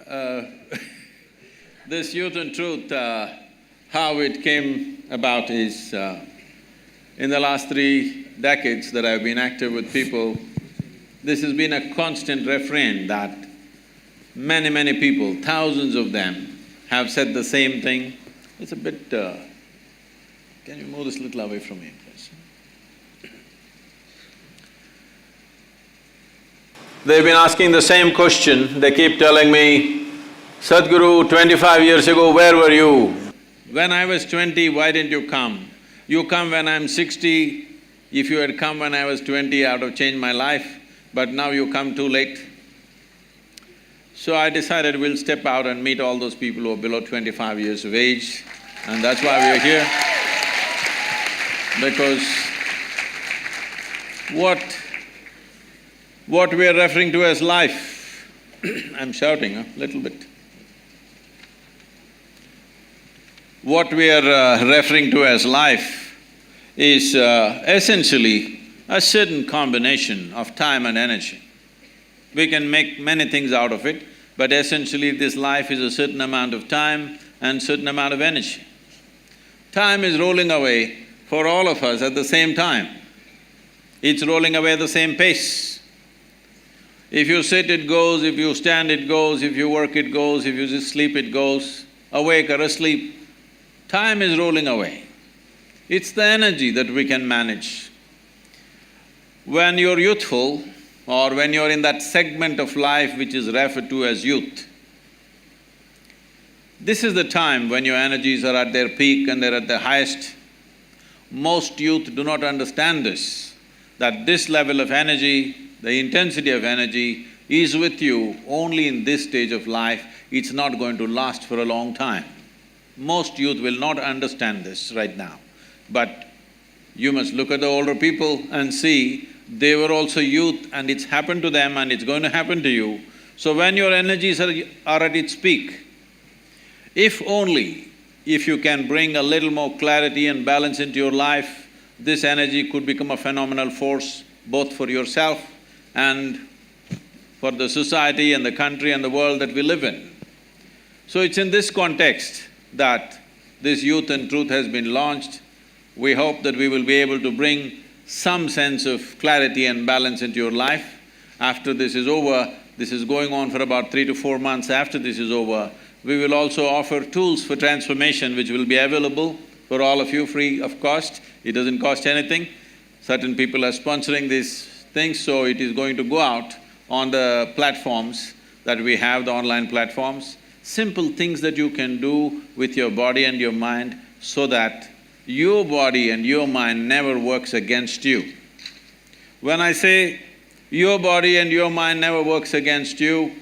uh, this Youth and Truth, how it came about is, in the last 3 decades that I've been active with people, this has been a constant refrain that many people, thousands of them, have said the same thing. It's a bit… can you move this a little away from me, please? They've been asking the same question. They keep telling me, Sadhguru, 25 years ago, where were you? When I was 20, why didn't you come? You come when I'm 60. If you had come when I was 20, I would have changed my life, but now you come too late. So I decided we'll step out and meet all those people who are below 25 years of age, and that's why we're here. Because what we are referring to as life I'm shouting a little bit. What we are referring to as life is essentially a certain combination of time and energy. We can make many things out of it, but essentially this life is a certain amount of time and certain amount of energy. Time is rolling away for all of us at the same time. It's rolling away at the same pace. If you sit, it goes, if you stand, it goes, if you work, it goes, if you just sleep, it goes, awake or asleep. Time is rolling away. It's the energy that we can manage. When you're youthful, or when you're in that segment of life which is referred to as youth, this is the time when your energies are at their peak and they're at their highest. Most youth do not understand this, that this level of energy, the intensity of energy is with you only in this stage of life. It's not going to last for a long time. Most youth will not understand this right now. But you must look at the older people and see they were also youth and it's happened to them and it's going to happen to you. So when your energies are at its peak, if you can bring a little more clarity and balance into your life, this energy could become a phenomenal force both for yourself and for the society and the country and the world that we live in. So it's in this context that this Youth and Truth has been launched. We hope that we will be able to bring some sense of clarity and balance into your life. After this is over, this is going on for about 3 to 4 months after this is over, we will also offer tools for transformation which will be available for all of you free of cost. It doesn't cost anything. Certain people are sponsoring these things, so it is going to go out on the platforms that we have, the online platforms. Simple things that you can do with your body and your mind so that your body and your mind never works against you. When I say your body and your mind never works against you,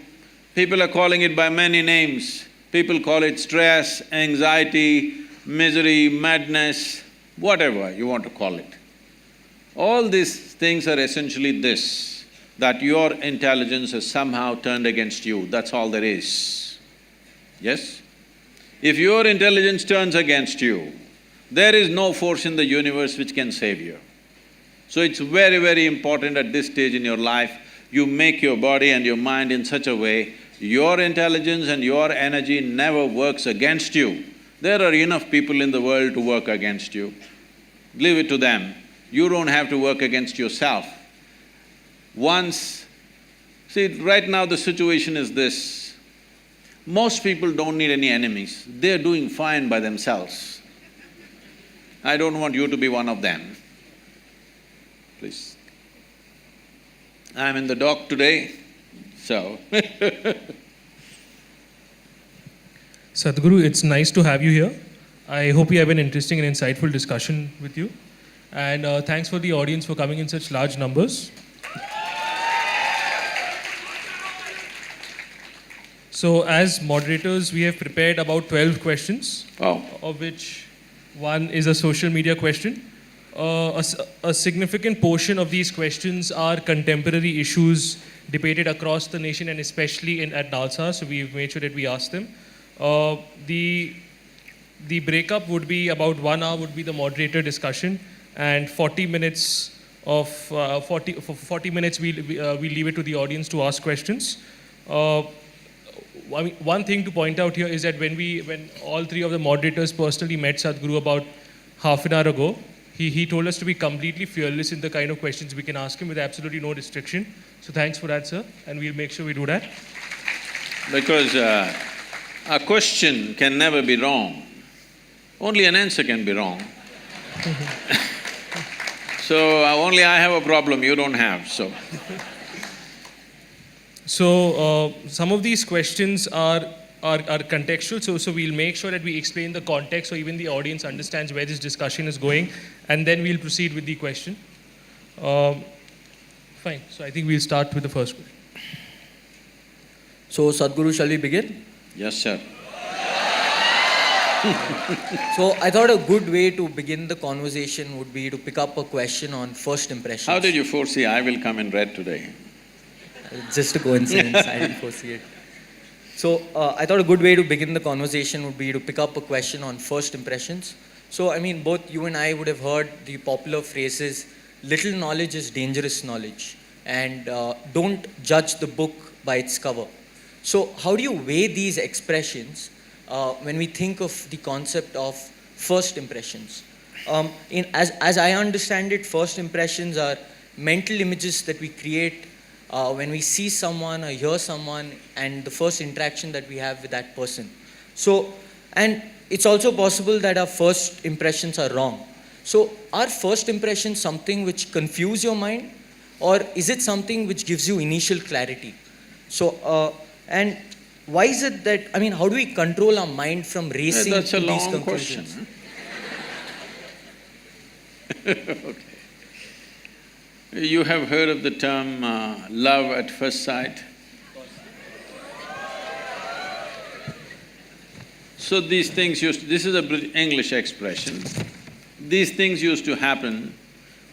people are calling it by many names. People call it stress, anxiety, misery, madness, whatever you want to call it. All these things are essentially this, that your intelligence has somehow turned against you, that's all there is. Yes? If your intelligence turns against you, there is no force in the universe which can save you. So it's very important at this stage in your life, you make your body and your mind in such a way, your intelligence and your energy never works against you. There are enough people in the world to work against you. Leave it to them. You don't have to work against yourself. See, right now the situation is this, most people don't need any enemies, they're doing fine by themselves. I don't want you to be one of them. Please. I'm in the dock today, so Sadhguru, it's nice to have you here. I hope we have an interesting and insightful discussion with you. And thanks for the audience for coming in such large numbers. So as moderators, we have prepared about 12 questions, of which one is a social media question. A significant portion of these questions are contemporary issues debated across the nation and especially at NALSAR, so we've made sure that we ask them. The breakup would be about 1 hour would be the moderator discussion, and 40 minutes we'll leave it to the audience to ask questions. one thing to point out here is that when all three of the moderators personally met Sadhguru about half an hour ago, he told us to be completely fearless in the kind of questions we can ask him with absolutely no restriction. So thanks for that, sir, and we'll make sure we do that. Because a question can never be wrong. Only an answer can be wrong. So only I have a problem, you don't have, so. So some of these questions are contextual, so we'll make sure that we explain the context so even the audience understands where this discussion is going, and then we'll proceed with the question. Fine, so I think we'll start with the first question. So Sadhguru, shall we begin? Yes, sir. So I thought a good way to begin the conversation would be to pick up a question on first impressions. How did you foresee I will come in red today? Just a coincidence, I didn't foresee it. So I thought a good way to begin the conversation would be to pick up a question on first impressions. So I mean, both you and I would have heard the popular phrases, little knowledge is dangerous knowledge, and don't judge the book by its cover. So how do you weigh these expressions when we think of the concept of first impressions? As I understand it, first impressions are mental images that we create when we see someone or hear someone and the first interaction that we have with that person. So, and it's also possible that our first impressions are wrong. So are first impressions something which confuse your mind, or is it something which gives you initial clarity? So, and why is it that, I mean, how do we control our mind from racing That's to a these long conclusions? question. Okay. You have heard of the term love at first sight? So these things this is a English expression. These things used to happen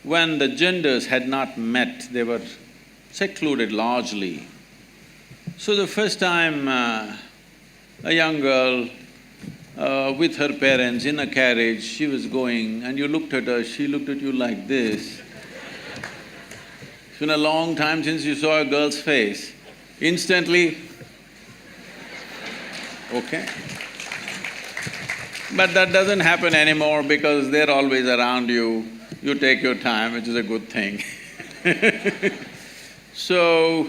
when the genders had not met, they were secluded largely. So the first time a young girl with her parents in a carriage, she was going and you looked at her, she looked at you like this. It's been a long time since you saw a girl's face. Instantly, okay. But that doesn't happen anymore because they're always around you. You take your time, which is a good thing. So,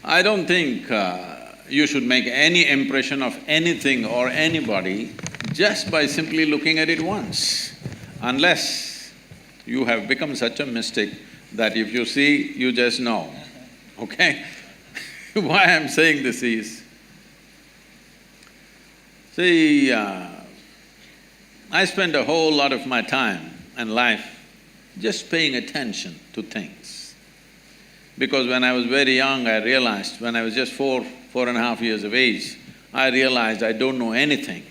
I don't think you should make any impression of anything or anybody just by simply looking at it once, unless you have become such a mystic that if you see, you just know, okay? Why I'm saying this is, see, I spend a whole lot of my time and life just paying attention to things. Because when I was very young, I realized, when I was just 4.5 years of age, I realized I don't know anything.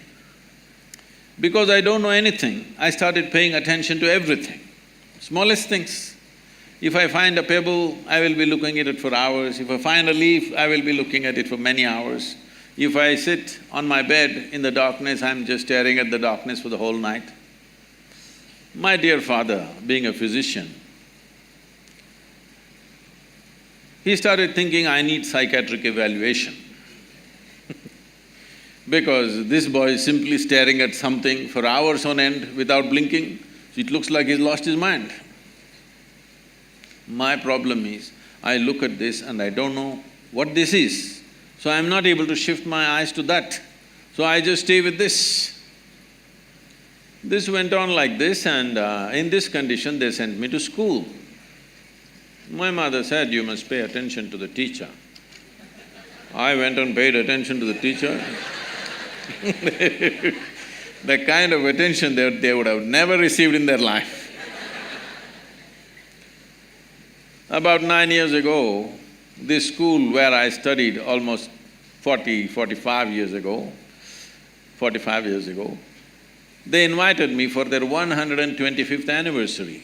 Because I don't know anything, I started paying attention to everything, smallest things. If I find a pebble, I will be looking at it for hours. If I find a leaf, I will be looking at it for many hours. If I sit on my bed in the darkness, I'm just staring at the darkness for the whole night. My dear father, being a physician, he started thinking, I need psychiatric evaluation. Because this boy is simply staring at something for hours on end without blinking, it looks like he's lost his mind. My problem is, I look at this and I don't know what this is, so I'm not able to shift my eyes to that. So I just stay with this. This went on like this, and in this condition they sent me to school. My mother said, you must pay attention to the teacher. I went and paid attention to the teacher. The kind of attention they would have never received in their life. About 9 years ago, this school where I studied almost 45 years ago, they invited me for their 125th anniversary.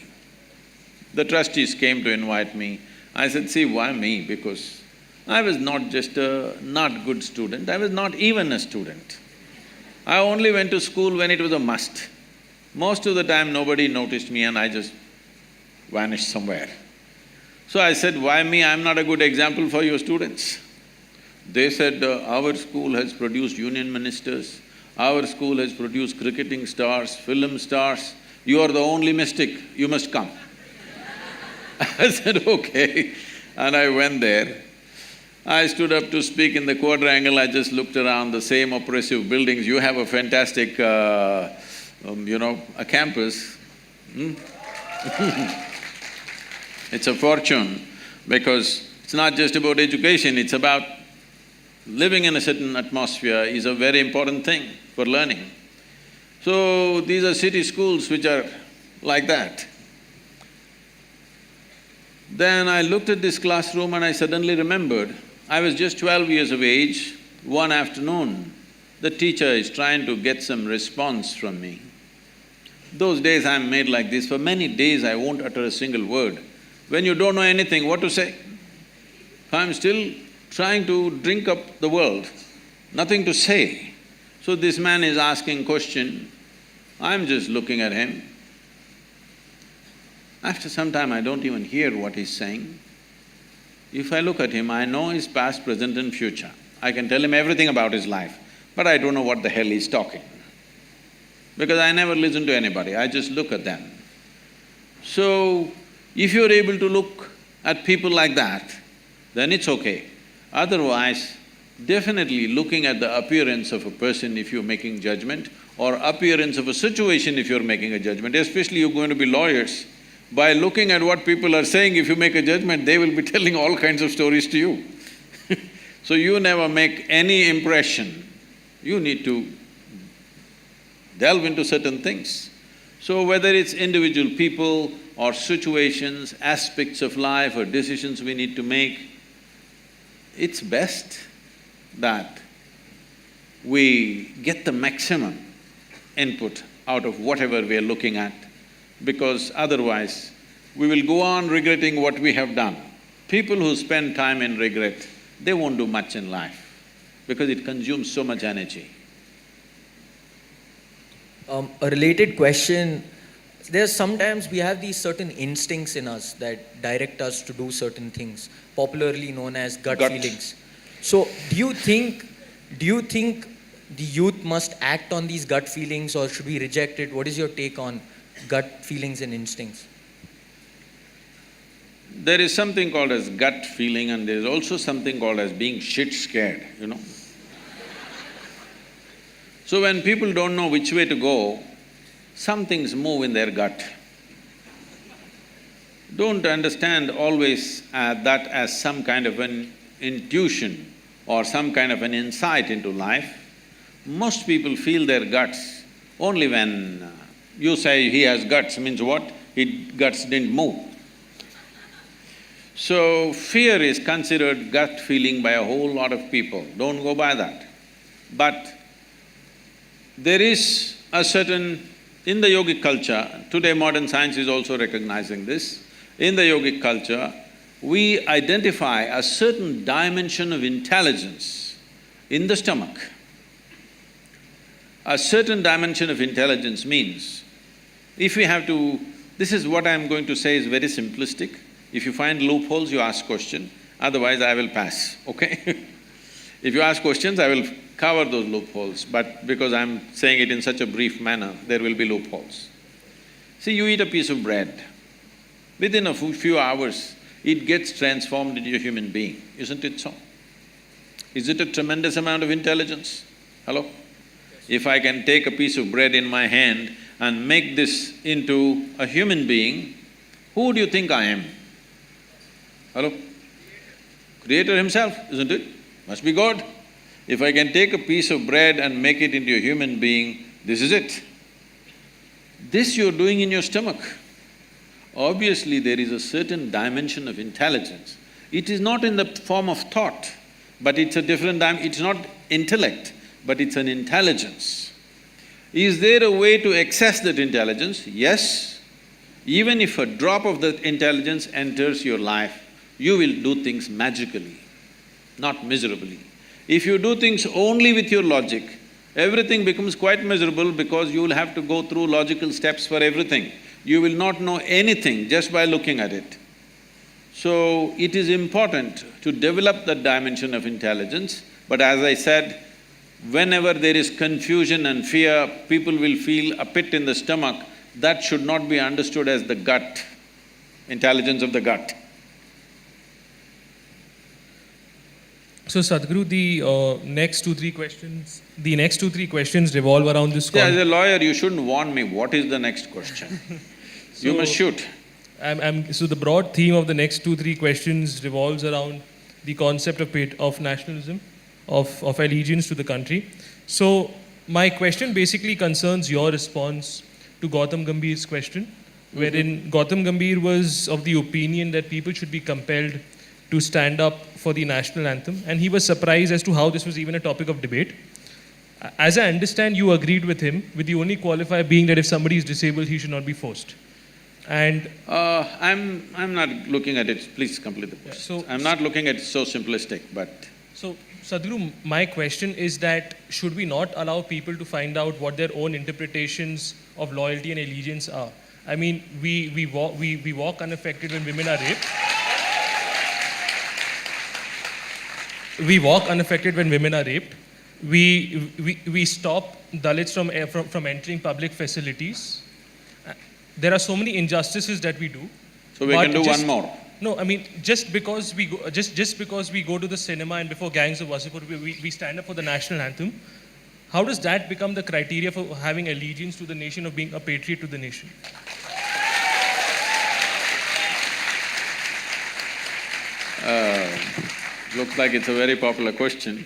The trustees came to invite me. I said, see, why me? Because I was not just a not good student, I was not even a student. I only went to school when it was a must. Most of the time nobody noticed me and I just vanished somewhere. So I said, why me? I'm not a good example for your students. They said, our school has produced union ministers, our school has produced cricketing stars, film stars, you are the only mystic, you must come. I said, okay, and I went there. I stood up to speak in the quadrangle, I just looked around, the same oppressive buildings. You have a fantastic, a campus. It's a fortune, because it's not just about education, it's about living in a certain atmosphere is a very important thing for learning. So, these are city schools which are like that. Then I looked at this classroom and I suddenly remembered, I was just 12 years of age. One afternoon, the teacher is trying to get some response from me. Those days I'm made like this, for many days I won't utter a single word. When you don't know anything, what to say? I'm still trying to drink up the world, nothing to say. So this man is asking question, I'm just looking at him. After some time, I don't even hear what he's saying. If I look at him, I know his past, present and future. I can tell him everything about his life, but I don't know what the hell he's talking. Because I never listen to anybody, I just look at them. So, if you're able to look at people like that, then it's okay. Otherwise, definitely looking at the appearance of a person if you're making judgment, or appearance of a situation if you're making a judgment, especially you're going to be lawyers. By looking at what people are saying, if you make a judgment, they will be telling all kinds of stories to you. So you never make any impression. You need to delve into certain things. So whether it's individual people or situations, aspects of life or decisions we need to make, it's best that we get the maximum input out of whatever we are looking at, because otherwise we will go on regretting what we have done. People who spend time in regret, they won't do much in life because it consumes so much energy. A related question, there's sometimes we have these certain instincts in us that direct us to do certain things, popularly known as gut feelings. So, do you think the youth must act on these gut feelings or should we reject it? What is your take on gut feelings and instincts? There is something called as gut feeling and there is also something called as being shit scared, you know. So when people don't know which way to go, some things move in their gut. Don't understand always that as some kind of an intuition or some kind of an insight into life. Most people feel their guts only when you say he has guts, means what? His guts didn't move. So, fear is considered gut feeling by a whole lot of people, don't go by that. But there is a certain… in the yogic culture, today modern science is also recognizing this, in the yogic culture, we identify a certain dimension of intelligence in the stomach. A certain dimension of intelligence means, if we have to… this is what I'm going to say is very simplistic. If you find loopholes, you ask question, otherwise I will pass, okay? If you ask questions, I will cover those loopholes, but because I'm saying it in such a brief manner, there will be loopholes. See, you eat a piece of bread, within a few hours, it gets transformed into a human being, isn't it so? Is it a tremendous amount of intelligence? Hello? If I can take a piece of bread in my hand and make this into a human being, who do you think I am? Hello? Creator himself, isn't it? Must be God. If I can take a piece of bread and make it into a human being, this is it. This you're doing in your stomach. Obviously, there is a certain dimension of intelligence. It is not in the form of thought, but it's a different it's not intellect, but it's an intelligence. Is there a way to access that intelligence? Yes. Even if a drop of that intelligence enters your life, you will do things magically, not miserably. If you do things only with your logic, everything becomes quite miserable because you will have to go through logical steps for everything. You will not know anything just by looking at it. So, it is important to develop that dimension of intelligence, but as I said, whenever there is confusion and fear, people will feel a pit in the stomach. That should not be understood as the gut, intelligence of the gut. So Sadhguru, the next two, three questions revolve around this. Yeah, as a lawyer, you shouldn't warn me, what is the next question? You must shoot. So the broad theme of the next two, three questions revolves around the concept of nationalism, of allegiance to the country. So my question basically concerns your response to Gautam Gambhir's question, wherein Gautam Gambhir was of the opinion that people should be compelled to stand up for the national anthem, and he was surprised as to how this was even a topic of debate. As I understand, you agreed with him, with the only qualifier being that if somebody is disabled, he should not be forced. And I'm not looking at it… Please complete the question. I'm not looking at it so simplistic, but… So, Sadhguru, my question is that should we not allow people to find out what their own interpretations of loyalty and allegiance are? I mean, we walk unaffected when women are raped. We walk unaffected when women are raped. We stop Dalits from entering public facilities. There are so many injustices that we do. So we can do one more. No, I mean, just because we go to the cinema and before gangs of Wasipur, we stand up for the national anthem, how does that become the criteria for having allegiance to the nation, of being a patriot to the nation? Looks like it's a very popular question.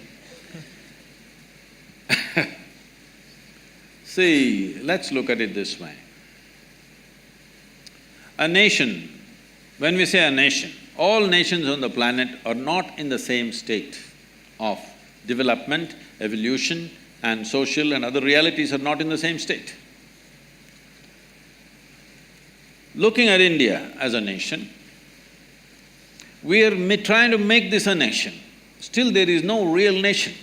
See, let's look at it this way. A nation, when we say a nation, all nations on the planet are not in the same state of development, evolution, and social and other realities are not in the same state. Looking at India as a nation, we are trying to make this a nation. Still there is no real nation,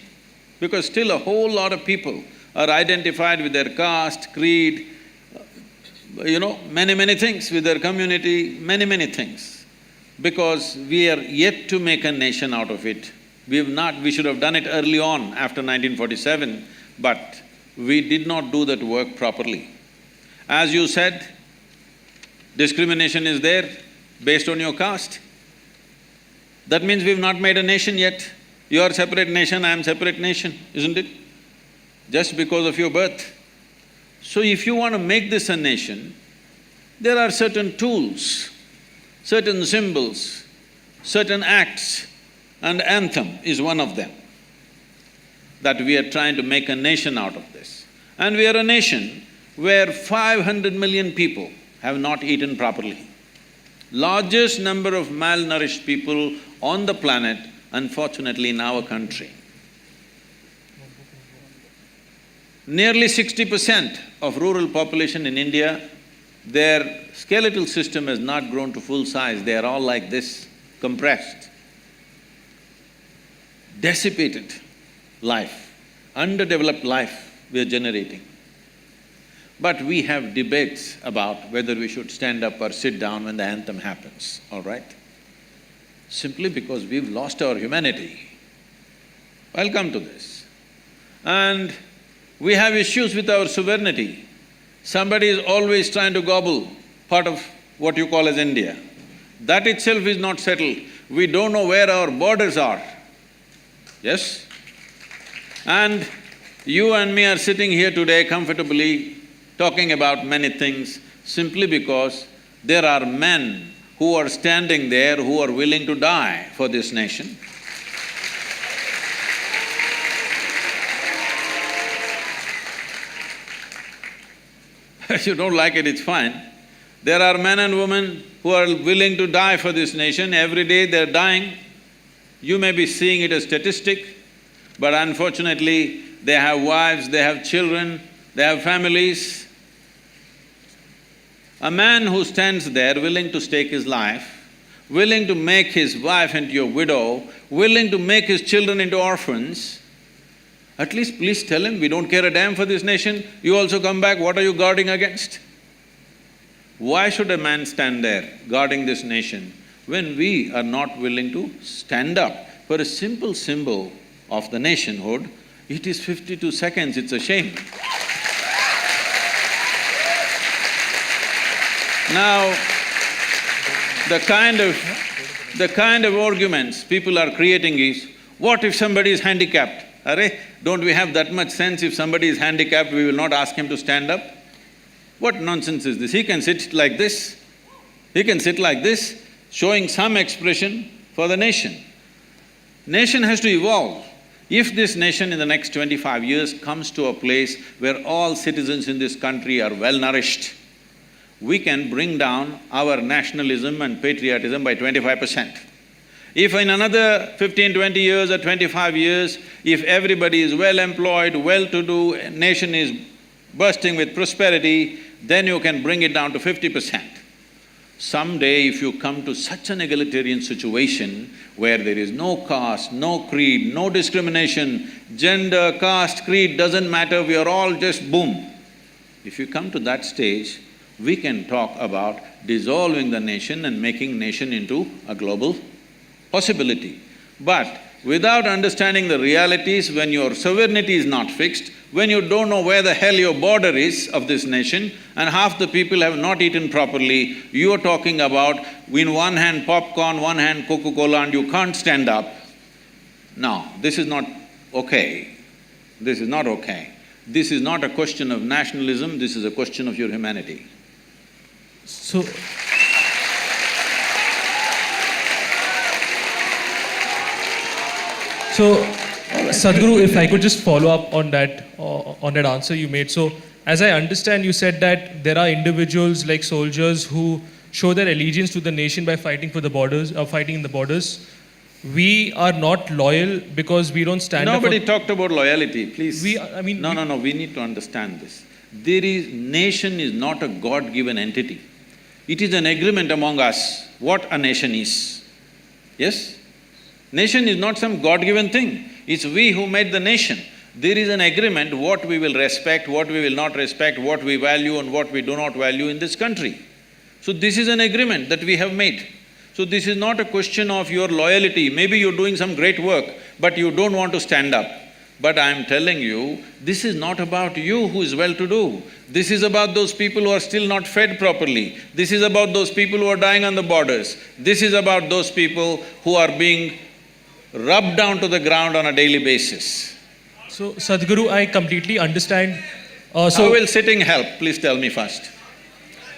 because still a whole lot of people are identified with their caste, creed, many things, with their community, many things. Because we are yet to make a nation out of it. We should have done it early on after 1947, but we did not do that work properly. As you said, discrimination is there based on your caste. That means we've not made a nation yet. You are separate nation, I am separate nation, isn't it? Just because of your birth. So if you want to make this a nation, there are certain tools, certain symbols, certain acts, and anthem is one of them, that we are trying to make a nation out of this. And we are a nation where 500 million people have not eaten properly. Largest number of malnourished people on the planet, unfortunately, in our country. Nearly 60% of rural population in India, their skeletal system has not grown to full size, they are all like this, compressed. Dissipated life, underdeveloped life we are generating. But we have debates about whether we should stand up or sit down when the anthem happens, all right? Simply because we've lost our humanity. I'll come to this. And we have issues with our sovereignty. Somebody is always trying to gobble part of what you call as India. That itself is not settled. We don't know where our borders are. Yes? And you and me are sitting here today comfortably talking about many things simply because there are men who are standing there who are willing to die for this nation. If you don't like it, it's fine. There are men and women who are willing to die for this nation. Every day they're dying. You may be seeing it as statistic, but unfortunately, they have wives, they have children, they have families. A man who stands there willing to stake his life, willing to make his wife into a widow, willing to make his children into orphans, at least please tell him, we don't care a damn for this nation, you also come back, what are you guarding against? Why should a man stand there guarding this nation when we are not willing to stand up for a simple symbol of the nationhood, it is 52 seconds, it's a shame. Now, the kind of arguments people are creating is, what if somebody is handicapped? Arre, don't we have that much sense? If somebody is handicapped, we will not ask him to stand up? What nonsense is this? He can sit like this. He can sit like this, showing some expression for the nation. Nation has to evolve. If this nation in the next 25 years comes to a place where all citizens in this country are well-nourished, we can bring down our nationalism and patriotism by 25%. If in another 15, 20 years or 25 years, if everybody is well-employed, well-to-do, nation is bursting with prosperity, then you can bring it down to 50%. Someday if you come to such an egalitarian situation where there is no caste, no creed, no discrimination, gender, caste, creed doesn't matter, we are all just boom. If you come to that stage, we can talk about dissolving the nation and making nation into a global possibility. But without understanding the realities, when your sovereignty is not fixed, when you don't know where the hell your border is of this nation and half the people have not eaten properly, you are talking about in one hand popcorn, one hand Coca-Cola and you can't stand up. No, this is not okay. This is not okay. This is not a question of nationalism, this is a question of your humanity. So… So, Sadhguru, if I could just follow up on that answer you made. So, as I understand, you said that there are individuals like soldiers who show their allegiance to the nation by fighting for the borders, fighting in the borders. We are not loyal because we don't stand up for… Nobody talked about loyalty, please. No, we need to understand this. Nation is not a God-given entity. It is an agreement among us what a nation is. Yes? Nation is not some God-given thing, it's we who made the nation. There is an agreement what we will respect, what we will not respect, what we value and what we do not value in this country. So this is an agreement that we have made. So this is not a question of your loyalty, maybe you're doing some great work, but you don't want to stand up. But I'm telling you, this is not about you who is well-to-do. This is about those people who are still not fed properly. This is about those people who are dying on the borders. This is about those people who are being rubbed down to the ground on a daily basis. So, Sadhguru, I completely understand. How will sitting help? Please tell me first.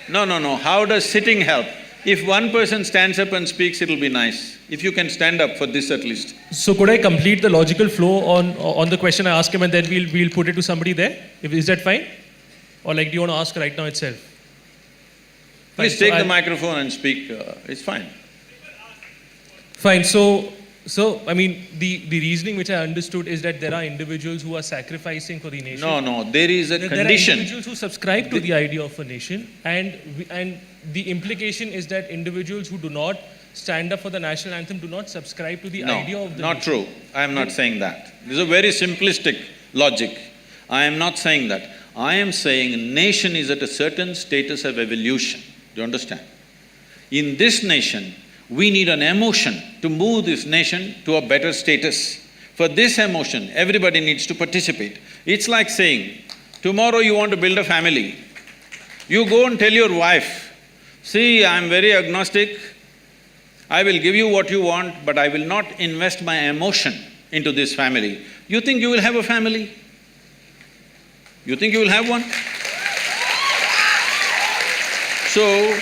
No, how does sitting help? If one person stands up and speaks, it'll be nice. If you can stand up for this at least. So could I complete the logical flow on the question I ask him and then we'll put it to somebody there? Is that fine? Or like, do you want to ask right now itself? Please take the microphone and speak, it's fine. Fine, so I mean, the reasoning which I understood is that there are individuals who are sacrificing for the nation. No, there is a condition. There are individuals who subscribe to the idea of a nation and the implication is that individuals who do not stand up for the national anthem do not subscribe to the idea of the nation. Not true. I am not saying that. This is a very simplistic logic. I am not saying that. I am saying a nation is at a certain status of evolution. Do you understand? In this nation, we need an emotion to move this nation to a better status. For this emotion, everybody needs to participate. It's like saying, tomorrow you want to build a family. You go and tell your wife, see, I'm very agnostic, I will give you what you want, but I will not invest my emotion into this family. You think you will have a family? You think you will have one? So,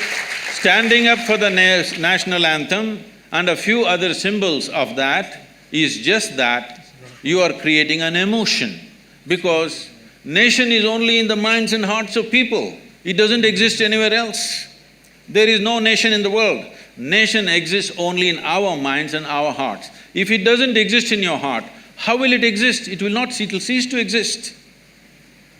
standing up for the national anthem and a few other symbols of that is just that you are creating an emotion, because nation is only in the minds and hearts of people. It doesn't exist anywhere else. There is no nation in the world. Nation exists only in our minds and our hearts. If it doesn't exist in your heart, how will it exist? It'll cease to exist.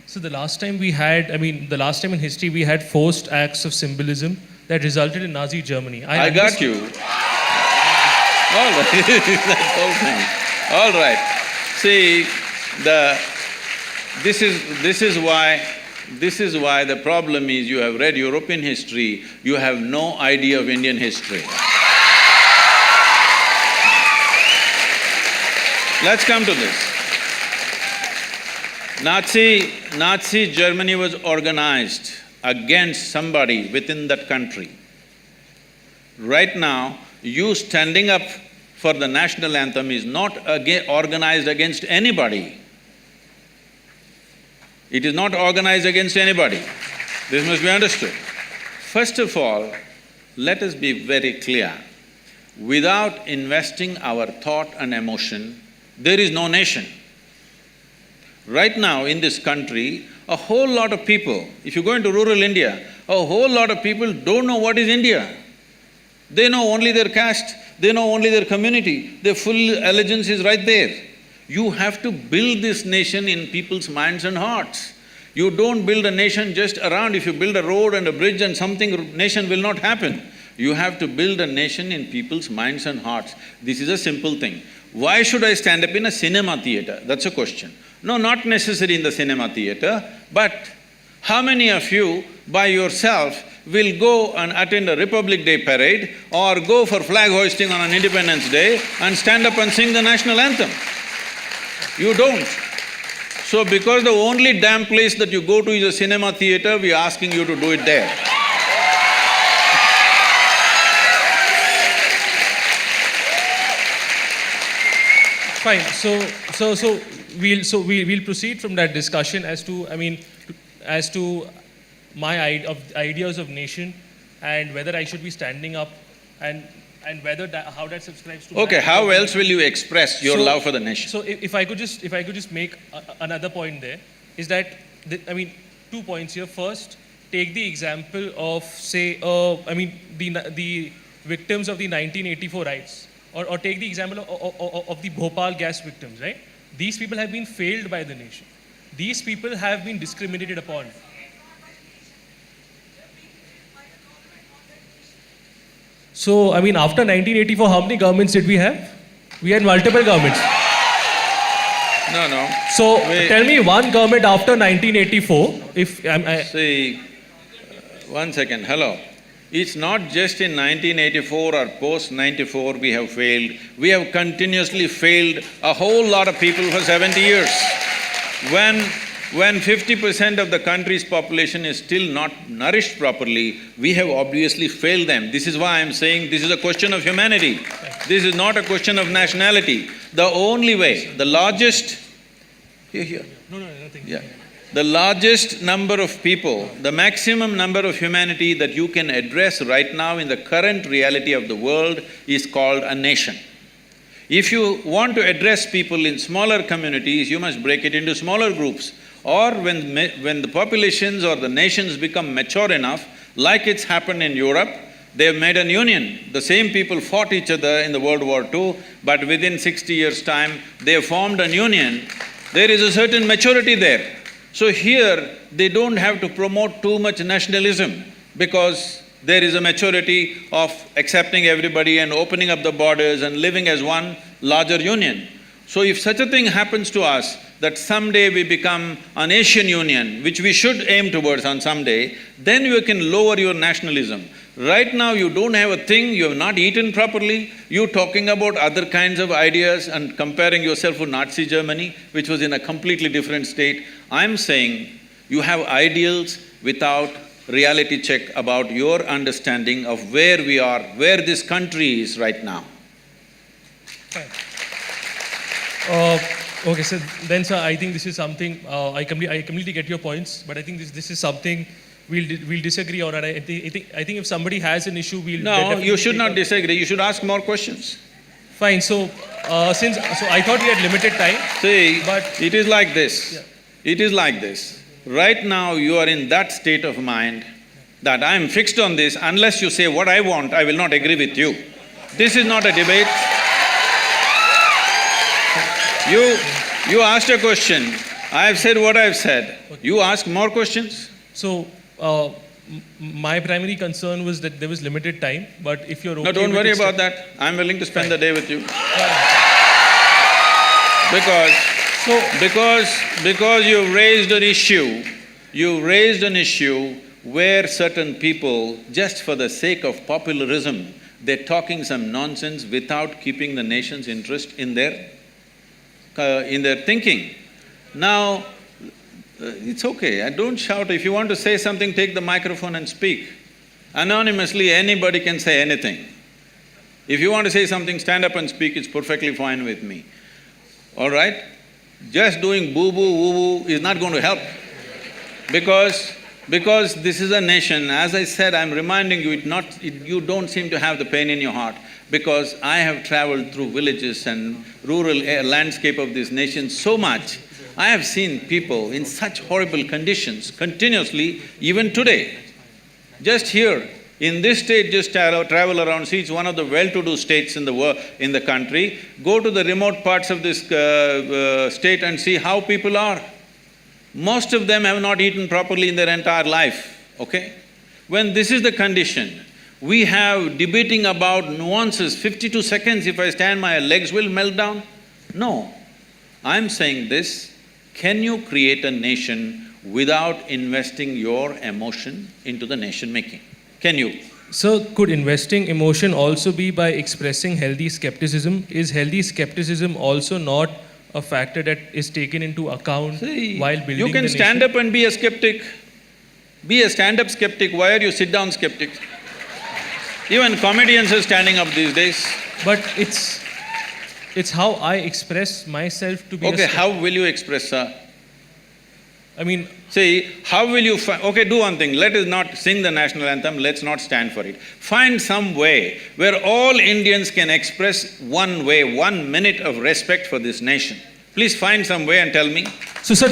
So the last time the last time in history we had forced acts of symbolism that resulted in Nazi Germany. I got you. All right, that whole thing. All right. See, this is why the problem is you have read European history, you have no idea of Indian history. Let's come to this. Nazi Germany was organized against somebody within that country. Right now, you standing up for the national anthem is not organized against anybody. It is not organized against anybody. This must be understood. First of all, let us be very clear. Without investing our thought and emotion, there is no nation. Right now in this country, a whole lot of people, if you go into rural India, a whole lot of people don't know what is India. They know only their caste, they know only their community, their full allegiance is right there. You have to build this nation in people's minds and hearts. You don't build a nation just around. If you build a road and a bridge and something, nation will not happen. You have to build a nation in people's minds and hearts. This is a simple thing. Why should I stand up in a cinema theatre? That's a question. No, not necessary in the cinema theatre, but how many of you by yourself will go and attend a Republic Day parade or go for flag hoisting on an Independence Day and stand up and sing the national anthem? You don't. So because the only damn place that you go to is a cinema theatre, we are asking you to do it there. Fine. So we'll proceed from that discussion as to, as to my ideas of nation and whether I should be standing up and whether how that subscribes to. Okay, how else will you express your love for the nation? So if I could just make another point there, is that 2 points here. First, take the example of say the victims of the 1984 riots. Or take the example of the Bhopal gas victims, right? These people have been failed by the nation. These people have been discriminated upon. So, after 1984, how many governments did we have? We had multiple governments. No. So, tell me one government after 1984, if See, 1 second, hello. It's not just in 1984 or post-94 we have failed. We have continuously failed a whole lot of people for 70 years. When 50% of the country's population is still not nourished properly, we have obviously failed them. This is why I'm saying this is a question of humanity. This is not a question of nationality. The only way, the largest… Here. No, nothing. Yeah. The largest number of people, the maximum number of humanity that you can address right now in the current reality of the world is called a nation. If you want to address people in smaller communities, you must break it into smaller groups. Or when the populations or the nations become mature enough, like it's happened in Europe, they've made an union. The same people fought each other in the World War II, but within 60 years' time, they have formed an union. There is a certain maturity there. So here, they don't have to promote too much nationalism because there is a maturity of accepting everybody and opening up the borders and living as one larger union. So if such a thing happens to us, that someday we become an Asian Union, which we should aim towards on someday, then you can lower your nationalism. Right now you don't have a thing, you have not eaten properly, you're talking about other kinds of ideas and comparing yourself with Nazi Germany, which was in a completely different state. I'm saying you have ideals without reality check about your understanding of where we are, where this country is right now. Okay, so then, sir, I think this is something, I completely get your points, but I think this is something we'll disagree on, and I think if somebody has an issue, we'll… No, you should not disagree, you should ask more questions. Fine, so I thought we had limited time. See, but it is like this. Yeah. It is like this. Right now you are in that state of mind that I am fixed on this, unless you say what I want, I will not agree with you. This is not a debate. You asked a question, I have said what I have said. You ask more questions? So, my primary concern was that there was limited time, but if you're okay… No, don't with worry it, about that. I'm willing to spend the day with you. Because you've raised an issue where certain people, just for the sake of popularism, they're talking some nonsense without keeping the nation's interest in their… in their thinking. Now, it's okay, don't shout. If you want to say something, take the microphone and speak. Anonymously, anybody can say anything. If you want to say something, stand up and speak, it's perfectly fine with me. All right? Just doing boo-boo, woo-woo is not going to help. Because this is a nation, as I said, I'm reminding you, you don't seem to have the pain in your heart, because I have traveled through villages and rural landscape of this nation so much. I have seen people in such horrible conditions continuously, even today. Just here, in this state, just travel around, see it's one of the well-to-do states in the country. Go to the remote parts of this state and see how people are. Most of them have not eaten properly in their entire life, okay? When this is the condition, we have debating about nuances, 52 seconds, if I stand, my legs will melt down? No. I'm saying this, can you create a nation without investing your emotion into the nation-making? Can you? So, could investing emotion also be by expressing healthy skepticism? Is healthy skepticism also not a factor that is taken into account while building the nation? You can stand up and be a skeptic. Be a stand-up skeptic. Why are you sit-down skeptics? Even comedians are standing up these days. But it's how I express myself to be Okay, how will you express, sir? I mean… See, how will you okay, do one thing, let us not sing the national anthem, let's not stand for it. Find some way where all Indians can express 1 way, 1 minute of respect for this nation. Please find some way and tell me. So, sir,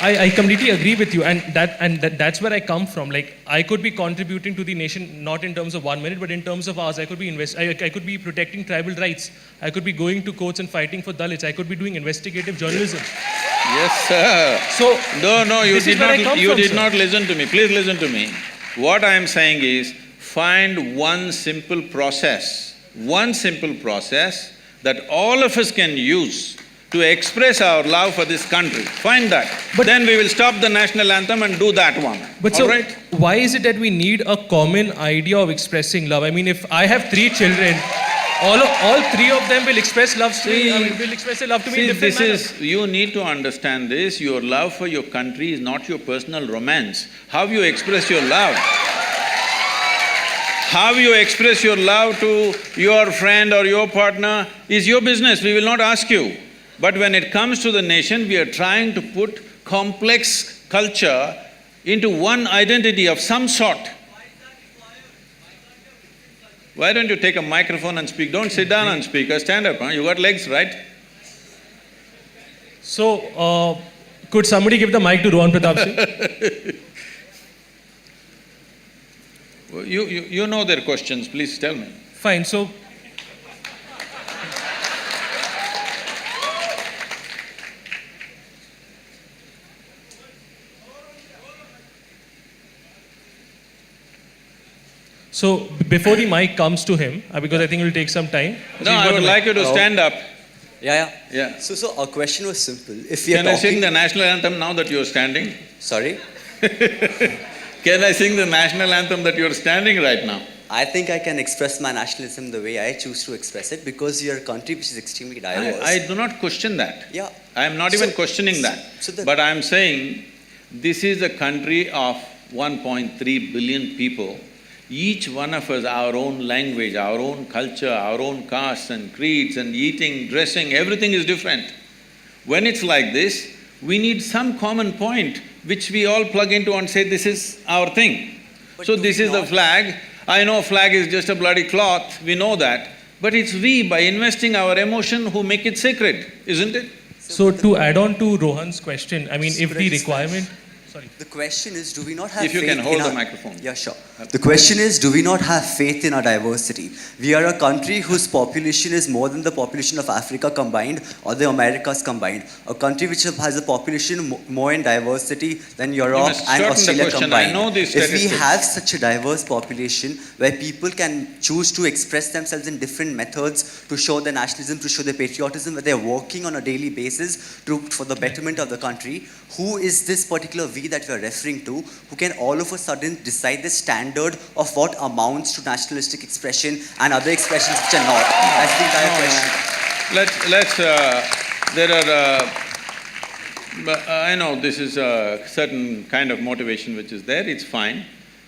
I completely agree with you, and that's where I come from. Like, I could be contributing to the nation not in terms of 1 minute, but in terms of hours. I could be protecting tribal rights. I could be going to courts and fighting for Dalits. I could be doing investigative journalism. Yes, sir. So, no, you did not listen to me. Please listen to me. What I am saying is, find one simple process that all of us can use to express our love for this country. Find that. But then we will stop the national anthem and do that one. But so, why is it that we need a common idea of expressing love? I mean, if I have 3 children, all 3 of them will express love to me, will express their love to me in different manner. You need to understand this, your love for your country is not your personal romance. How you express your love? How you express your love to your friend or your partner is your business, we will not ask you. But when it comes to the nation, we are trying to put complex culture into one identity of some sort. Why don't you take a microphone and speak? Don't sit down and speak, or stand up, huh? You got legs, right? So, could somebody give the mic to Rohan Pratap Singh? You know their questions, please tell me. Fine, so… So, before the mic comes to him, because I think it will take some time. No, I would like you to stand up. Yeah. So our question was simple. If we Can I sing the national anthem now that you're standing? Sorry? Can I sing the national anthem that you're standing right now? I think I can express my nationalism the way I choose to express it, because we are a country which is extremely diverse. I do not question that. Yeah. I am not even questioning that. But I am saying, this is a country of 1.3 billion people. Each one of us, our own language, our own culture, our own castes and creeds and eating, dressing, everything is different. When it's like this, we need some common point which we all plug into and say, this is our thing. So this is the flag. I know flag is just a bloody cloth, we know that. But it's we, by investing our emotion, who make it sacred, isn't it? So to add on to Rohan's question, I mean, if the requirement… Sorry. The question is, do we not have faith in… If you can hold the microphone. Yeah, sure. The question is, do we not have faith in our diversity? We are a country whose population is more than the population of Africa combined or the Americas combined. A country which has a population more in diversity than Europe and Australia combined. I know these statistics. If we have such a diverse population where people can choose to express themselves in different methods to show their nationalism, to show their patriotism, where they're working on a daily basis for the betterment of the country, who is this particular we that we are referring to, who can all of a sudden decide the standard of what amounts to nationalistic expression and other expressions which are not? That's the entire question. There are… but I know this is a certain kind of motivation which is there, it's fine.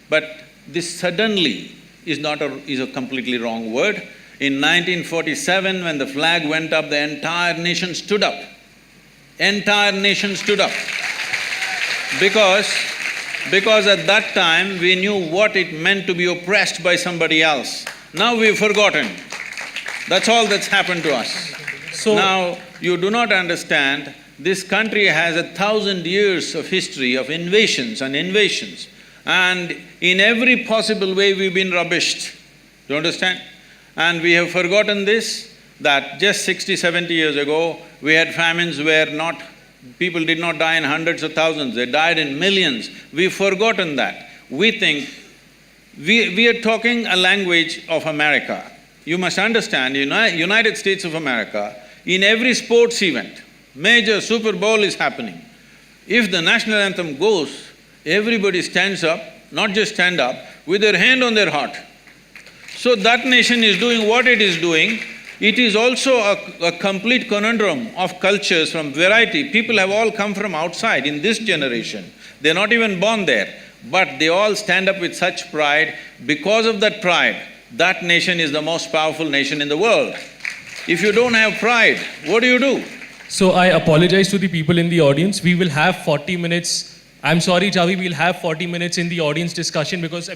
But this suddenly is a completely wrong word. In 1947, when the flag went up, the entire nation stood up. Entire nation stood up. Because at that time, we knew what it meant to be oppressed by somebody else. Now we've forgotten. That's all that's happened to us. So now, you do not understand, this country has 1,000 years of history of invasions and invasions. And in every possible way, we've been rubbished. Do you understand? And we have forgotten this, that just 60, 70 years ago, we had famines where people did not die in hundreds of thousands, they died in millions. We've forgotten that. We think… we are talking a language of America. You must understand, United States of America, in every sports event, major Super Bowl is happening. If the national anthem goes, everybody stands up, not just stand up, with their hand on their heart. So that nation is doing what it is doing. It is also a complete conundrum of cultures from variety. People have all come from outside in this generation. They're not even born there, but they all stand up with such pride. Because of that pride, that nation is the most powerful nation in the world. If you don't have pride, what do? So I apologize to the people in the audience. We will have 40 minutes. I'm sorry, Javi, we'll have 40 minutes in the audience discussion because,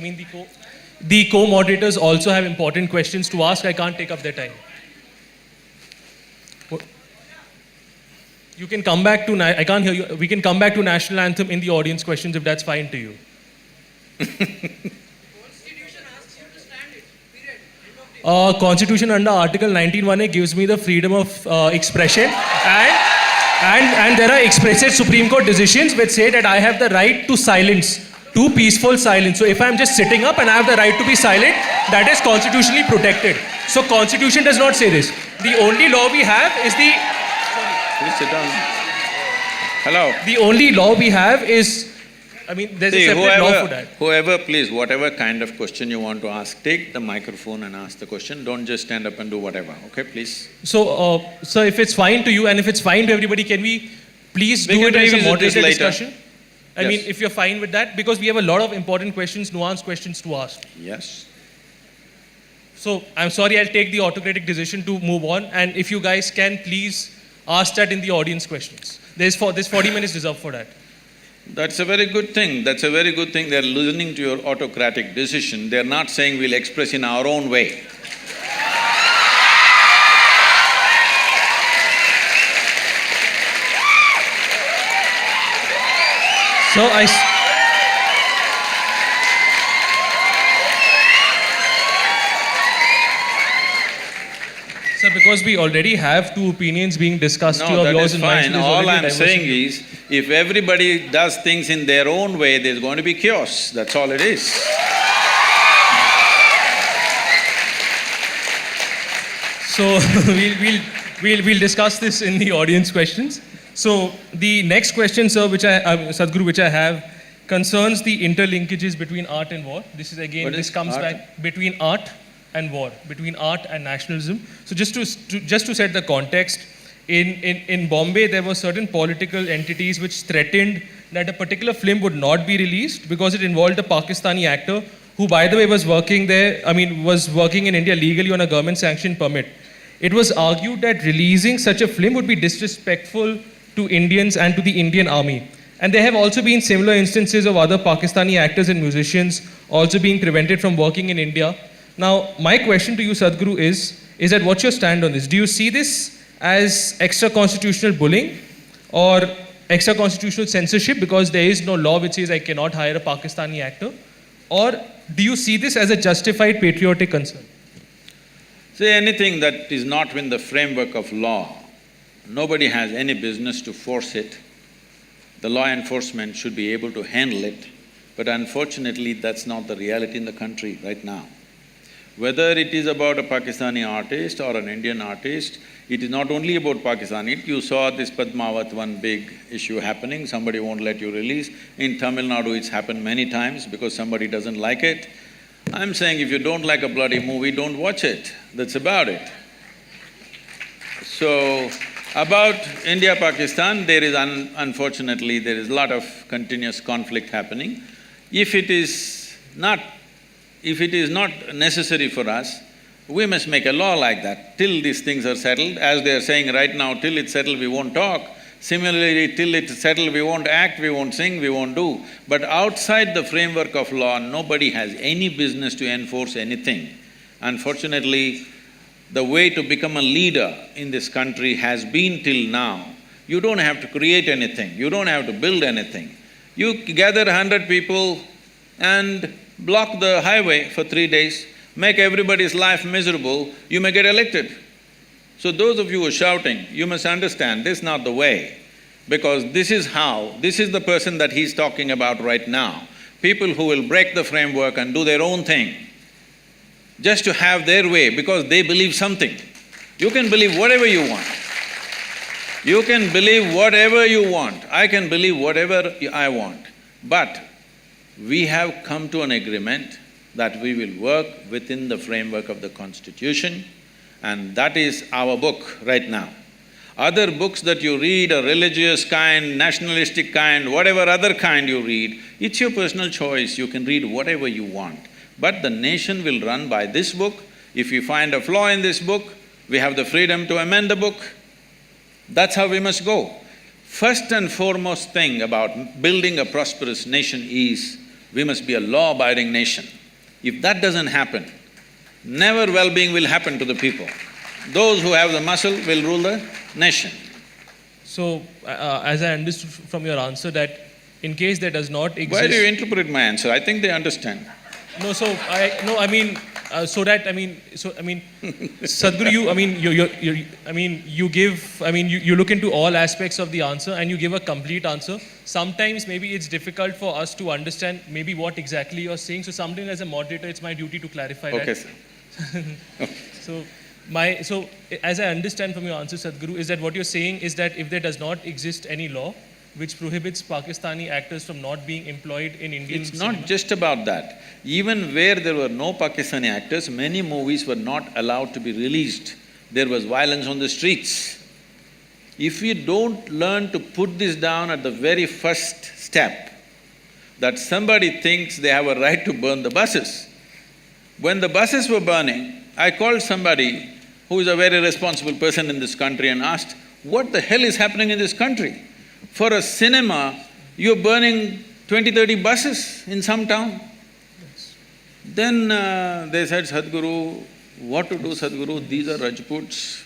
the co-moderators also have important questions to ask. I can't take up their time. You can come back to… I can't hear you. We can come back to national anthem in the audience questions if that's fine to you. Constitution under Article 19(1)A gives me the freedom of expression and there are explicit Supreme Court decisions which say that I have the right to silence, to peaceful silence. So if I'm just sitting up and I have the right to be silent, that is constitutionally protected. So Constitution does not say this. The only law we have is the… Please sit down. Hello. The only law we have is… there's a separate law for that. Whoever, please, whatever kind of question you want to ask, take the microphone and ask the question. Don't just stand up and do whatever, okay, please? So, sir, if it's fine to you and if it's fine to everybody, can we please do it as a moderated discussion? Yes. If you're fine with that, because we have a lot of important questions, nuanced questions to ask. Yes. So, I'm sorry, I'll take the autocratic decision to move on, and if you guys can, please ask that in the audience questions. There's 40 minutes reserved for that. That's a very good thing. That's a very good thing. They're listening to your autocratic decision. They're not saying we'll express in our own way. So Sir, because we already have two opinions being discussed here, No, that yours is and mine. fine. So there's All already I'm saying diversity. is, if everybody does things in their own way, there's going to be chaos. That's all it is. So we'll discuss this in the audience questions. So the next question, sir, Sadhguru, which I have, concerns the interlinkages between art and war. This is again, this comes art? back between art and war, between art and nationalism. So just to set the context, in Bombay there were certain political entities which threatened that a particular film would not be released because it involved a Pakistani actor who, by the way, was working there, was working in India legally on a government-sanctioned permit. It was argued that releasing such a film would be disrespectful to Indians and to the Indian army. And there have also been similar instances of other Pakistani actors and musicians also being prevented from working in India. Now, my question to you, Sadhguru, is that what's your stand on this? Do you see this as extra-constitutional bullying or extra-constitutional censorship because there is no law which says I cannot hire a Pakistani actor? Or do you see this as a justified patriotic concern? See, anything that is not within the framework of law, nobody has any business to force it. The law enforcement should be able to handle it, but unfortunately that's not the reality in the country right now. Whether it is about a Pakistani artist or an Indian artist, it is not only about Pakistani. You saw this Padmavat, one big issue happening, somebody won't let you release. In Tamil Nadu it's happened many times because somebody doesn't like it. I'm saying if you don't like a bloody movie, don't watch it. That's about it. So, About India-Pakistan, there is unfortunately, there is a lot of continuous conflict happening. If it is not necessary for us, we must make a law like that. Till these things are settled, as they are saying right now, till it's settled, we won't talk. Similarly, till it's settled, we won't act, we won't sing, we won't do. But outside the framework of law, nobody has any business to enforce anything. Unfortunately, the way to become a leader in this country has been till now, you don't have to create anything, you don't have to build anything. You gather 100 people and block the highway for 3 days, make everybody's life miserable, you may get elected. So those of you who are shouting, you must understand this is not the way, because this is the person that he's talking about right now. People who will break the framework and do their own thing, just to have their way because they believe something. You can believe whatever you want. You can believe whatever you want. I can believe whatever I want. But we have come to an agreement that we will work within the framework of the Constitution, and that is our book right now. Other books that you read, a religious kind, nationalistic kind, whatever other kind you read, it's your personal choice, you can read whatever you want. But the nation will run by this book. If you find a flaw in this book, we have the freedom to amend the book. That's how we must go. First and foremost thing about building a prosperous nation is, we must be a law-abiding nation. If that doesn't happen, never well-being will happen to the people. Those who have the muscle will rule the nation. So, as I understood from your answer that in case there does not exist… Why do you interpret my answer? I think they understand. No, so Sadhguru, you look into all aspects of the answer and you give a complete answer. Sometimes maybe it's difficult for us to understand maybe what exactly you're saying, so sometimes as a moderator, it's my duty to clarify that. Okay, sir. So as I understand from your answer, Sadhguru, is that what you're saying is that if there does not exist any law which prohibits Pakistani actors from not being employed in Indian It's cinema. not just about that. Even where there were no Pakistani actors, many movies were not allowed to be released. There was violence on the streets. If we don't learn to put this down at the very first step, that somebody thinks they have a right to burn the buses. When the buses were burning, I called somebody who is a very responsible person in this country and asked, what the hell is happening in this country? For a cinema, you're burning 20-30 buses in some town. Yes. Then they said, Sadhguru, what to do, Sadhguru? These are Rajputs.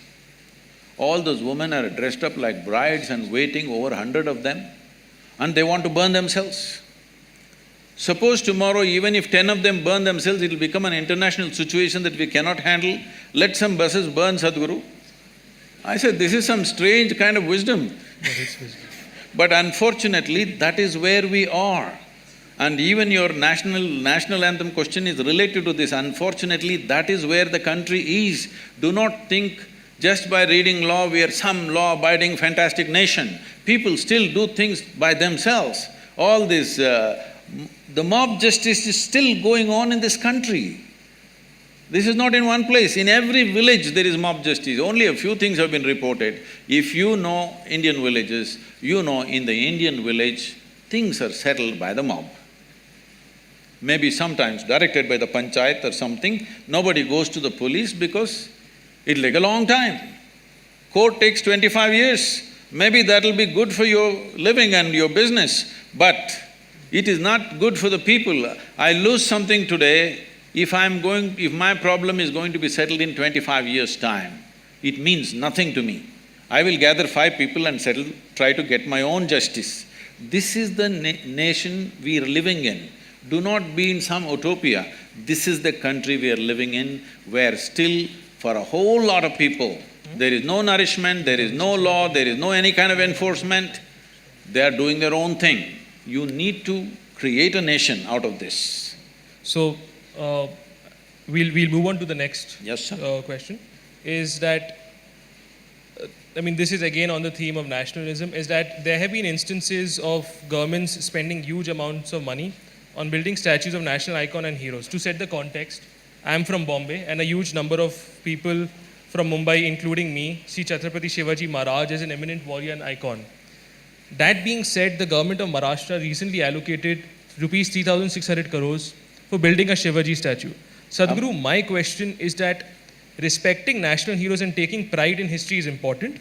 All those women are dressed up like brides and waiting, over 100 of them, and they want to burn themselves. Suppose tomorrow, even if 10 of them burn themselves, it'll become an international situation that we cannot handle. Let some buses burn, Sadhguru. I said, this is some strange kind of wisdom. That is wisdom. But unfortunately, that is where we are. And even your national anthem question is related to this. Unfortunately, that is where the country is. Do not think just by reading law we are some law-abiding fantastic nation. People still do things by themselves. All this… the mob justice is still going on in this country. This is not in one place. In every village there is mob justice. Only a few things have been reported. If you know Indian villages, you know in the Indian village, things are settled by the mob. Maybe sometimes directed by the panchayat or something, nobody goes to the police because it'll take a long time. Court takes 25 years. Maybe that'll be good for your living and your business, but it is not good for the people. I lose something today, if my problem is going to be settled in 25 years' time, it means nothing to me. I will gather 5 people and try to get my own justice. This is the nation we are living in. Do not be in some utopia. This is the country we are living in, where still for a whole lot of people, there is no nourishment, there is no law, there is no any kind of enforcement. They are doing their own thing. You need to create a nation out of this. So, we'll move on to the next question, is that, this is again on the theme of nationalism, is that there have been instances of governments spending huge amounts of money on building statues of national icon and heroes. To set the context, I'm from Bombay and a huge number of people from Mumbai, including me, see Chhatrapati Shivaji Maharaj as an eminent warrior and icon. That being said, the government of Maharashtra recently allocated rupees 3,600 crores for building a Shivaji statue. Sadhguru, my question is that respecting national heroes and taking pride in history is important,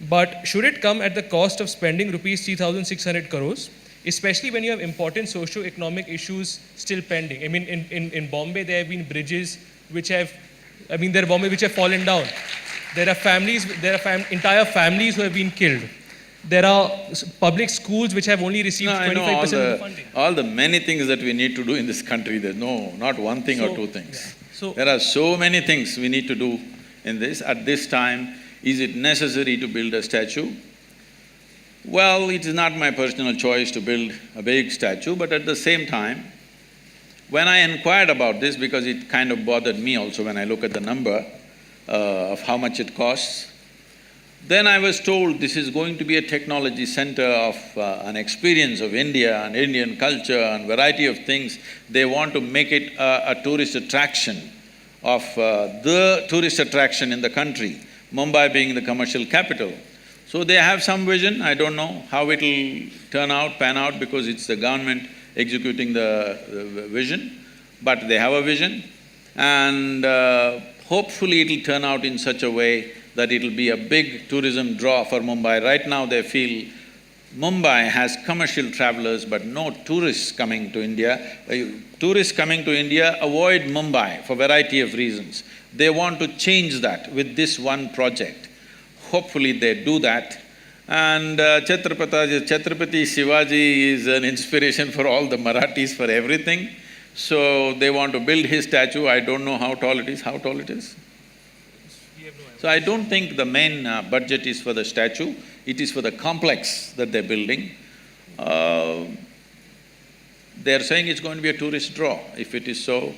but should it come at the cost of spending rupees 3,600 crores, especially when you have important socio-economic issues still pending? I mean, in Bombay, there have been bridges which have, which have fallen down. There are families, entire families who have been killed. There are public schools which have only received 25% of the funding. All the many things that we need to do in this country, there's not one thing or two things. Yeah. So there are so many things we need to do in this. At this time, is it necessary to build a statue? Well, it is not my personal choice to build a big statue, but at the same time, when I inquired about this, because it kind of bothered me also when I look at the number of how much it costs, then I was told this is going to be a technology center of an experience of India and Indian culture and variety of things. They want to make it a tourist attraction of the tourist attraction in the country, Mumbai being the commercial capital. So they have some vision. I don't know how it'll pan out, because it's the government executing the vision, but they have a vision, and hopefully it'll turn out in such a way that it'll be a big tourism draw for Mumbai. Right now they feel Mumbai has commercial travelers but no tourists coming to India. Tourists coming to India avoid Mumbai for variety of reasons. They want to change that with this one project. Hopefully they do that. And Chhatrapati Shivaji is an inspiration for all the Marathis for everything. So they want to build his statue. I don't know how tall it is. How tall it is? So I don't think the main budget is for the statue, it is for the complex that they're building. They're saying it's going to be a tourist draw. If it is so…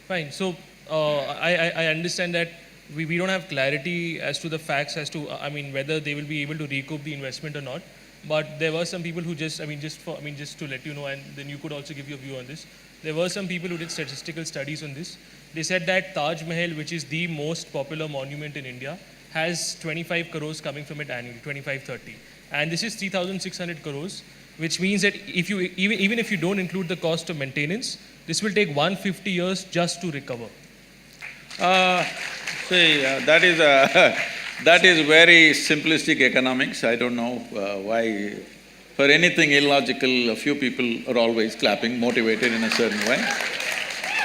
Fine. So, I understand that we don't have clarity as to the facts as to, whether they will be able to recoup the investment or not. But there were some people who just to let you know, and then you could also give your view on this. There were some people who did statistical studies on this. They said that Taj Mahal, which is the most popular monument in India, has 25 crores coming from it annually, 25-30. And this is 3,600 crores, which means that if you even if you don't include the cost of maintenance, this will take 150 years just to recover. That is very simplistic economics. I don't know why… For anything illogical, a few people are always clapping, motivated in a certain way.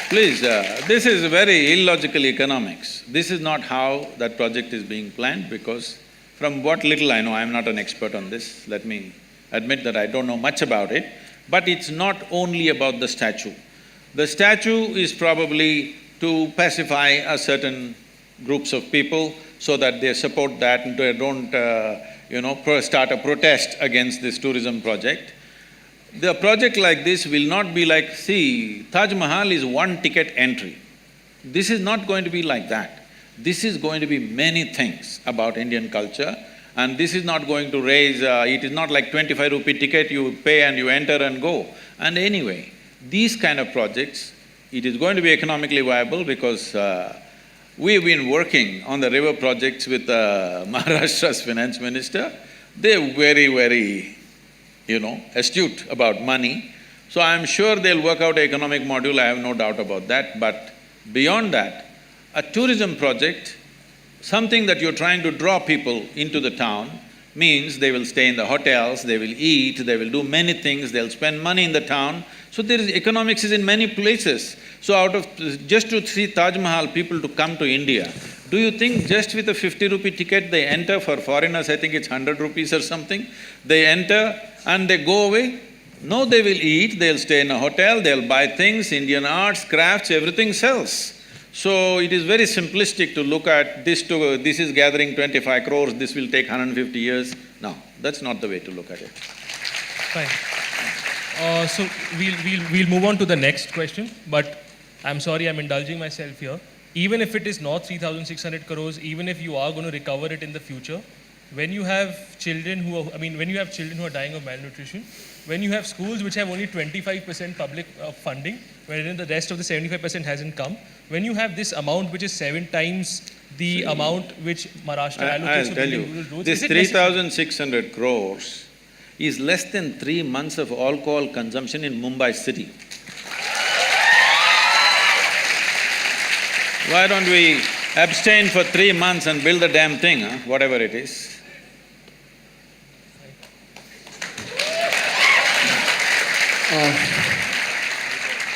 Please, this is very illogical economics. This is not how that project is being planned, because from what little I know, I'm not an expert on this, let me admit that I don't know much about it, but it's not only about the statue. The statue is probably to pacify a certain groups of people so that they support that and they don't start a protest against this tourism project. The project like this will not be like… See, Taj Mahal is one ticket entry. This is not going to be like that. This is going to be many things about Indian culture, and this is not going to raise… it is not like 25 rupee ticket, you pay and you enter and go. And anyway, these kind of projects, it is going to be economically viable because we've been working on the river projects with Maharashtra's finance minister. They're very, astute about money. So I'm sure they'll work out an economic module, I have no doubt about that. But beyond that, a tourism project, something that you're trying to draw people into the town, means they will stay in the hotels, they will eat, they will do many things, they'll spend money in the town. So there is… economics is in many places. So out of… just to see Taj Mahal, people to come to India, do you think just with a 50 rupee ticket they enter? For foreigners, I think it's 100 rupees or something. They enter and they go away? No, they will eat, they'll stay in a hotel, they'll buy things, Indian arts, crafts, everything sells. So it is very simplistic to look at this is gathering 25 crores, this will take 150 years. No, that's not the way to look at it. Fine. So we'll move on to the next question, but I'm sorry, I'm indulging myself here. Even if it is not 3,600 crores, even if you are going to recover it in the future, when you have children who are, when you have children who are dying of malnutrition, when you have schools which have only 25% public funding, wherein the rest of the 75% hasn't come, when you have this amount which is 7 times the amount which Maharashtra allocates for building rural roads, this 3,600 crores is less than 3 months of alcohol consumption in Mumbai city. Why don't we abstain for 3 months and build the damn thing, whatever it is?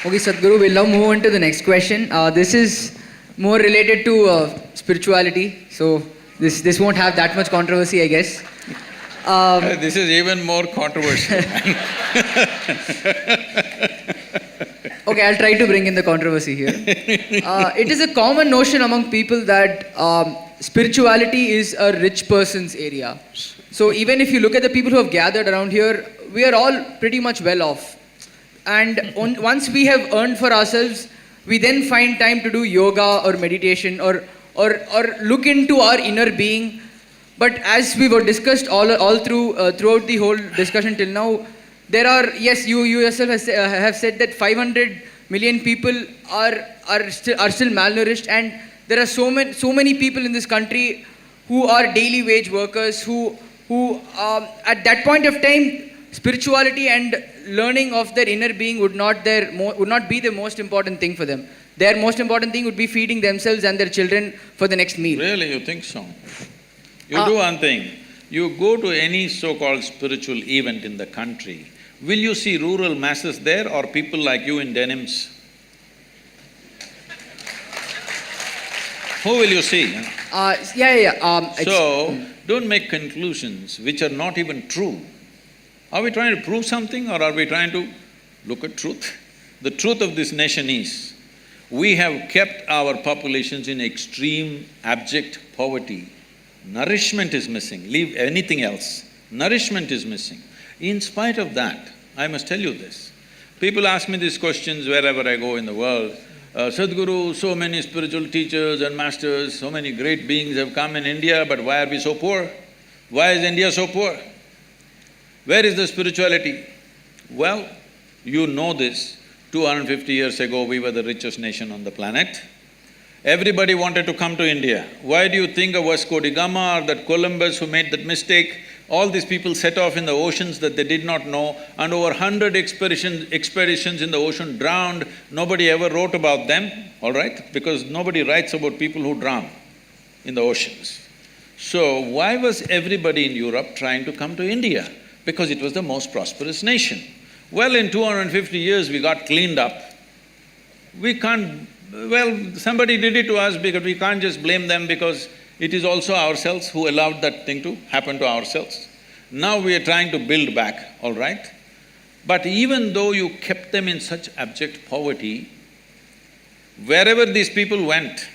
Okay, Sadhguru, we'll now move on to the next question. This is more related to spirituality, so this won't have that much controversy, I guess. This is even more controversial. Okay, I'll try to bring in the controversy here. It is a common notion among people that spirituality is a rich person's area. So even if you look at the people who have gathered around here, we are all pretty much well off. And once we have earned for ourselves, we then find time to do yoga or meditation or look into our inner being. But as we were discussed all throughout the whole discussion till now, there are, yes, you yourself have said that 500 million people are still malnourished, and there are so many people in this country who are daily wage workers who at that point of time, spirituality and learning of their inner being would not be the most important thing for them. Their most important thing would be feeding themselves and their children for the next meal. Really, you think so? You do one thing, you go to any so-called spiritual event in the country, will you see rural masses there or people like you in denims? Who will you see? So, don't make conclusions which are not even true. Are we trying to prove something or are we trying to look at truth? The truth of this nation is, we have kept our populations in extreme abject poverty. Nourishment is missing, leave anything else. Nourishment is missing. In spite of that, I must tell you this, people ask me these questions wherever I go in the world. Sadhguru, so many spiritual teachers and masters, so many great beings have come in India, but why are we so poor? Why is India so poor? Where is the spirituality? Well, you know this, 250 years ago we were the richest nation on the planet. Everybody wanted to come to India. Why do you think of Vasco da Gama or that Columbus who made that mistake? All these people set off in the oceans that they did not know, and over 100 expeditions in the ocean drowned. Nobody ever wrote about them, all right? Because nobody writes about people who drown in the oceans. So why was everybody in Europe trying to come to India? Because it was the most prosperous nation. Well, in 250 years we got cleaned up. We can't… well, somebody did it to us because we can't just blame them because it is also ourselves who allowed that thing to happen to ourselves. Now we are trying to build back, all right? But even though you kept them in such abject poverty, wherever these people went,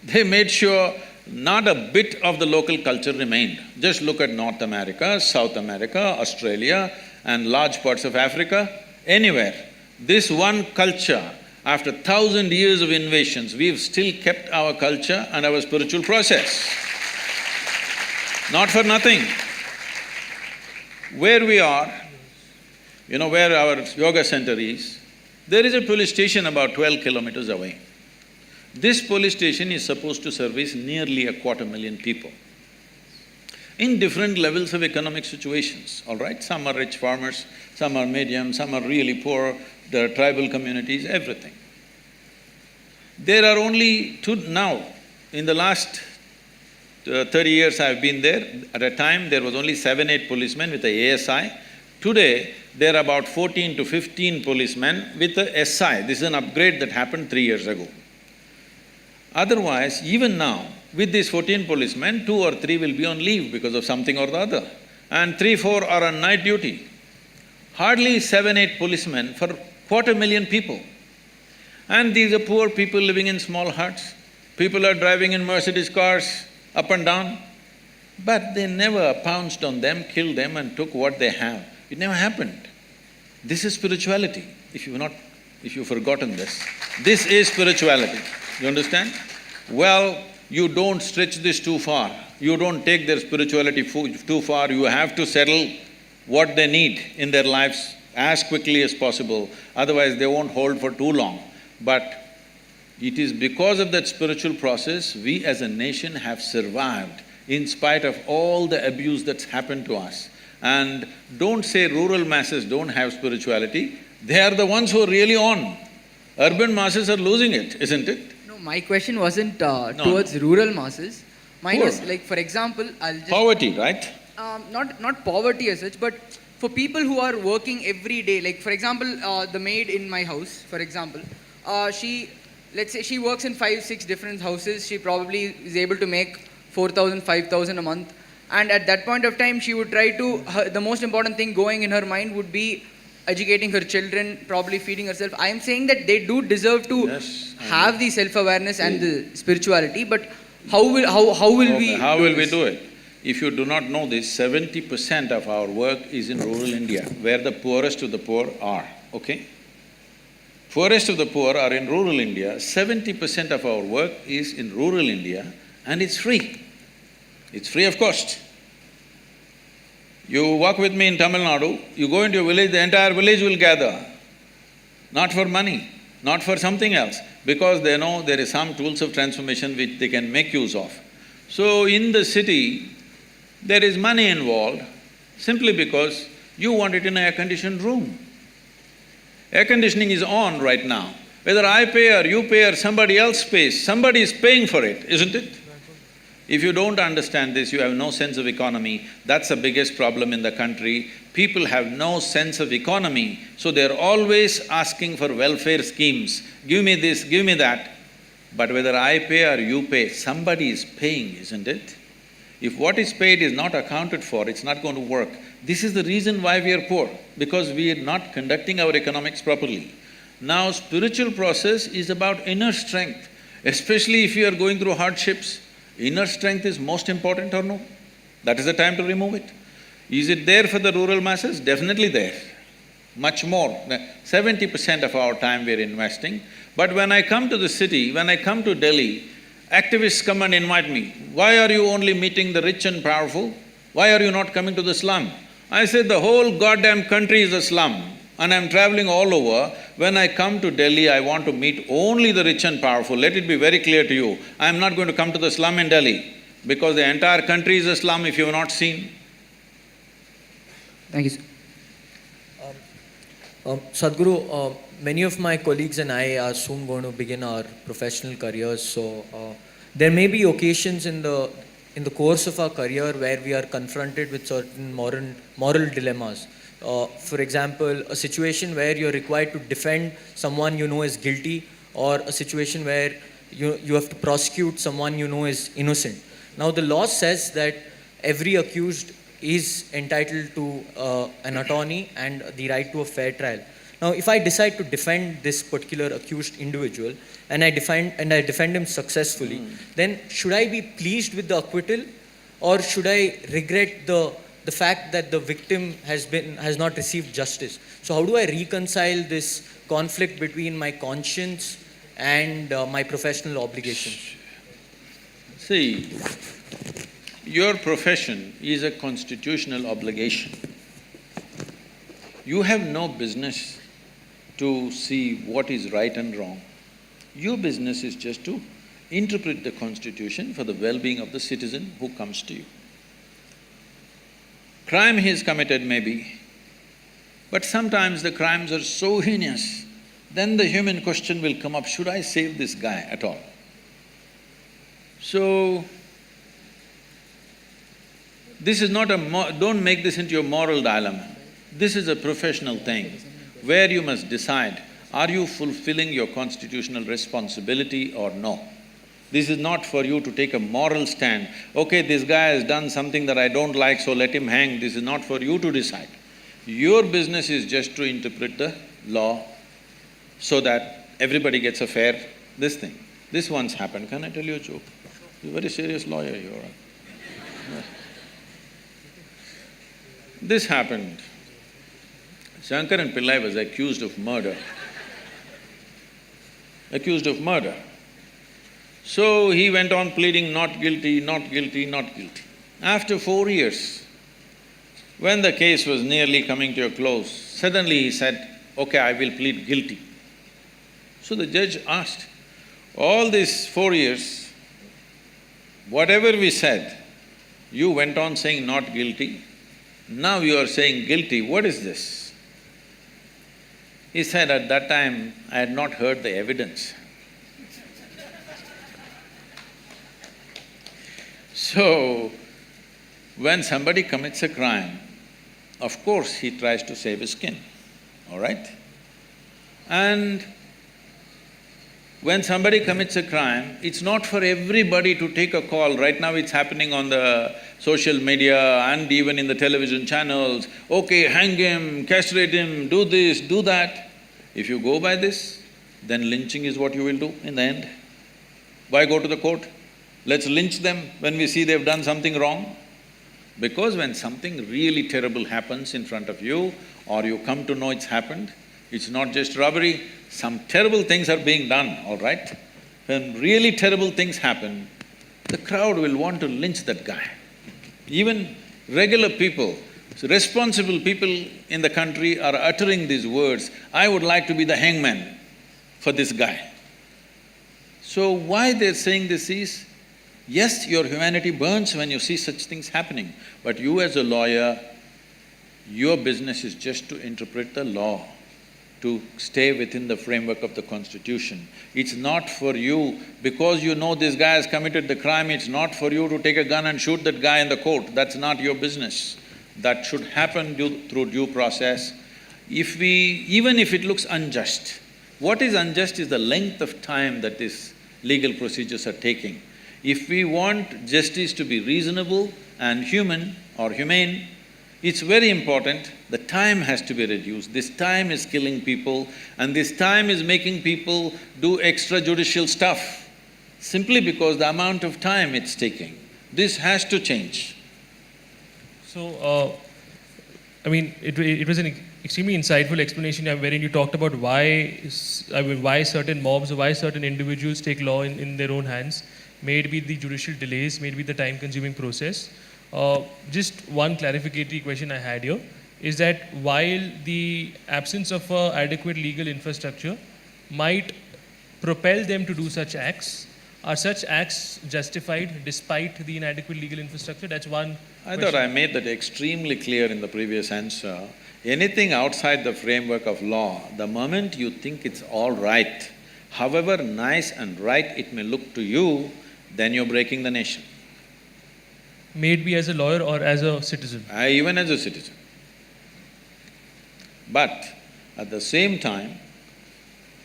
they made sure not a bit of the local culture remained. Just look at North America, South America, Australia and large parts of Africa, anywhere. This one culture, after 1,000 years of invasions, we've still kept our culture and our spiritual process. Not for nothing. Where we are, you know where our yoga center is, there is a police station about 12 kilometers away. This police station is supposed to service nearly 250,000 people in different levels of economic situations, all right? Some are rich farmers, some are medium, some are really poor, the tribal communities, everything. There are only now, in the last 30 years I've been there, at a time there was only 7-8 policemen with a ASI. Today, there are about 14 to 15 policemen with a SI. This is an upgrade that happened 3 years ago. Otherwise, even now, with these 14 policemen, 2 or 3 will be on leave because of something or the other, and 3-4 are on night duty. Hardly 7-8 policemen for 250,000 people. And these are poor people living in small huts. People are driving in Mercedes cars up and down. But they never pounced on them, killed them and took what they have. It never happened. This is spirituality, if you've forgotten this. This is spirituality, you understand? Well, you don't stretch this too far, you don't take their spirituality too far, you have to settle what they need in their lives as quickly as possible, otherwise they won't hold for too long. But it is because of that spiritual process, we as a nation have survived in spite of all the abuse that's happened to us. And don't say rural masses don't have spirituality, they are the ones who are really on. Urban masses are losing it, isn't it? No, my question wasn't towards rural masses. Mine Poor. was like, for example, I'll just… Poverty, right? Not poverty as such, but for people who are working every day, like for example, the maid in my house, for example, let's say she works in 5-6 different houses, she probably is able to make 4,000, 5,000 a month, and at that point of time she would try to… the most important thing going in her mind would be educating her children, probably feeding herself. I am saying that they do deserve to have the self-awareness and the spirituality, but how will we… How will we do it? If you do not know this, 70% of our work is in rural India, where the poorest of the poor are, okay? Poorest of the poor are in rural India, 70% of our work is in rural India, and it's free. It's free of cost. You walk with me in Tamil Nadu, you go into a village, the entire village will gather. Not for money, not for something else, because they know there is some tools of transformation which they can make use of. So in the city, there is money involved simply because you want it in an air-conditioned room. Air conditioning is on right now. Whether I pay or you pay or somebody else pays, somebody is paying for it, isn't it? If you don't understand this, you have no sense of economy. That's the biggest problem in the country. People have no sense of economy, so they're always asking for welfare schemes. Give me this, give me that. But whether I pay or you pay, somebody is paying, isn't it? If what is paid is not accounted for, it's not going to work. This is the reason why we are poor, because we are not conducting our economics properly. Now, spiritual process is about inner strength, especially if you are going through hardships. Inner strength is most important or no? That is the time to remove it. Is it there for the rural masses? Definitely there. Much more. 70% of our time we are investing. But when I come to the city, when I come to Delhi, activists come and invite me. Why are you only meeting the rich and powerful? Why are you not coming to the slum? I said, the whole goddamn country is a slum, and I'm traveling all over. When I come to Delhi, I want to meet only the rich and powerful. Let it be very clear to you, I'm not going to come to the slum in Delhi, because the entire country is a slum if you have not seen. Thank you, sir. Sadhguru, many of my colleagues and I are soon going to begin our professional careers, so there may be occasions in the course of our career where we are confronted with certain moral dilemmas. For example, a situation where you're required to defend someone you know is guilty, or a situation where you have to prosecute someone you know is innocent. Now, the law says that every accused is entitled to an attorney and the right to a fair trial. Now, if I decide to defend this particular accused individual and I defend him successfully, then should I be pleased with the acquittal, or should I regret the fact that the victim has not received justice? So how do I reconcile this conflict between my conscience and my professional obligations? See, your profession is a constitutional obligation. You have no business to see what is right and wrong. Your business is just to interpret the constitution for the well-being of the citizen who comes to you. Crime he has committed maybe, but sometimes the crimes are so heinous, then the human question will come up, should I save this guy at all? So, this is not don't make this into a moral dilemma. This is a professional thing where you must decide, are you fulfilling your constitutional responsibility or no? This is not for you to take a moral stand, okay, this guy has done something that I don't like, so let him hang. This is not for you to decide. Your business is just to interpret the law so that everybody gets a fair this thing. This once happened, can I tell you a joke? You're a very serious lawyer, you are. This happened. Shankaran Pillai was accused of murder. So he went on pleading not guilty, not guilty, not guilty. After 4 years, when the case was nearly coming to a close, suddenly he said, okay, I will plead guilty. So the judge asked, all these 4 years, whatever we said, you went on saying not guilty, now you are saying guilty, what is this? He said, at that time, I had not heard the evidence. So, when somebody commits a crime, of course he tries to save his skin, all right? And when somebody commits a crime, it's not for everybody to take a call. Right now it's happening on the social media and even in the television channels. Okay, hang him, castrate him, do this, do that. If you go by this, then lynching is what you will do in the end. Why go to the court? Let's lynch them when we see they've done something wrong. Because when something really terrible happens in front of you, or you come to know it's happened, it's not just robbery, some terrible things are being done, all right? When really terrible things happen, the crowd will want to lynch that guy. Even regular people, responsible people in the country are uttering these words, I would like to be the hangman for this guy. So why they're saying this is, yes, your humanity burns when you see such things happening, but you as a lawyer, your business is just to interpret the law, to stay within the framework of the constitution. It's not for you, because you know this guy has committed the crime, it's not for you to take a gun and shoot that guy in the court. That's not your business. That should happen through due process. Even if it looks unjust, what is unjust is the length of time that these legal procedures are taking. If we want justice to be reasonable and human or humane, it's very important, the time has to be reduced. This time is killing people and this time is making people do extrajudicial stuff simply because the amount of time it's taking. This has to change. So, it was an extremely insightful explanation wherein you talked about why certain mobs or why certain individuals take law in their own hands. May it be the judicial delays, may it be the time-consuming process. Just one clarificatory question I had here is that while the absence of adequate legal infrastructure might propel them to do such acts, are such acts justified despite the inadequate legal infrastructure? That's one I question. thought I made that extremely clear in the previous answer. Anything outside the framework of law, the moment you think it's all right, however nice and right it may look to you, then you're breaking the nation. May it be as a lawyer or as a citizen? Even as a citizen. But at the same time,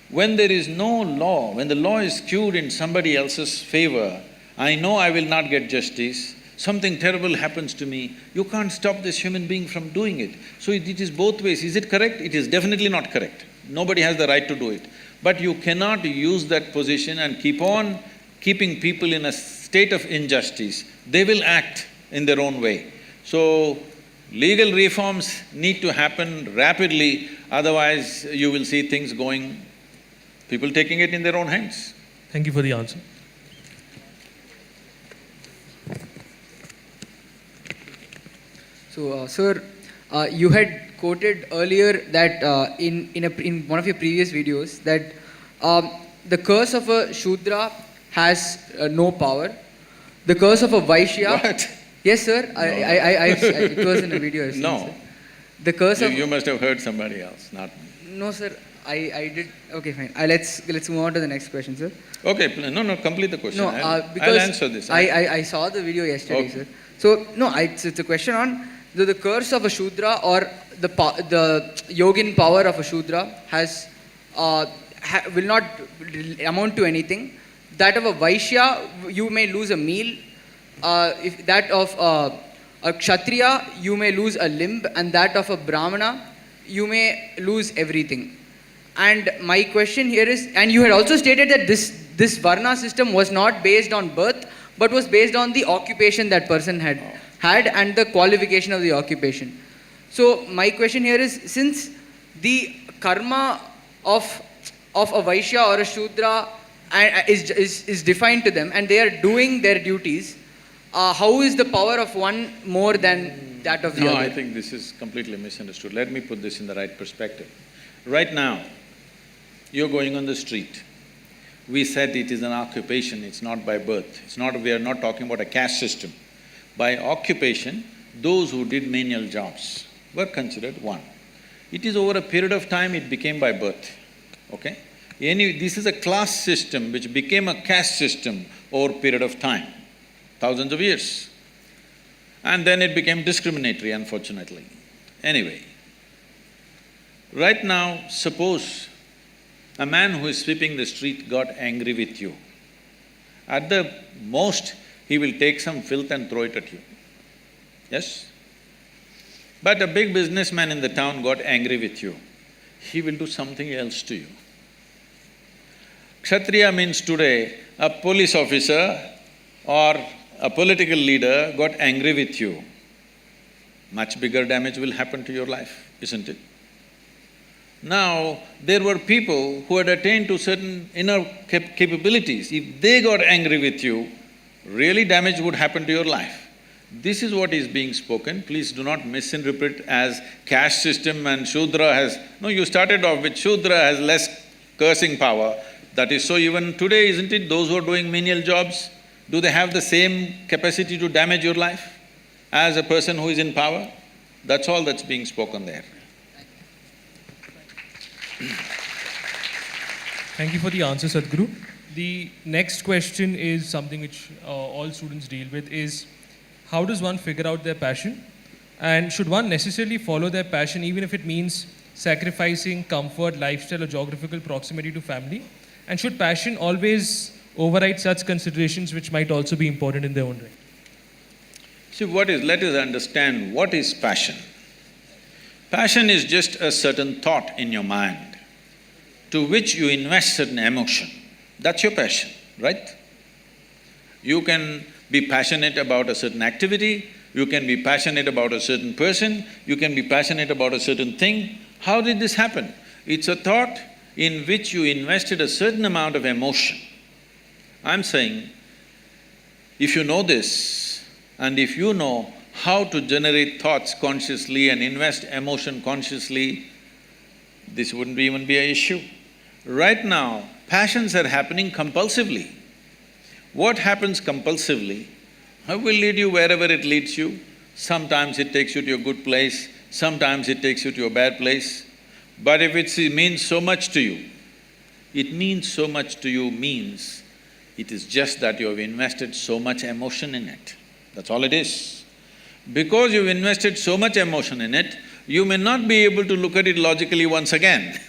when there is no law, when the law is skewed in somebody else's favor, I know I will not get justice, something terrible happens to me, you can't stop this human being from doing it. So it is both ways. Is it correct? It is definitely not correct. Nobody has the right to do it. But you cannot use that position and keep on keeping people in a state of injustice. They will act in their own way. So, legal reforms need to happen rapidly, otherwise you will see things going, people taking it in their own hands. Thank you for the answer. So, sir, you had quoted earlier that in one of your previous videos that the curse of a Shudra has no power. The curse of a Vaishya… What? Yes, sir. No. It was in a video I've seen, No. sir. The curse of… You must have heard somebody else, not me. No, sir. I did… Okay, fine. Let's move on to the next question, sir. Okay, no, complete the question. No, I'll answer this. I saw the video yesterday, Okay. sir. So, no, it's a question on the curse of a Shudra or the yogin power of a Shudra has… will not amount to anything. That of a Vaishya, you may lose a meal. If that of a Kshatriya, you may lose a limb, and that of a Brahmana, you may lose everything. And my question here is, and you had also stated that this Varna system was not based on birth, but was based on the occupation that person had and the qualification of the occupation. So my question here is, since the karma of a Vaishya or a Shudra is defined to them and they are doing their duties, how is the power of one more than that of the No, other? I think this is completely misunderstood. Let me put this in the right perspective. Right now, you're going on the street. We said it is an occupation, it's not by birth. It's not… we are not talking about a caste system. By occupation, those who did menial jobs were considered one. It is over a period of time it became by birth, okay? This is a class system which became a caste system over a period of time, thousands of years. And then it became discriminatory, unfortunately. Anyway, right now, suppose a man who is sweeping the street got angry with you. At the most, he will take some filth and throw it at you. Yes? But a big businessman in the town got angry with you. He will do something else to you. Kshatriya means today, a police officer or a political leader got angry with you. Much bigger damage will happen to your life, isn't it? Now, there were people who had attained to certain inner capabilities. If they got angry with you, really damage would happen to your life. This is what is being spoken. Please do not misinterpret as caste system and Shudra has… No, you started off with Shudra has less cursing power. That is so even today, isn't it? Those who are doing menial jobs, do they have the same capacity to damage your life as a person who is in power? That's all that's being spoken there. Thank you for the answer, Sadhguru. The next question is something which all students deal with is, how does one figure out their passion? And should one necessarily follow their passion even if it means sacrificing comfort, lifestyle or geographical proximity to family? And should passion always override such considerations which might also be important in their own right? See, let us understand what is passion. Passion is just a certain thought in your mind to which you invest certain emotion. That's your passion, right? You can be passionate about a certain activity, you can be passionate about a certain person, you can be passionate about a certain thing. How did this happen? It's a thought in which you invested a certain amount of emotion. I'm saying, if you know this, and if you know how to generate thoughts consciously and invest emotion consciously, this wouldn't even be an issue. Right now, passions are happening compulsively. What happens compulsively will lead you wherever it leads you. Sometimes it takes you to a good place, sometimes it takes you to a bad place. But if it means so much to you, it means so much to you means it is just that you have invested so much emotion in it. That's all it is. Because you've invested so much emotion in it, you may not be able to look at it logically once again.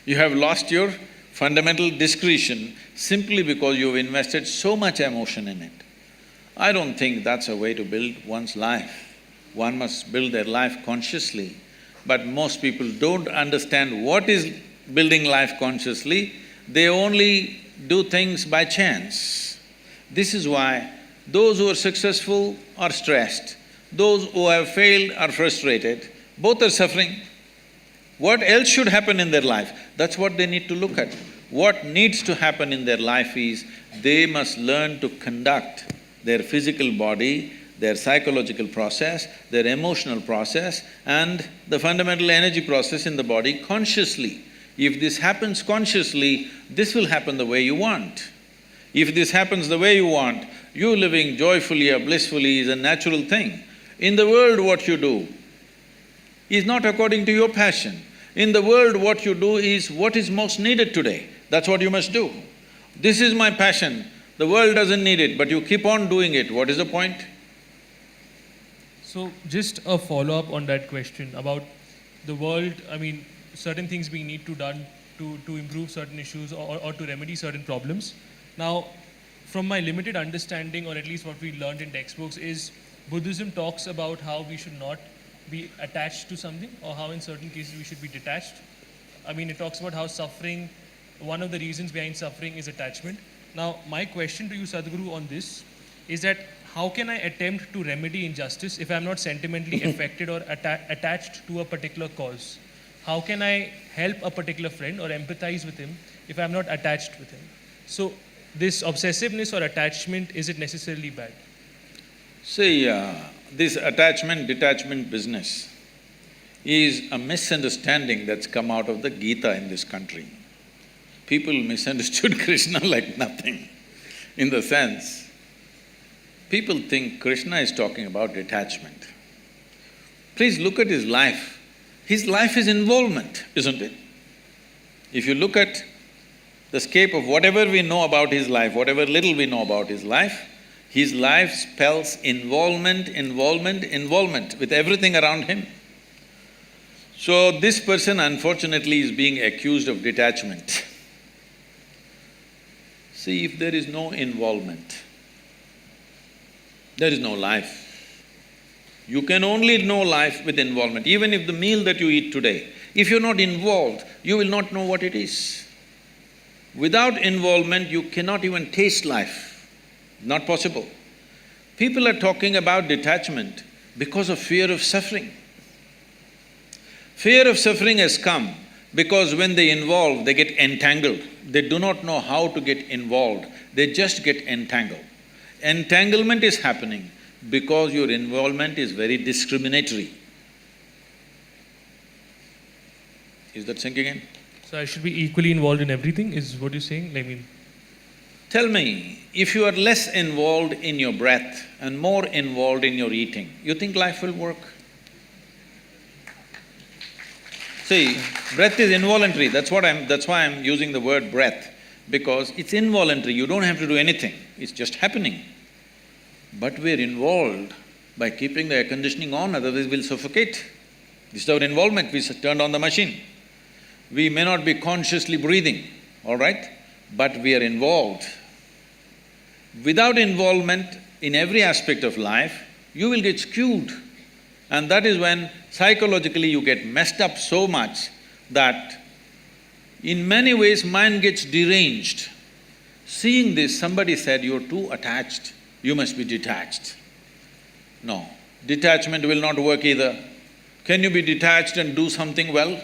You have lost your fundamental discretion simply because you've invested so much emotion in it. I don't think that's a way to build one's life. One must build their life consciously. But most people don't understand what is building life consciously, they only do things by chance. This is why those who are successful are stressed, those who have failed are frustrated, both are suffering. What else should happen in their life? That's what they need to look at. What needs to happen in their life is, they must learn to conduct their physical body, their psychological process, their emotional process and the fundamental energy process in the body consciously. If this happens consciously, this will happen the way you want. If this happens the way you want, you living joyfully or blissfully is a natural thing. In the world, what you do is not according to your passion. In the world, what you do is what is most needed today. That's what you must do. This is my passion, the world doesn't need it, but you keep on doing it, what is the point? So, just a follow-up on that question about the world, certain things being need to done to improve certain issues or to remedy certain problems. Now, from my limited understanding, or at least what we learned in textbooks, is Buddhism talks about how we should not be attached to something, or how in certain cases we should be detached. It talks about how suffering, one of the reasons behind suffering is attachment. Now, my question to you, Sadhguru, on this is that how can I attempt to remedy injustice if I'm not sentimentally affected or attached to a particular cause? How can I help a particular friend or empathize with him if I'm not attached with him? So this obsessiveness or attachment, is it necessarily bad? See, this attachment-detachment business is a misunderstanding that's come out of the Gita in this country. People misunderstood Krishna like nothing, in the sense, people think Krishna is talking about detachment. Please look at his life. His life is involvement, isn't it? If you look at the scape of whatever we know about his life, whatever little we know about his life spells involvement, involvement, involvement with everything around him. So this person unfortunately is being accused of detachment. See, if there is no involvement, there is no life. You can only know life with involvement. Even if the meal that you eat today, if you're not involved, you will not know what it is. Without involvement, you cannot even taste life. Not possible. People are talking about detachment because of fear of suffering. Fear of suffering has come because when they involve, they get entangled. They do not know how to get involved, they just get entangled. Entanglement is happening because your involvement is very discriminatory. Is that sinking in? So I should be equally involved in everything, is what you're saying? Tell me, if you are less involved in your breath and more involved in your eating, you think life will work? See, breath is involuntary, that's why I'm using the word breath, because it's involuntary, you don't have to do anything, it's just happening. But we're involved by keeping the air conditioning on, otherwise we'll suffocate. This is our involvement, we turned on the machine. We may not be consciously breathing, all right, but we are involved. Without involvement in every aspect of life, you will get skewed. And that is when psychologically you get messed up so much that in many ways mind gets deranged. Seeing this, somebody said, you're too attached, you must be detached. No, detachment will not work either. Can you be detached and do something well?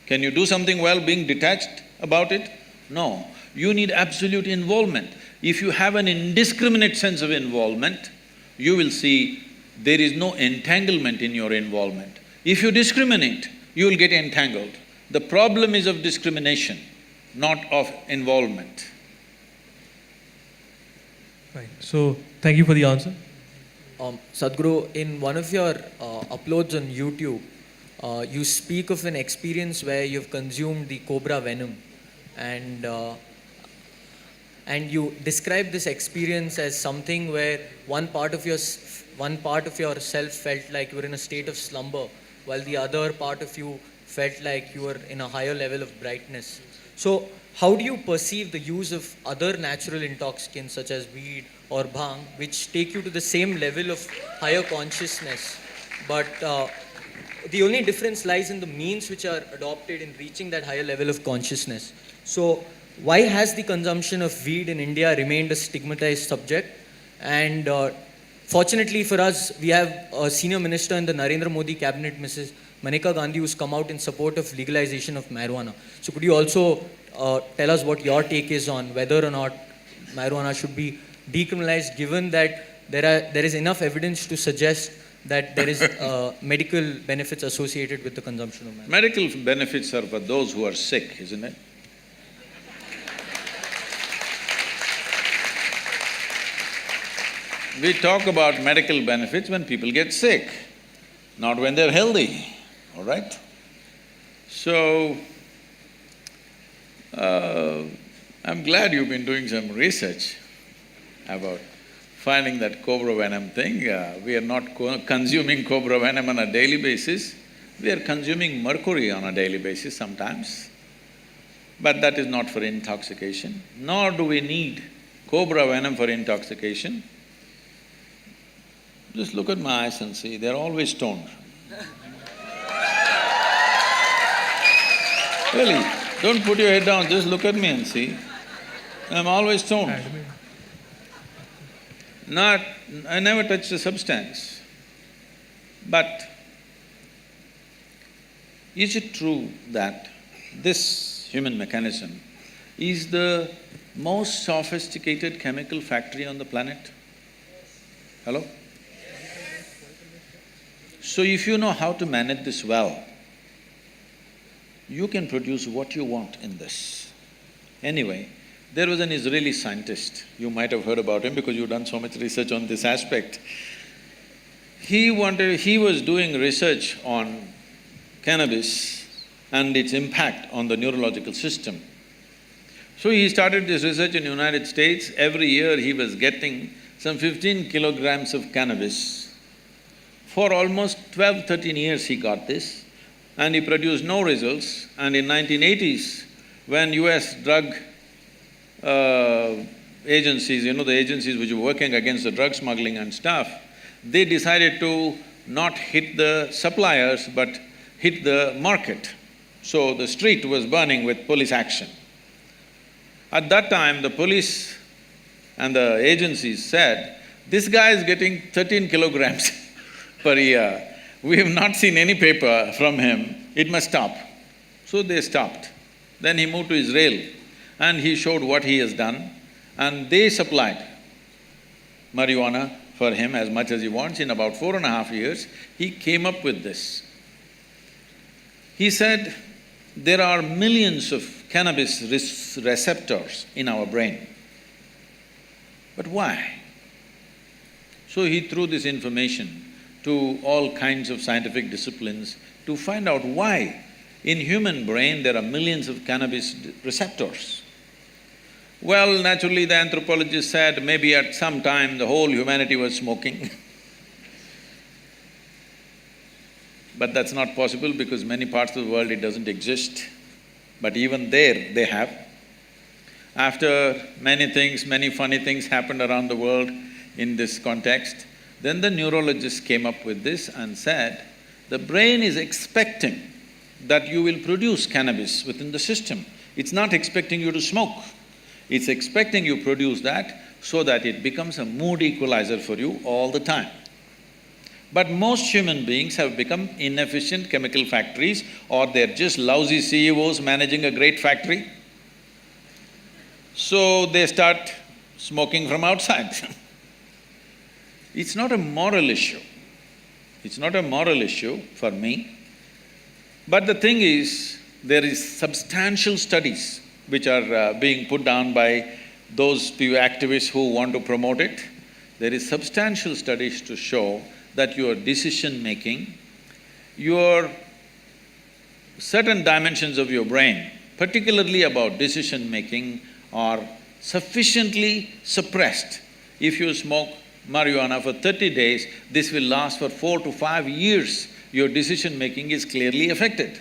Can you do something well being detached about it? No, you need absolute involvement. If you have an indiscriminate sense of involvement, you will see there is no entanglement in your involvement. If you discriminate, you will get entangled. The problem is of discrimination, not of involvement. Right. So, thank you for the answer. Sadhguru, in one of your uploads on YouTube, you speak of an experience where you've consumed the cobra venom, and you describe this experience as something where one part of yourself felt like you were in a state of slumber, while the other part of you felt like you were in a higher level of brightness. So, how do you perceive the use of other natural intoxicants such as weed or bhang, which take you to the same level of higher consciousness, but the only difference lies in the means which are adopted in reaching that higher level of consciousness? So, why has the consumption of weed in India remained a stigmatized subject? And fortunately for us, we have a senior minister in the Narendra Modi cabinet, Mrs. Maneka Gandhi, who's come out in support of legalization of marijuana. So could you also tell us what your take is on whether or not marijuana should be decriminalized, given that there is enough evidence to suggest that there is medical benefits associated with the consumption of marijuana? Medical benefits are for those who are sick, isn't it? We talk about medical benefits when people get sick, not when they're healthy, all right? So, I'm glad you've been doing some research about finding that cobra venom thing. We are not consuming cobra venom on a daily basis, we are consuming mercury on a daily basis sometimes. But that is not for intoxication, nor do we need cobra venom for intoxication. Just look at my eyes and see, they're always stoned. Really, don't put your head down, just look at me and see. I'm always stoned. I never touch the substance. But is it true that this human mechanism is the most sophisticated chemical factory on the planet? Hello? So if you know how to manage this well, you can produce what you want in this. Anyway, there was an Israeli scientist, you might have heard about him because you've done so much research on this aspect. He was doing research on cannabis and its impact on the neurological system. So he started this research in the United States. Every year he was getting some 15 kilograms of cannabis. For almost 12–13 years he got this, and he produced no results. And in 1980s, when US drug agencies, the agencies which were working against the drug smuggling and stuff, they decided to not hit the suppliers but hit the market. So the street was burning with police action. At that time, the police and the agencies said, this guy is getting 13 kilograms per year. We have not seen any paper from him, it must stop. So they stopped. Then he moved to Israel and he showed what he has done, and they supplied marijuana for him as much as he wants. In about 4.5 years, he came up with this. He said, there are millions of cannabis receptors in our brain. But why? So he threw this information to all kinds of scientific disciplines to find out why in human brain there are millions of cannabis receptors. Well, naturally the anthropologist said maybe at some time the whole humanity was smoking but that's not possible because many parts of the world it doesn't exist. But even there, they have. After many things, many funny things happened around the world in this context, then the neurologists came up with this and said, the brain is expecting that you will produce cannabis within the system. It's not expecting you to smoke. It's expecting you produce that so that it becomes a mood equalizer for you all the time. But most human beings have become inefficient chemical factories, or they're just lousy CEOs managing a great factory. So they start smoking from outside It's not a moral issue. It's not a moral issue for me. But the thing is, there is substantial studies which are being put down by those few activists who want to promote it. There is substantial studies to show that your decision-making, your certain dimensions of your brain, particularly about decision-making, are sufficiently suppressed. If you smoke marijuana for 30 days, this will last for 4 to 5 years. Your decision-making is clearly affected.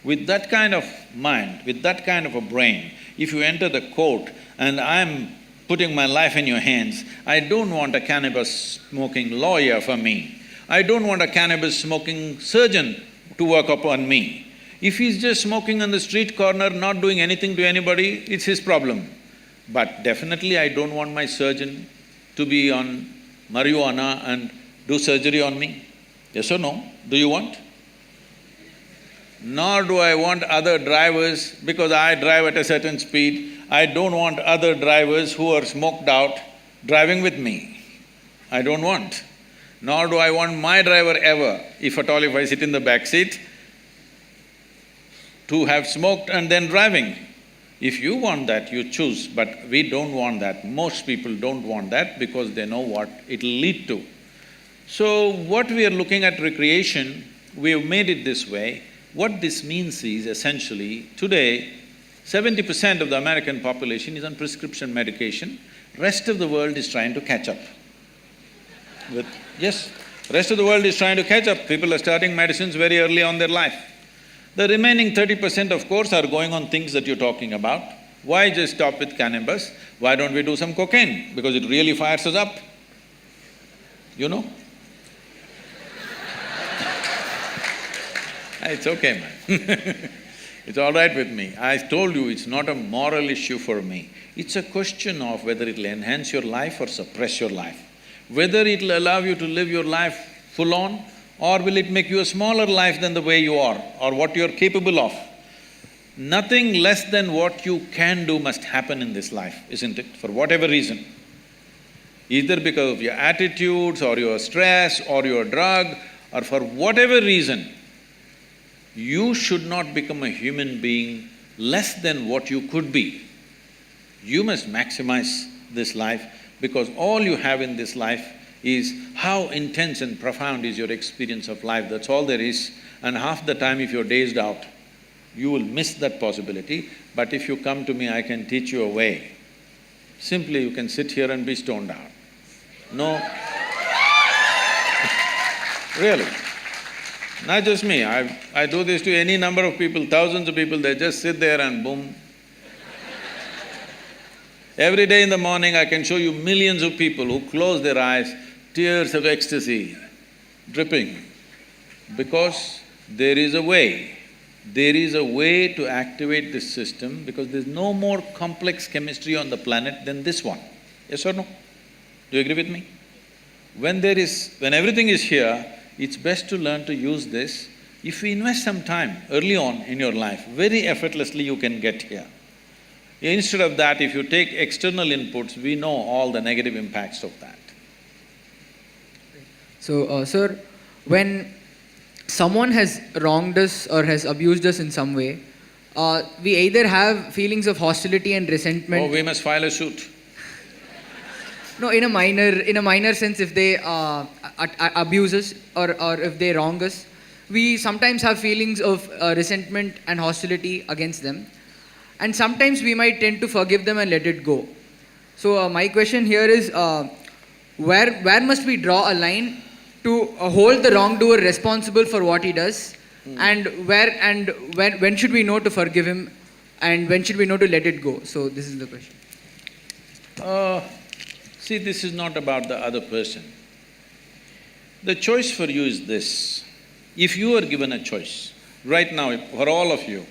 With that kind of mind, with that kind of a brain, if you enter the court and I'm putting my life in your hands, I don't want a cannabis-smoking lawyer for me. I don't want a cannabis-smoking surgeon to work upon me. If he's just smoking on the street corner, not doing anything to anybody, it's his problem. But definitely I don't want my surgeon to be on marijuana and do surgery on me. Yes or no? Do you want? Nor do I want other drivers, because I drive at a certain speed, I don't want other drivers who are smoked out driving with me. I don't want. Nor do I want my driver ever, if at all if I sit in the back seat, to have smoked and then driving. If you want that, you choose, but we don't want that. Most people don't want that because they know what it'll lead to. So what we are looking at recreation, we have made it this way. What this means is essentially, today, 70% of the American population is on prescription medication, rest of the world is trying to catch up. Yes, rest of the world is trying to catch up. People are starting medicines very early on their life. The remaining 30% of course are going on things that you're talking about. Why just stop with cannabis? Why don't we do some cocaine? Because it really fires us up, you know? It's okay, man It's all right with me. I told you it's not a moral issue for me. It's a question of whether it'll enhance your life or suppress your life. Whether it'll allow you to live your life full on, or will it make you a smaller life than the way you are, or what you're capable of. Nothing less than what you can do must happen in this life, isn't it? For whatever reason. Either because of your attitudes or your stress or your drug or for whatever reason, you should not become a human being less than what you could be. You must maximize this life because all you have in this life is how intense and profound is your experience of life, that's all there is. And half the time if you're dazed out, you will miss that possibility. But if you come to me, I can teach you a way. Simply you can sit here and be stoned out. No. Really. Not just me, I do this to any number of people, thousands of people, they just sit there and boom. Every day in the morning I can show you millions of people who close their eyes, tears of ecstasy dripping, because there is a way. There is a way to activate this system because there's no more complex chemistry on the planet than this one. Yes or no? Do you agree with me? When everything is here, it's best to learn to use this. If you invest some time early on in your life, very effortlessly you can get here. Instead of that, if you take external inputs, we know all the negative impacts of that. So, sir, when someone has wronged us or has abused us in some way, we either have feelings of hostility and resentment. Oh, we must file a suit. No, in a minor sense, if they abuse us or if they wrong us, we sometimes have feelings of resentment and hostility against them. And sometimes we might tend to forgive them and let it go. So my question here is, where must we draw a line to hold the wrongdoer responsible for what he does, and when should we know to forgive him, and when should we know to let it go? So this is the question. See, this is not about the other person. The choice for you is this. If you are given a choice, right now, for all of you,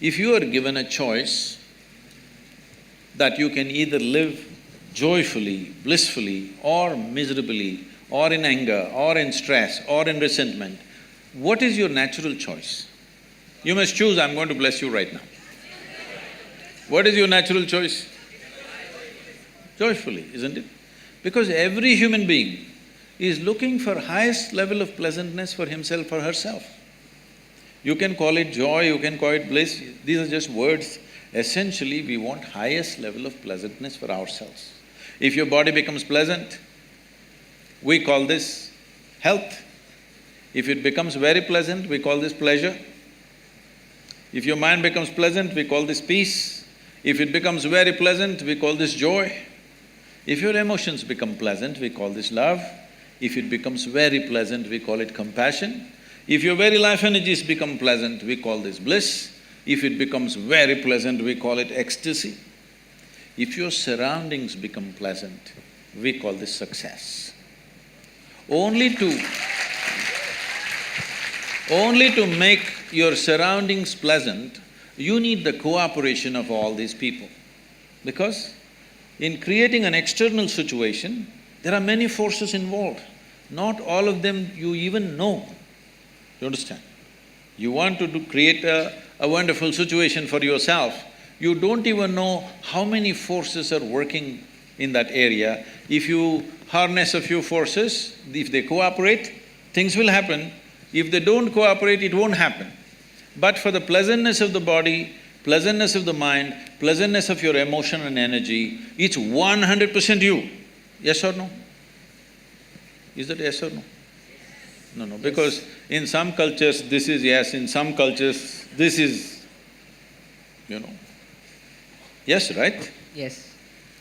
if you are given a choice that you can either live joyfully, blissfully, or miserably, or in anger, or in stress, or in resentment, what is your natural choice? You must choose, I'm going to bless you right now. What is your natural choice? Joyfully, isn't it? Because every human being is looking for highest level of pleasantness for himself or herself. You can call it joy, you can call it bliss, these are just words. Essentially, we want highest level of pleasantness for ourselves. If your body becomes pleasant, we call this health. If it becomes very pleasant, we call this pleasure. If your mind becomes pleasant, we call this peace. If it becomes very pleasant, we call this joy. If your emotions become pleasant, we call this love. If it becomes very pleasant, we call it compassion. If your very life energies become pleasant, we call this bliss. If it becomes very pleasant, we call it ecstasy. If your surroundings become pleasant, we call this success. Only to make your surroundings pleasant, you need the cooperation of all these people. Because in creating an external situation, there are many forces involved. Not all of them you even know. You understand? You want to create a wonderful situation for yourself, you don't even know how many forces are working in that area. If you harness a few forces, if they cooperate, things will happen. If they don't cooperate, it won't happen. But for the pleasantness of the body, pleasantness of the mind, pleasantness of your emotion and energy, it's 100% you. Yes or no? Is that yes or no? No, because in some cultures this is yes, in some cultures this is, Yes, right? Yes.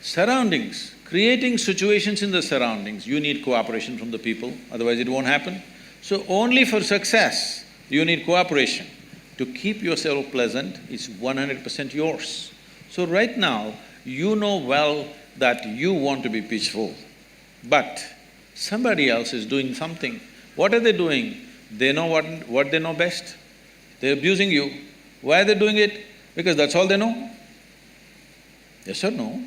Surroundings, creating situations in the surroundings, you need cooperation from the people, otherwise it won't happen. So only for success, you need cooperation. To keep yourself pleasant, it's 100% yours. So right now, you know well that you want to be peaceful, but somebody else is doing something. What are they doing? They know what they know best. They're abusing you. Why are they doing it? Because that's all they know. Yes or no?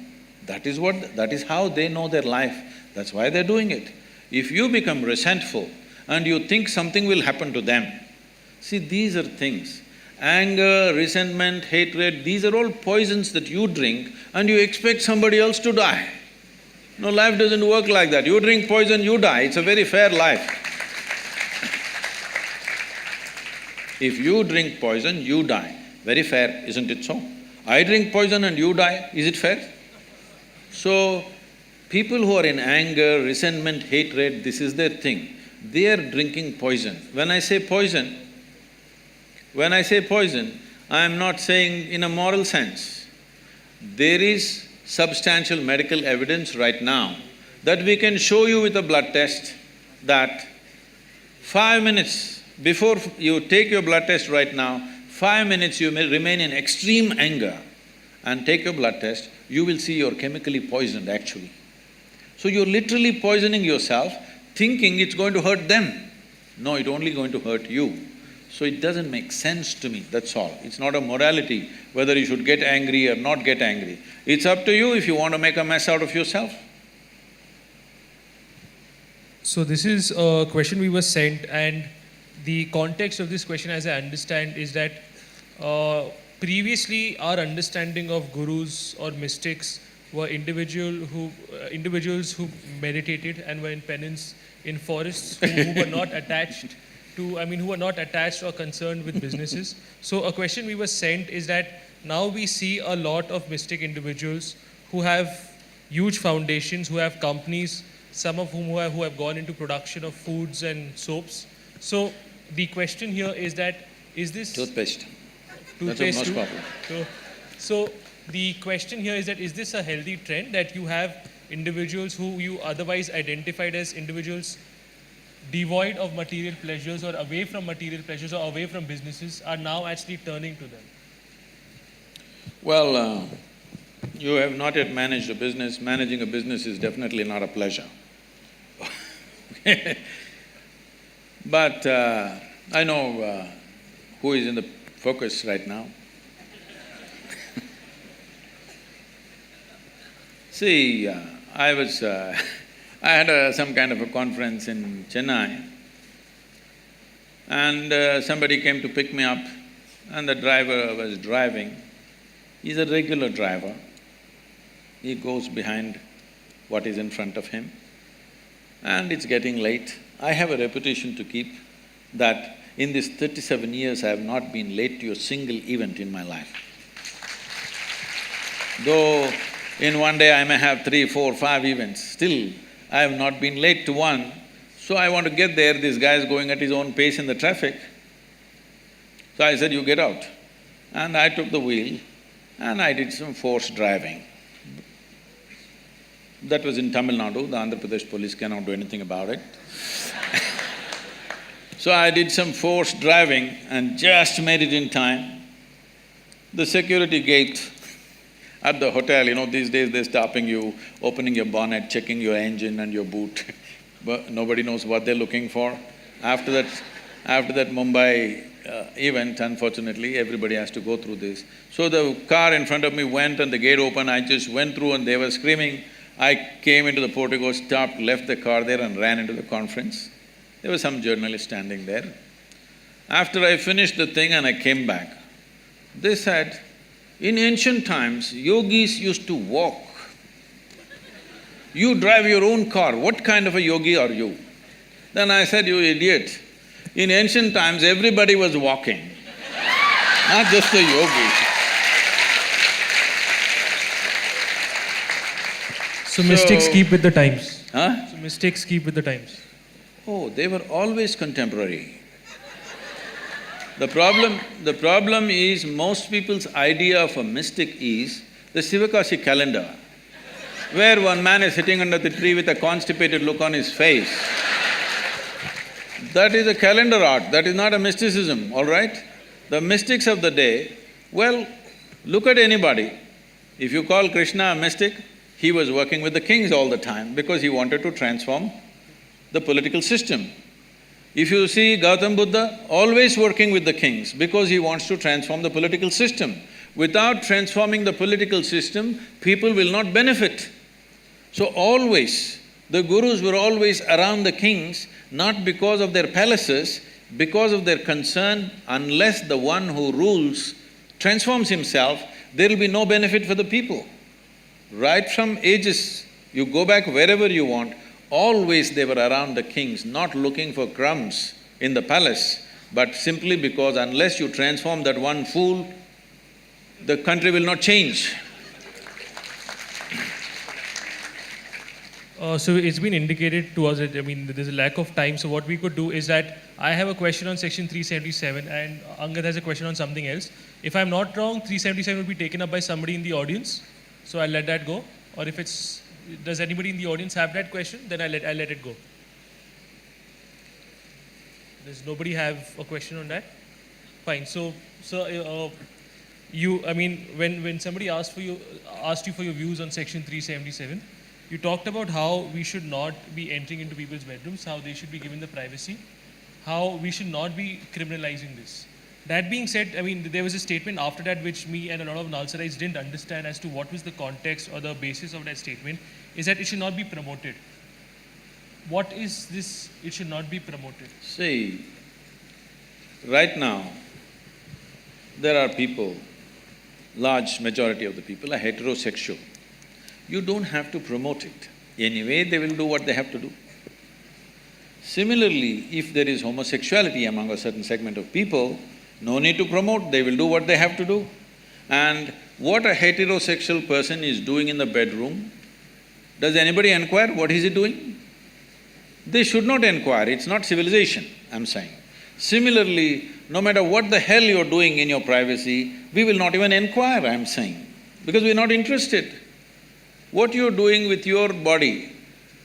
That is how they know their life. That's why they're doing it. If you become resentful and you think something will happen to them, see, these are things. Anger, resentment, hatred, these are all poisons that you drink and you expect somebody else to die. No, life doesn't work like that. You drink poison, you die. It's a very fair life. If you drink poison, you die. Very fair, isn't it so? I drink poison and you die, is it fair? So, people who are in anger, resentment, hatred, this is their thing. They are drinking poison. When I say poison, I am not saying in a moral sense. There is substantial medical evidence right now that we can show you with a blood test that 5 minutes before you take your blood test right now, 5 minutes you may remain in extreme anger and take your blood test, you will see you're chemically poisoned actually. So you're literally poisoning yourself, thinking it's going to hurt them. No, it's only going to hurt you. So it doesn't make sense to me, that's all. It's not a morality, whether you should get angry or not get angry. It's up to you if you want to make a mess out of yourself. So this is a question we were sent, and the context of this question, as I understand, is that previously our understanding of gurus or mystics were individuals who meditated and were in penance in forests, who were not attached who are not attached or concerned with businesses. So a question we were sent is that now we see a lot of mystic individuals who have huge foundations, who have companies, some of whom who have gone into production of foods and soaps. So the question here is that, is this… Toothpaste. Toothpaste That's the too? most popular. So the question here is that, is this a healthy trend that you have individuals who you otherwise identified as individuals devoid of material pleasures or away from material pleasures or away from businesses are now actually turning to them? Well, you have not yet managed a business. Managing a business is definitely not a pleasure. But I know who is in the focus right now. See, I had some kind of a conference in Chennai, and somebody came to pick me up, and the driver was driving. He's a regular driver. He goes behind what is in front of him, and it's getting late. I have a reputation to keep that in these 37 years I have not been late to a single event in my life. Though in one day I may have 3, 4, 5 events, still I have not been late to one. So I want to get there, this guy is going at his own pace in the traffic. So I said, you get out. And I took the wheel and I did some forced driving. That was in Tamil Nadu, the Andhra Pradesh police cannot do anything about it. So I did some forced driving and just made it in time. The security gate at the hotel, these days they're stopping you, opening your bonnet, checking your engine and your boot. But nobody knows what they're looking for. After that Mumbai event, unfortunately, everybody has to go through this. So the car in front of me went and the gate opened, I just went through and they were screaming. I came into the portico, stopped, left the car there and ran into the conference. There was some journalist standing there. After I finished the thing and I came back, they said, in ancient times, yogis used to walk. You drive your own car, what kind of a yogi are you? Then I said, you idiot, in ancient times everybody was walking, not just the yogis. So mystics keep with the times. Huh? So mystics keep with the times. Oh, they were always contemporary. The problem is most people's idea of a mystic is the Sivakasi calendar, where one man is sitting under the tree with a constipated look on his face. That is a calendar art, that is not a mysticism, all right? The mystics of the day, well, look at anybody. If you call Krishna a mystic, he was working with the kings all the time because he wanted to transform the political system. If you see Gautam Buddha, always working with the kings because he wants to transform the political system. Without transforming the political system, people will not benefit. So always, the gurus were always around the kings, not because of their palaces, because of their concern, unless the one who rules transforms himself, there will be no benefit for the people. Right from ages, you go back wherever you want, always they were around the kings, not looking for crumbs in the palace, but simply because unless you transform that one fool, the country will not change. So it's been indicated to us that, there's a lack of time, so what we could do is that I have a question on section 377 and Angad has a question on something else. If I'm not wrong, 377 will be taken up by somebody in the audience, so I'll let that go. Or if it's… does anybody in the audience have that question? Then I'll let it go. Does nobody have a question on that? Fine. So when somebody asked you for your views on section 377, you talked about how we should not be entering into people's bedrooms, how they should be given the privacy, how we should not be criminalizing this. That being said, there was a statement after that which me and a lot of NALSARites didn't understand as to what was the context or the basis of that statement, is that it should not be promoted. What is this, it should not be promoted? See, right now, there are people, large majority of the people are heterosexual. You don't have to promote it. Anyway, they will do what they have to do. Similarly, if there is homosexuality among a certain segment of people, no need to promote, they will do what they have to do. And what a heterosexual person is doing in the bedroom, does anybody inquire what is he doing? They should not inquire, it's not civilization, I'm saying. Similarly, no matter what the hell you're doing in your privacy, we will not even inquire, I'm saying, because we're not interested. What you're doing with your body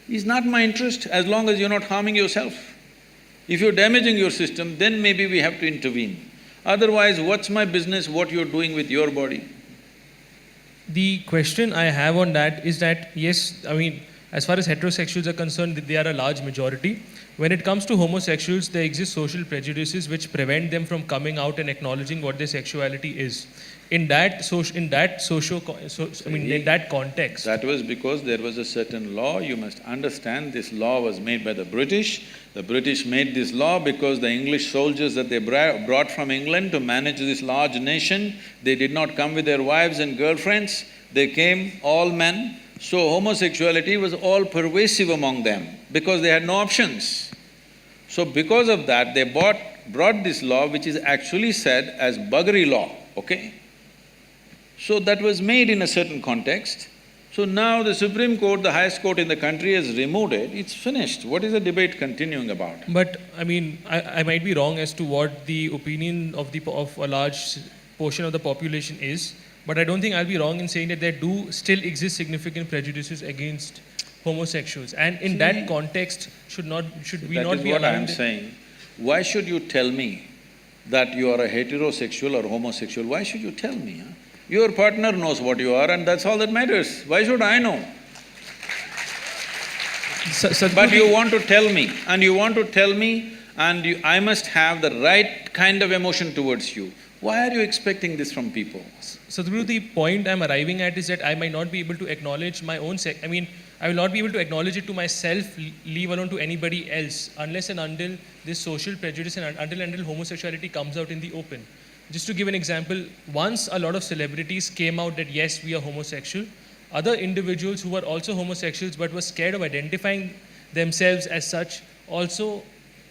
is not my interest as long as you're not harming yourself. If you're damaging your system, then maybe we have to intervene. Otherwise, what's my business what you're doing with your body? The question I have on that is that, yes, as far as heterosexuals are concerned, they are a large majority. When it comes to homosexuals, there exist social prejudices which prevent them from coming out and acknowledging what their sexuality is. In that context… That was because there was a certain law. You must understand, this law was made by the British. The British made this law because the English soldiers that they brought from England to manage this large nation, they did not come with their wives and girlfriends, they came all men. So homosexuality was all pervasive among them because they had no options. So because of that, they brought this law which is actually said as buggery law, okay? So that was made in a certain context. So now the Supreme Court, the highest court in the country, has removed it, it's finished. What is the debate continuing about? But I might be wrong as to what the opinion of a large portion of the population is, but I don't think I'll be wrong in saying that there do still exist significant prejudices against homosexuals. And in that context, should we not be allowing… That is what I'm saying. Why should you tell me that you are a heterosexual or homosexual? Why should you tell me, huh? Your partner knows what you are and that's all that matters. Why should I know? But you want to tell me, and I must have the right kind of emotion towards you. Why are you expecting this from people? Sadhguru, the point I'm arriving at is that I might not be able to acknowledge my own I will not be able to acknowledge it to myself, leave alone to anybody else, unless and until this social prejudice and until homosexuality comes out in the open. Just to give an example, once a lot of celebrities came out that yes, we are homosexual, other individuals who were also homosexuals but were scared of identifying themselves as such also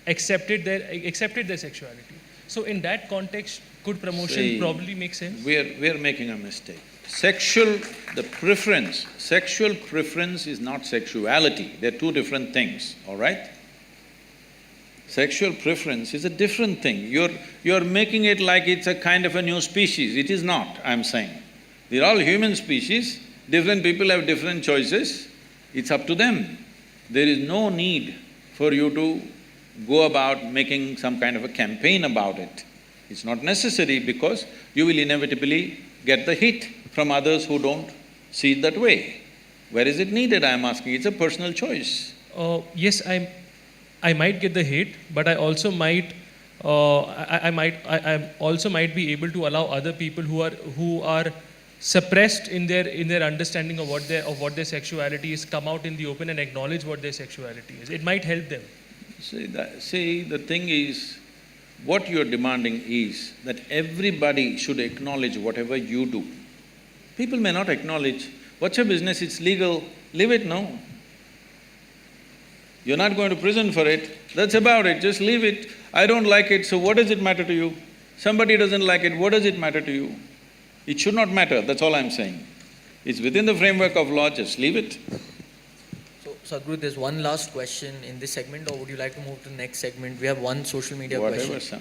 accepted their sexuality. So in that context, could promotion probably make sense? We're making a mistake. Sexual preference is not sexuality, they're two different things, all right? Sexual preference is a different thing. You're making it like it's a kind of a new species. It is not, I'm saying. They're all human species, different people have different choices, it's up to them. There is no need for you to go about making some kind of a campaign about it. It's not necessary because you will inevitably get the hit from others who don't see it that way. Where is it needed, I'm asking? It's a personal choice. Yes, I might get the hate, but I also might be able to allow other people who are suppressed in their understanding of what their sexuality is come out in the open and acknowledge what their sexuality is. It might help them. See, the thing is, what you're demanding is that everybody should acknowledge whatever you do. People may not acknowledge, what's your business, it's legal, leave it, no. You're not going to prison for it, that's about it, just leave it. I don't like it, so what does it matter to you? Somebody doesn't like it, what does it matter to you? It should not matter, that's all I'm saying. It's within the framework of law, just leave it. So, Sadhguru, there's one last question in this segment, or would you like to move to the next segment? We have one social media question. Whatever, sir.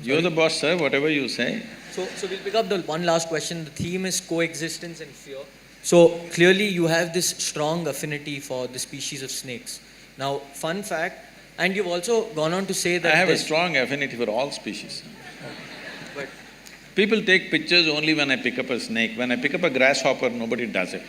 You're the boss, sir, whatever you say. So we'll pick up the one last question. The theme is coexistence and fear. So clearly you have this strong affinity for the species of snakes. Now, fun fact, and you've also gone on to say that… I have a strong affinity for all species. But people take pictures only when I pick up a snake. When I pick up a grasshopper, nobody does it.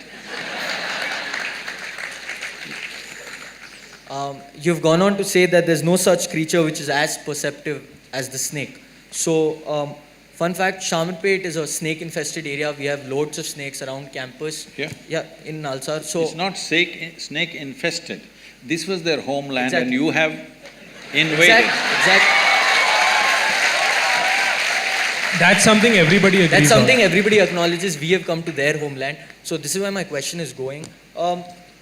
You've gone on to say that there's no such creature which is as perceptive as the snake. So, fun fact, Shamanpet is a snake-infested area. We have loads of snakes around campus. Here? Yeah, in NALSAR. So It's not snake-infested. This was their homeland and Exactly. you have invaded. That's something everybody agrees That's something on. everybody acknowledges. We have come to their homeland. So this is where my question is going.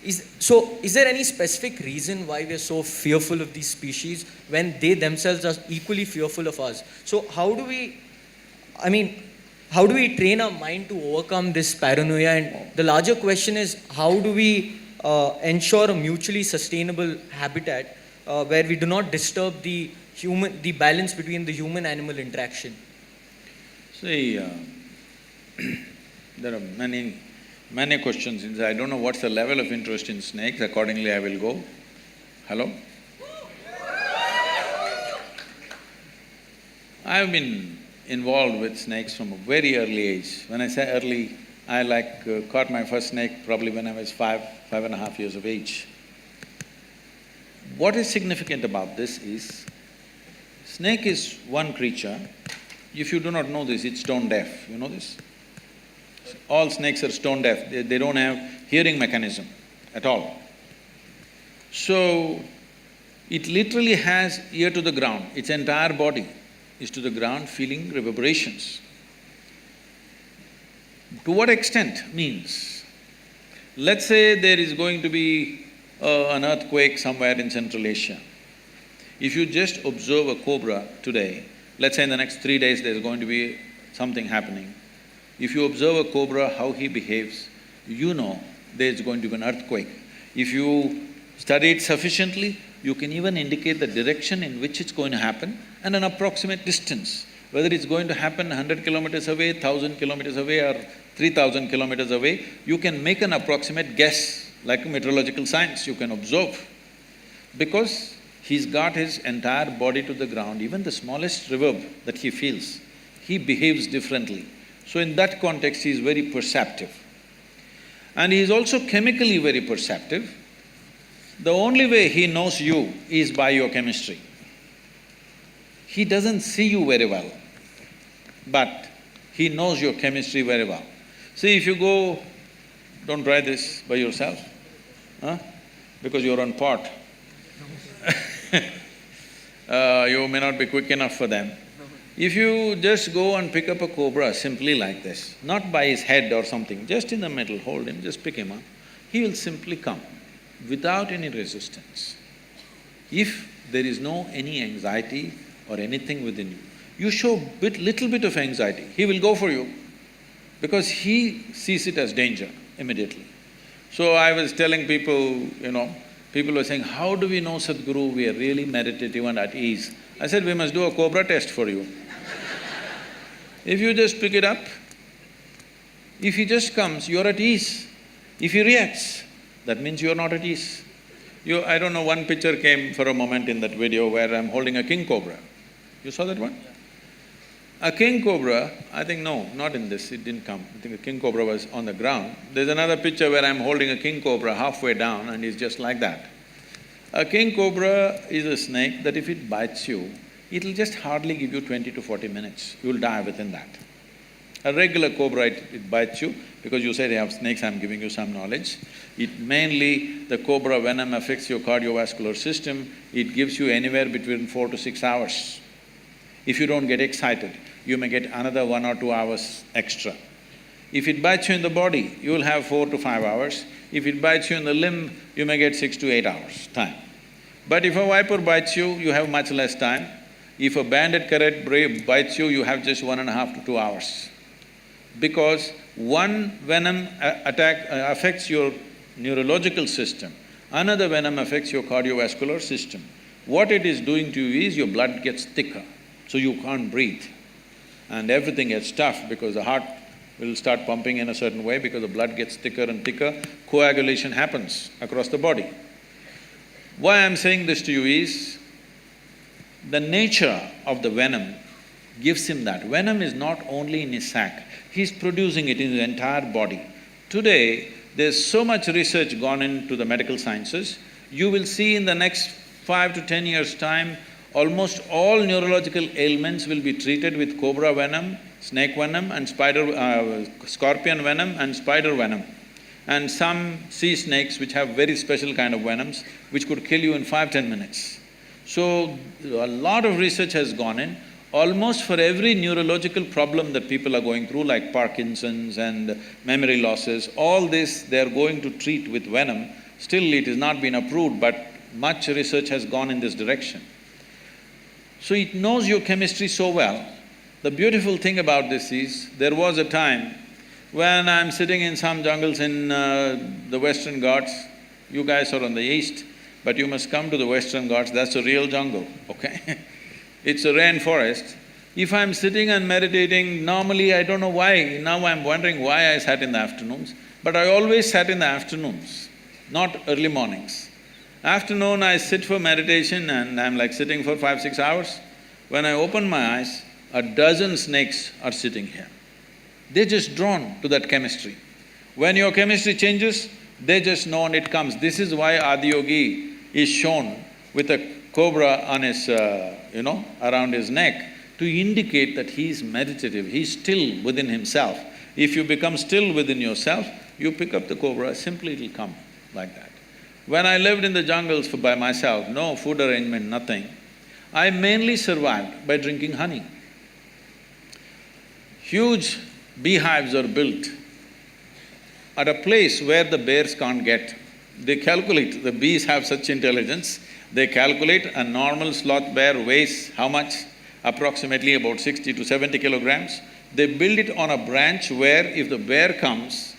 Is there any specific reason why we are so fearful of these species when they themselves are equally fearful of us? So how do we train our mind to overcome this paranoia? And the larger question is, how do we ensure a mutually sustainable habitat where we do not disturb the balance between the human-animal interaction? See, there are many questions. I don't know what's the level of interest in snakes, accordingly I will go. Hello? I've been involved with snakes from a very early age. When I say early, I caught my first snake probably when I was 5.5 years of age. What is significant about this is, snake is one creature. If you do not know this, it's stone deaf, you know this? All snakes are stone deaf, they don't have hearing mechanism at all. So, it literally has ear to the ground, its entire body is to the ground feeling reverberations. To what extent means, let's say there is going to be an earthquake somewhere in Central Asia. If you just observe a cobra today, let's say in the next 3 days there's going to be something happening. If you observe a cobra, how he behaves, you know there's going to be an earthquake. If you study it sufficiently, you can even indicate the direction in which it's going to happen and an approximate distance. Whether it's going to happen 100 kilometers away, 1,000 kilometers away or 3,000 kilometers away, you can make an approximate guess, like meteorological science, you can observe. Because he's got his entire body to the ground, even the smallest reverb that he feels, he behaves differently. So in that context, he is very perceptive. And he is also chemically very perceptive. The only way he knows you is by your chemistry. He doesn't see you very well, but he knows your chemistry very well. See, if you go… don't try this by yourself, because you're on pot. You may not be quick enough for them. If you just go and pick up a cobra simply like this, not by his head or something, just in the middle, hold him, just pick him up, he will simply come without any resistance. If there is any anxiety or anything within you, you show little bit of anxiety, he will go for you because he sees it as danger immediately. So I was telling people, people were saying, how do we know, Sadhguru, we are really meditative and at ease? I said, we must do a cobra test for you. If you just pick it up, if he just comes, you're at ease. If he reacts, that means you're not at ease. I don't know, one picture came for a moment in that video where I'm holding a king cobra. You saw that one? A king cobra, I think no, not in this, it didn't come. I think the king cobra was on the ground. There's another picture where I'm holding a king cobra halfway down and he's just like that. A king cobra is a snake that if it bites you, it'll just hardly give you 20 to 40 minutes, you'll die within that. A regular cobra, it bites you, because you say they have snakes, I'm giving you some knowledge. The cobra venom affects your cardiovascular system, it gives you anywhere between 4 to 6 hours. If you don't get excited, you may get another 1 or 2 hours extra. If it bites you in the body, you will have 4 to 5 hours. If it bites you in the limb, you may get 6 to 8 hours time. But if a viper bites you, you have much less time. If a banded carrot bites you, you have just 1.5 to 2 hours. Because one venom attack affects your neurological system, another venom affects your cardiovascular system. What it is doing to you is your blood gets thicker, so you can't breathe. And everything gets tough because the heart will start pumping in a certain way because the blood gets thicker and thicker, coagulation happens across the body. Why I'm saying this to you is, the nature of the venom gives him that. Venom is not only in his sac, he's producing it in his entire body. Today, there's so much research gone into the medical sciences, you will see in the next 5 to 10 years' time, almost all neurological ailments will be treated with cobra venom, snake venom and scorpion venom and spider venom. And some sea snakes which have very special kind of venoms which could kill you in 5–10 minutes. So, a lot of research has gone in. Almost for every neurological problem that people are going through, like Parkinson's and memory losses, all this they are going to treat with venom. Still it has not been approved, but much research has gone in this direction. So it knows your chemistry so well. The beautiful thing about this is, there was a time when I'm sitting in some jungles in the Western Ghats. You guys are on the east, but you must come to the Western Ghats, that's a real jungle, okay? It's a rainforest. If I'm sitting and meditating, normally I don't know why, now I'm wondering why I sat in the afternoons, but I always sat in the afternoons, not early mornings. Afternoon I sit for meditation and I'm like sitting for 5–6 hours. When I open my eyes, a dozen snakes are sitting here. They're just drawn to that chemistry. When your chemistry changes, they just know and it comes. This is why Adiyogi is shown with a cobra on his, around his neck to indicate that he is meditative, he is still within himself. If you become still within yourself, you pick up the cobra, simply it'll come like that. When I lived in the jungles by myself, no food arrangement, nothing, I mainly survived by drinking honey. Huge beehives are built at a place where the bears can't get. They calculate, the bees have such intelligence, they calculate a normal sloth bear weighs how much? Approximately about 60 to 70 kilograms. They build it on a branch where if the bear comes,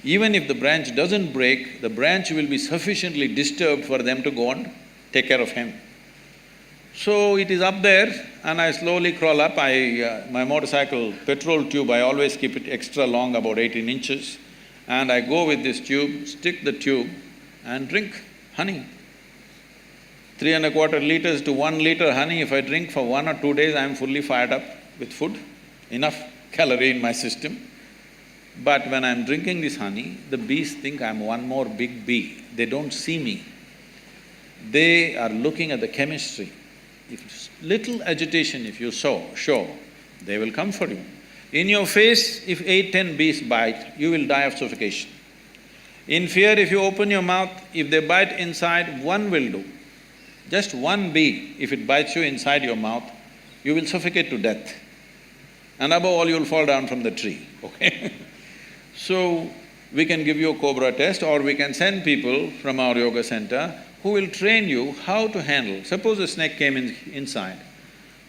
even if the branch doesn't break, the branch will be sufficiently disturbed for them to go and take care of him. So it is up there and I slowly crawl up. My motorcycle petrol tube, I always keep it extra long, about 18 inches. And I go with this tube, stick the tube and drink honey. 3¼ liters to 1 liter honey, if I drink for 1 or 2 days, I'm fully fired up with food, enough calorie in my system. But when I'm drinking this honey, the bees think I'm one more big bee. They don't see me. They are looking at the chemistry. If little agitation if you show, they will come for you. In your face, if 8–10 bees bite, you will die of suffocation. In fear, if you open your mouth, if they bite inside, one will do. Just one bee, if it bites you inside your mouth, you will suffocate to death. And above all, you'll fall down from the tree, okay? So, we can give you a cobra test or we can send people from our yoga center who will train you how to handle. Suppose a snake came inside,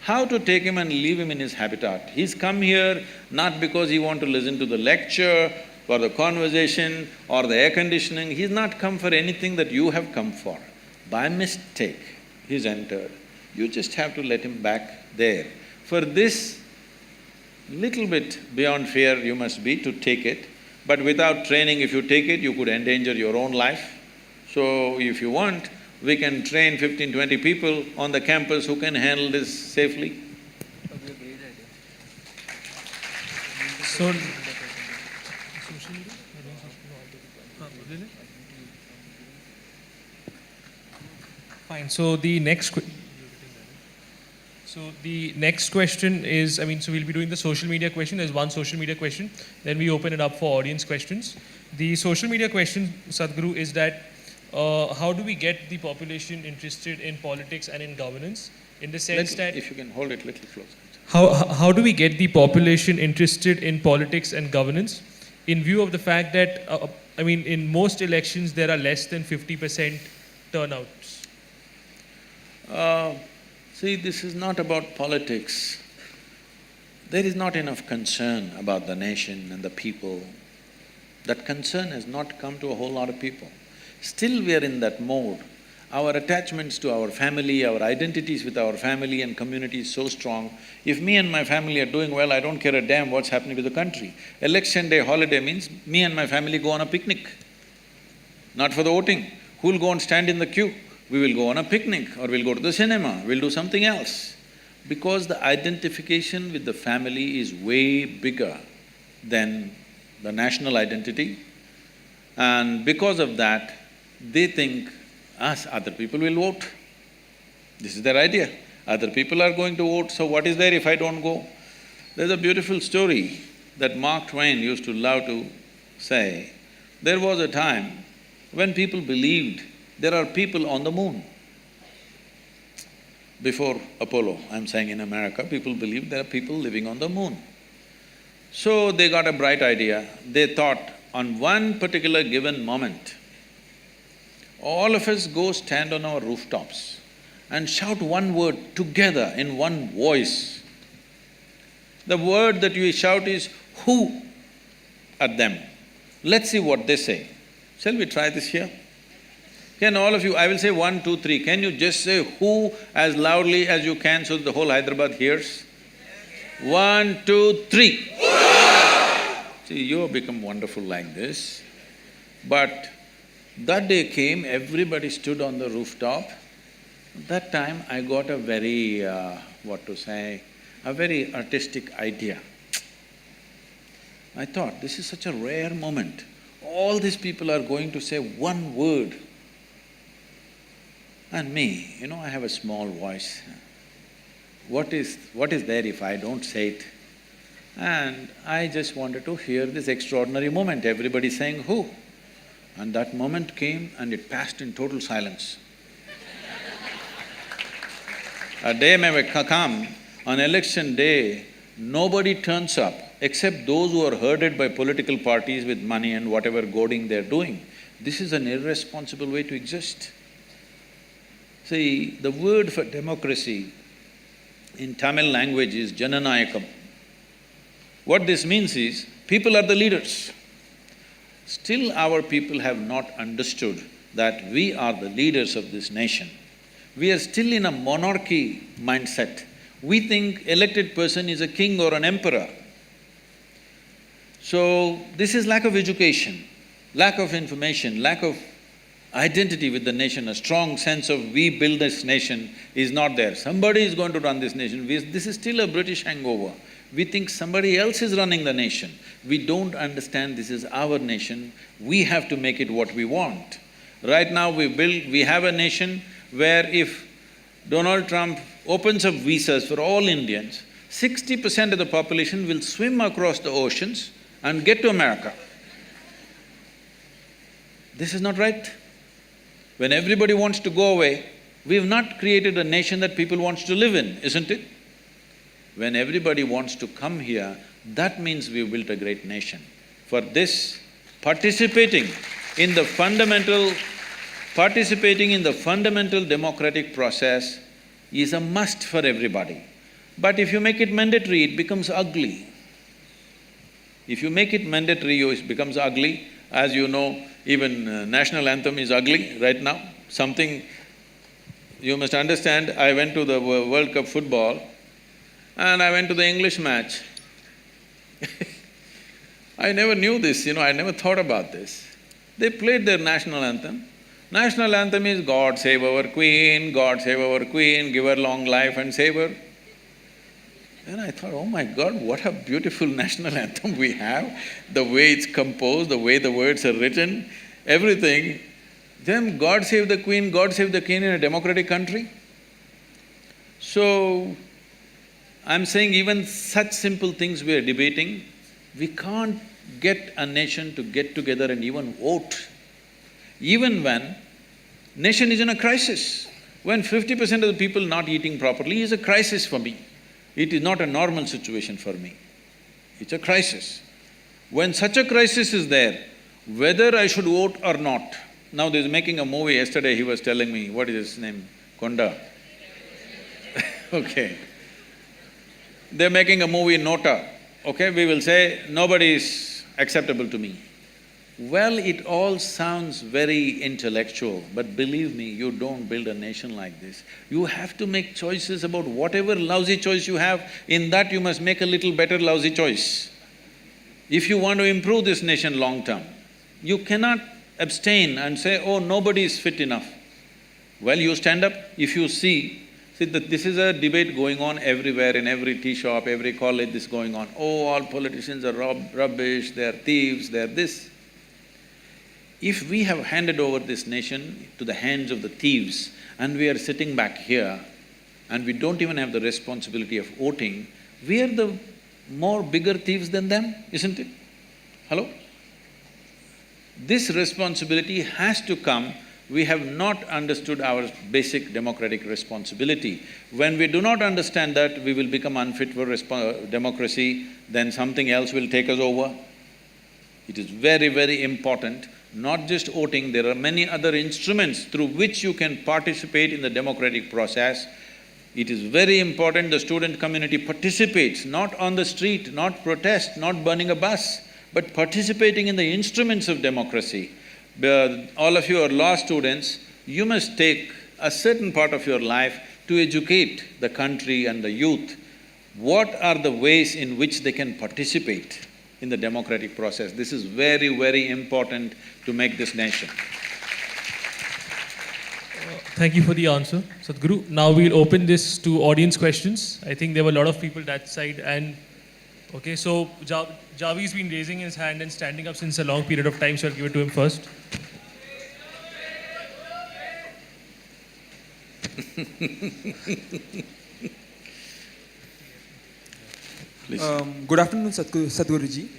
how to take him and leave him in his habitat. He's come here not because he want to listen to the lecture or the conversation or the air conditioning, he's not come for anything that you have come for. By mistake, he's entered. You just have to let him back there. For this, little bit beyond fear you must be to take it, but without training, if you take it, you could endanger your own life. So if you want, we can train 15–20 people on the campus who can handle this safely. So, fine. So the next question is, so we'll be doing the social media question. There's one social media question, then we open it up for audience questions. The social media question, Sadhguru, is that how do we get the population interested in politics and in governance? in the sense that if you can hold it a little closer. how do we get the population interested in politics and governance in view of the fact that, in most elections there are less than 50% turnouts? See, this is not about politics. There is not enough concern about the nation and the people. That concern has not come to a whole lot of people. Still we are in that mode. Our attachments to our family, our identities with our family and community is so strong. If me and my family are doing well, I don't care a damn what's happening to the country. Election day holiday means me and my family go on a picnic, not for the voting. Who'll go and stand in the queue? We will go on a picnic or we'll go to the cinema, we'll do something else. Because the identification with the family is way bigger than the national identity, and because of that, they think other people will vote. This is their idea. Other people are going to vote, so what is there if I don't go? There's a beautiful story that Mark Twain used to love to say. There was a time when people believed there are people on the moon. Before Apollo, I'm saying in America, people believed there are people living on the moon. So they got a bright idea. They thought, on one particular given moment, all of us go stand on our rooftops and shout one word together in one voice. The word that you shout is "who" at them. Let's see what they say. Shall we try this here? Can all of you… I will say 1, 2, 3. Can you just say "who" as loudly as you can so that the whole Hyderabad hears? 1, 2, 3. See, you have become wonderful like this. But that day came, everybody stood on the rooftop. That time I got a very, a very artistic idea. I thought, this is such a rare moment. All these people are going to say one word. And me, I have a small voice. What is there if I don't say it? And I just wanted to hear this extraordinary moment, everybody saying "who." And that moment came and it passed in total silence. A day may come, on election day, nobody turns up except those who are herded by political parties with money and whatever goading they're doing. This is an irresponsible way to exist. See, the word for democracy in Tamil language is Jananayakam. What this means is, people are the leaders. Still our people have not understood that we are the leaders of this nation. We are still in a monarchy mindset. We think elected person is a king or an emperor. So, this is lack of education, lack of information, lack of identity with the nation, a strong sense of we build this nation is not there. Somebody is going to run this nation. This is still a British hangover. We think somebody else is running the nation. We don't understand this is our nation, we have to make it what we want. Right now we have a nation where if Donald Trump opens up visas for all Indians, 60% of the population will swim across the oceans and get to America. This is not right. When everybody wants to go away, we've not created a nation that people want to live in, isn't it? When everybody wants to come here, that means we've built a great nation. For this, participating in the fundamental democratic process is a must for everybody. But if you make it mandatory, it becomes ugly. If you make it mandatory, it becomes ugly. As you know, even national anthem is ugly right now. Something… you must understand, I went to the World Cup football and I went to the English match. I never knew this, I never thought about this. They played their national anthem. National anthem is God save our Queen, God save our Queen, give her long life and save her. And I thought, oh my God, what a beautiful national anthem we have, the way it's composed, the way the words are written, everything. Then God save the Queen, God save the King in a democratic country? So, I'm saying even such simple things we are debating, we can't get a nation to get together and even vote. Even when nation is in a crisis, When 50% of the people not eating properly is a crisis for me. It is not a normal situation for me. It's a crisis. When such a crisis is there, whether I should vote or not, now there's making a movie, yesterday he was telling me, what is his name? Konda. Okay. They're making a movie in Nota, okay? We will say, nobody is acceptable to me. Well, it all sounds very intellectual, but believe me, you don't build a nation like this. You have to make choices about whatever lousy choice you have, in that you must make a little better lousy choice. If you want to improve this nation long term, you cannot abstain and say, oh, nobody is fit enough. Well, you stand up, if you see that this is a debate going on everywhere, in every tea shop, every college, this is going on. Oh, all politicians are rubbish, they're thieves, they're this. If we have handed over this nation to the hands of the thieves and we are sitting back here and we don't even have the responsibility of voting, we are the more bigger thieves than them, isn't it? Hello? This responsibility has to come. We have not understood our basic democratic responsibility. When we do not understand that, we will become unfit for democracy, then something else will take us over. It is very, very important, not just voting, there are many other instruments through which you can participate in the democratic process. It is very important the student community participates, not on the street, not protest, not burning a bus, but participating in the instruments of democracy. All of you are law students, you must take a certain part of your life to educate the country and the youth. What are the ways in which they can participate in the democratic process? This is very, very important to make this nation. Thank you for the answer, Sadhguru. Now we'll open this to audience questions. I think there were a lot of people that side and… Okay, so Javi's been raising his hand and standing up since a long period of time, so I'll give it to him first. Please. Good afternoon, Sadhguruji.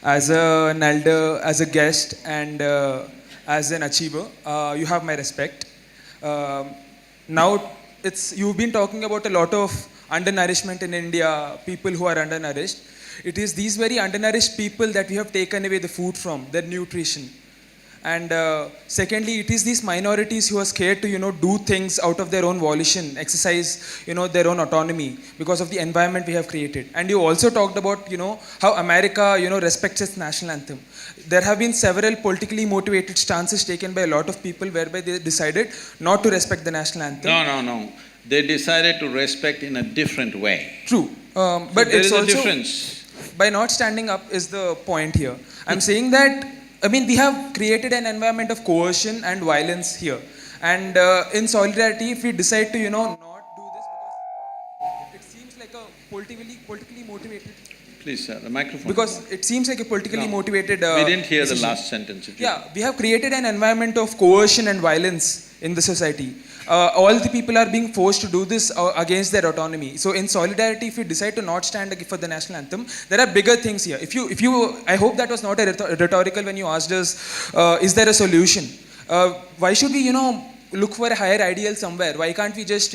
As an elder, as a guest, and as an achiever, you have my respect. Now, you've been talking about a lot of undernourishment in India, people who are undernourished. It is these very undernourished people that we have taken away the food from, their nutrition. And secondly, it is these minorities who are scared to, do things out of their own volition, exercise, their own autonomy because of the environment we have created. And you also talked about, how America, respects its national anthem. There have been several politically motivated stances taken by a lot of people whereby they decided not to respect the national anthem. No. They decided to respect in a different way. True. But there it's is a also… difference. By not standing up is the point here. I'm saying that, we have created an environment of coercion and violence here. And in solidarity, if we decide to, not do this because it seems like a politically motivated… Please, sir, the microphone. Because it seems like a politically motivated… we didn't hear decision. the last sentence. We have created an environment of coercion and violence in the society. All the people are being forced to do this against their autonomy. So in solidarity, if you decide to not stand for the national anthem, there are bigger things here. If you, I hope that was not a rhetorical when you asked us, is there a solution? Why should we, look for a higher ideal somewhere? Why can't we just,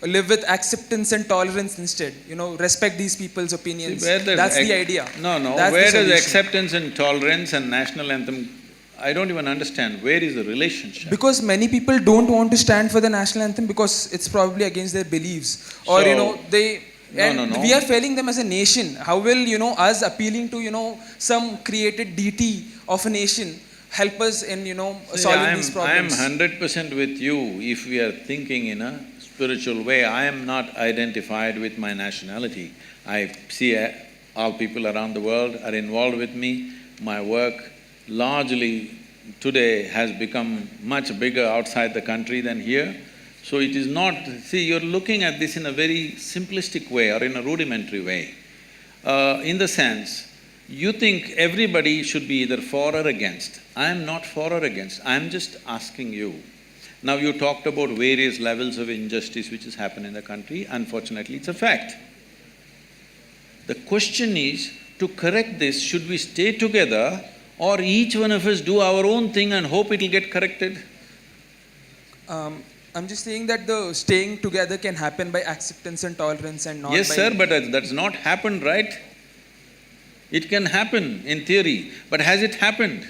live with acceptance and tolerance instead? Respect these people's opinions. See, that's the idea. No. That's where the does solution. acceptance and tolerance and national anthem… I don't even understand. Where is the relationship? Because many people don't want to stand for the national anthem because it's probably against their beliefs. Or, they… No. We are failing them as a nation. How will, us appealing to, some created deity of a nation help us in, solving these problems? I am 100% with you if we are thinking in a spiritual way. I am not identified with my nationality. I see all people around the world are involved with me. My work largely today has become much bigger outside the country than here. So it is not… See, you're looking at this in a very simplistic way or in a rudimentary way. In the sense, you think everybody should be either for or against. I am not for or against, I am just asking you. Now you talked about various levels of injustice which has happened in the country, unfortunately it's a fact. The question is, to correct this, should we stay together or each one of us do our own thing and hope it'll get corrected? I'm just saying that the staying together can happen by acceptance and tolerance and not Yes, by... sir, but that's not happened, right? It can happen in theory, but has it happened?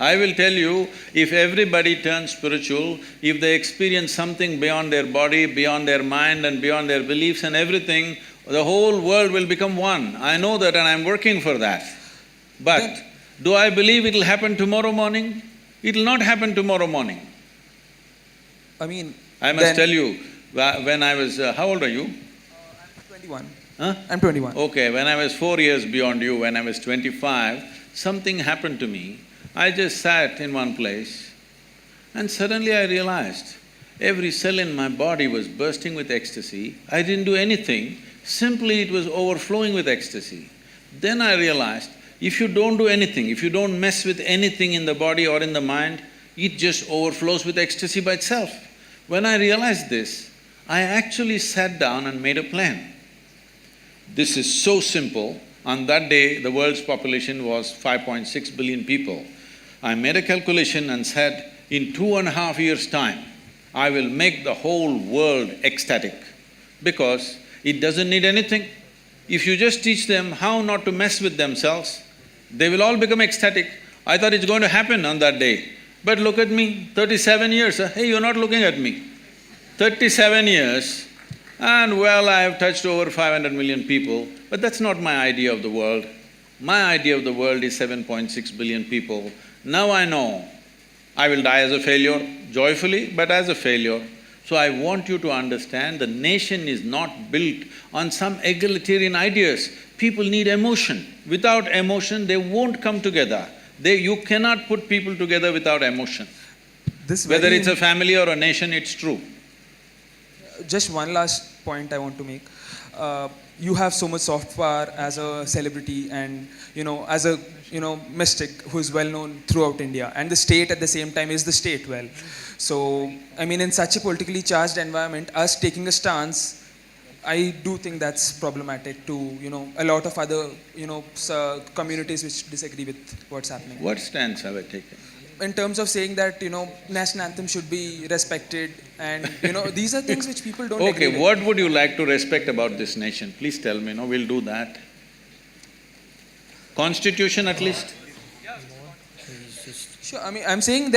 I will tell you, if everybody turns spiritual, if they experience something beyond their body, beyond their mind and beyond their beliefs and everything, the whole world will become one. I know that and I'm working for that. But do I believe it'll happen tomorrow morning? It'll not happen tomorrow morning. I mean... I must tell you, when I was… how old are you? I'm 21. Huh? I'm 21. Okay, when I was 4 years beyond you, when I was 25, something happened to me. I just sat in one place and suddenly I realized every cell in my body was bursting with ecstasy. I didn't do anything, simply it was overflowing with ecstasy. Then I realized, if you don't do anything, if you don't mess with anything in the body or in the mind, it just overflows with ecstasy by itself. When I realized this, I actually sat down and made a plan. This is so simple. On that day, the world's population was 5.6 billion people. I made a calculation and said, in 2.5 years' time, I will make the whole world ecstatic because it doesn't need anything. If you just teach them how not to mess with themselves, they will all become ecstatic. I thought it's going to happen on that day. But look at me, 37 years, hey, you're not looking at me. 37 years, and well, I have touched over 500 million people, but that's not my idea of the world. My idea of the world is 7.6 billion people. Now I know I will die as a failure, joyfully, but as a failure. So I want you to understand the nation is not built on some egalitarian ideas. People need emotion. Without emotion, they won't come together. You cannot put people together without emotion. Whether it's a family or a nation, it's true. Just one last point I want to make. You have so much soft power as a celebrity and, as a, mystic who is well known throughout India. And the state at the same time is the state well. So, I mean, in such a politically charged environment, us taking a stance, I do think that's problematic to, a lot of other, communities which disagree with what's happening. What stance have I taken? In terms of saying that, national anthem should be respected and, these are things which people don't agree with. Okay, what would you like to respect about this nation? Please tell me, we'll do that. Constitution at least? Sure, I mean, I'm saying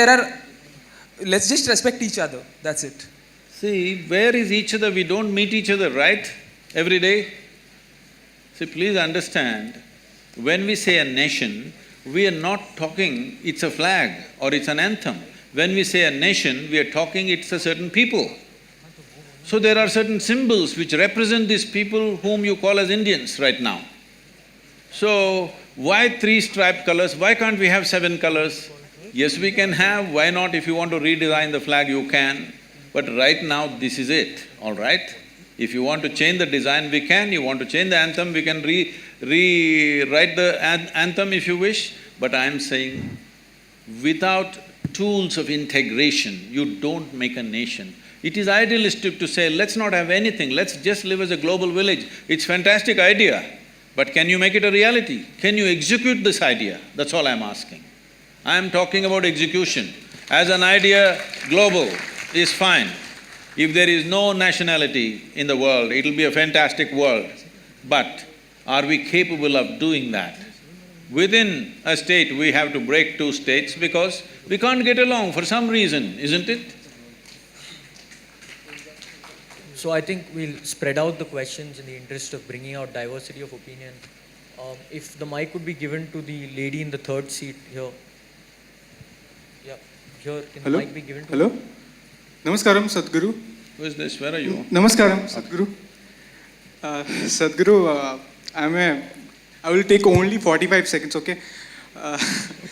let's just respect each other, that's it. See, where is each other? We don't meet each other, right? Every day? See, please understand, when we say a nation, we are not talking it's a flag or it's an anthem. When we say a nation, we are talking it's a certain people. So there are certain symbols which represent these people whom you call as Indians right now. So, why 3 striped colors? Why can't we have 7 colors? Yes, we can have, why not? If you want to redesign the flag, you can. But right now, this is it, all right? If you want to change the design, we can. You want to change the anthem, we can rewrite the anthem if you wish. But I'm saying, without tools of integration, you don't make a nation. It is idealistic to say, let's not have anything, let's just live as a global village. It's a fantastic idea, but can you make it a reality? Can you execute this idea? That's all I'm asking. I'm talking about execution. As an idea, global is fine. If there is no nationality in the world, it'll be a fantastic world. But are we capable of doing that? Within a state, we have to break 2 states because we can't get along for some reason, isn't it? So I think we'll spread out the questions in the interest of bringing out diversity of opinion. If the mic would be given to the lady in the 3rd seat here. Yeah, here, can the mic be given to Hello? Namaskaram, Sadguru. Who is this? Where are you? Namaskaram, Sadguru. Sadguru, I will take only 45 seconds, okay?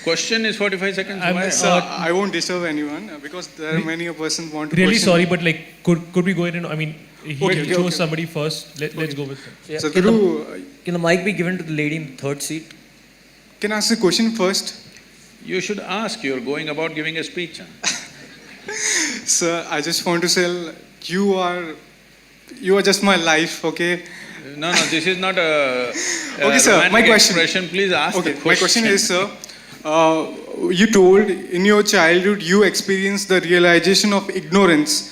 Question is 45 seconds, why? I won't disturb anyone because there are many a person want to Really question. sorry, but could we go ahead and, he chose okay. somebody first, let's go with him. Yeah. Sadguru, Can the mic be given to the lady in the 3rd seat? can I ask a question first? You should ask, you're going about giving a speech, huh? Sir, I just want to say, you are just my life, okay? No, this is not a Okay, sir, my romantic question. expression. Please ask the Okay, question. my question is, sir, you told in your childhood you experienced the realization of ignorance.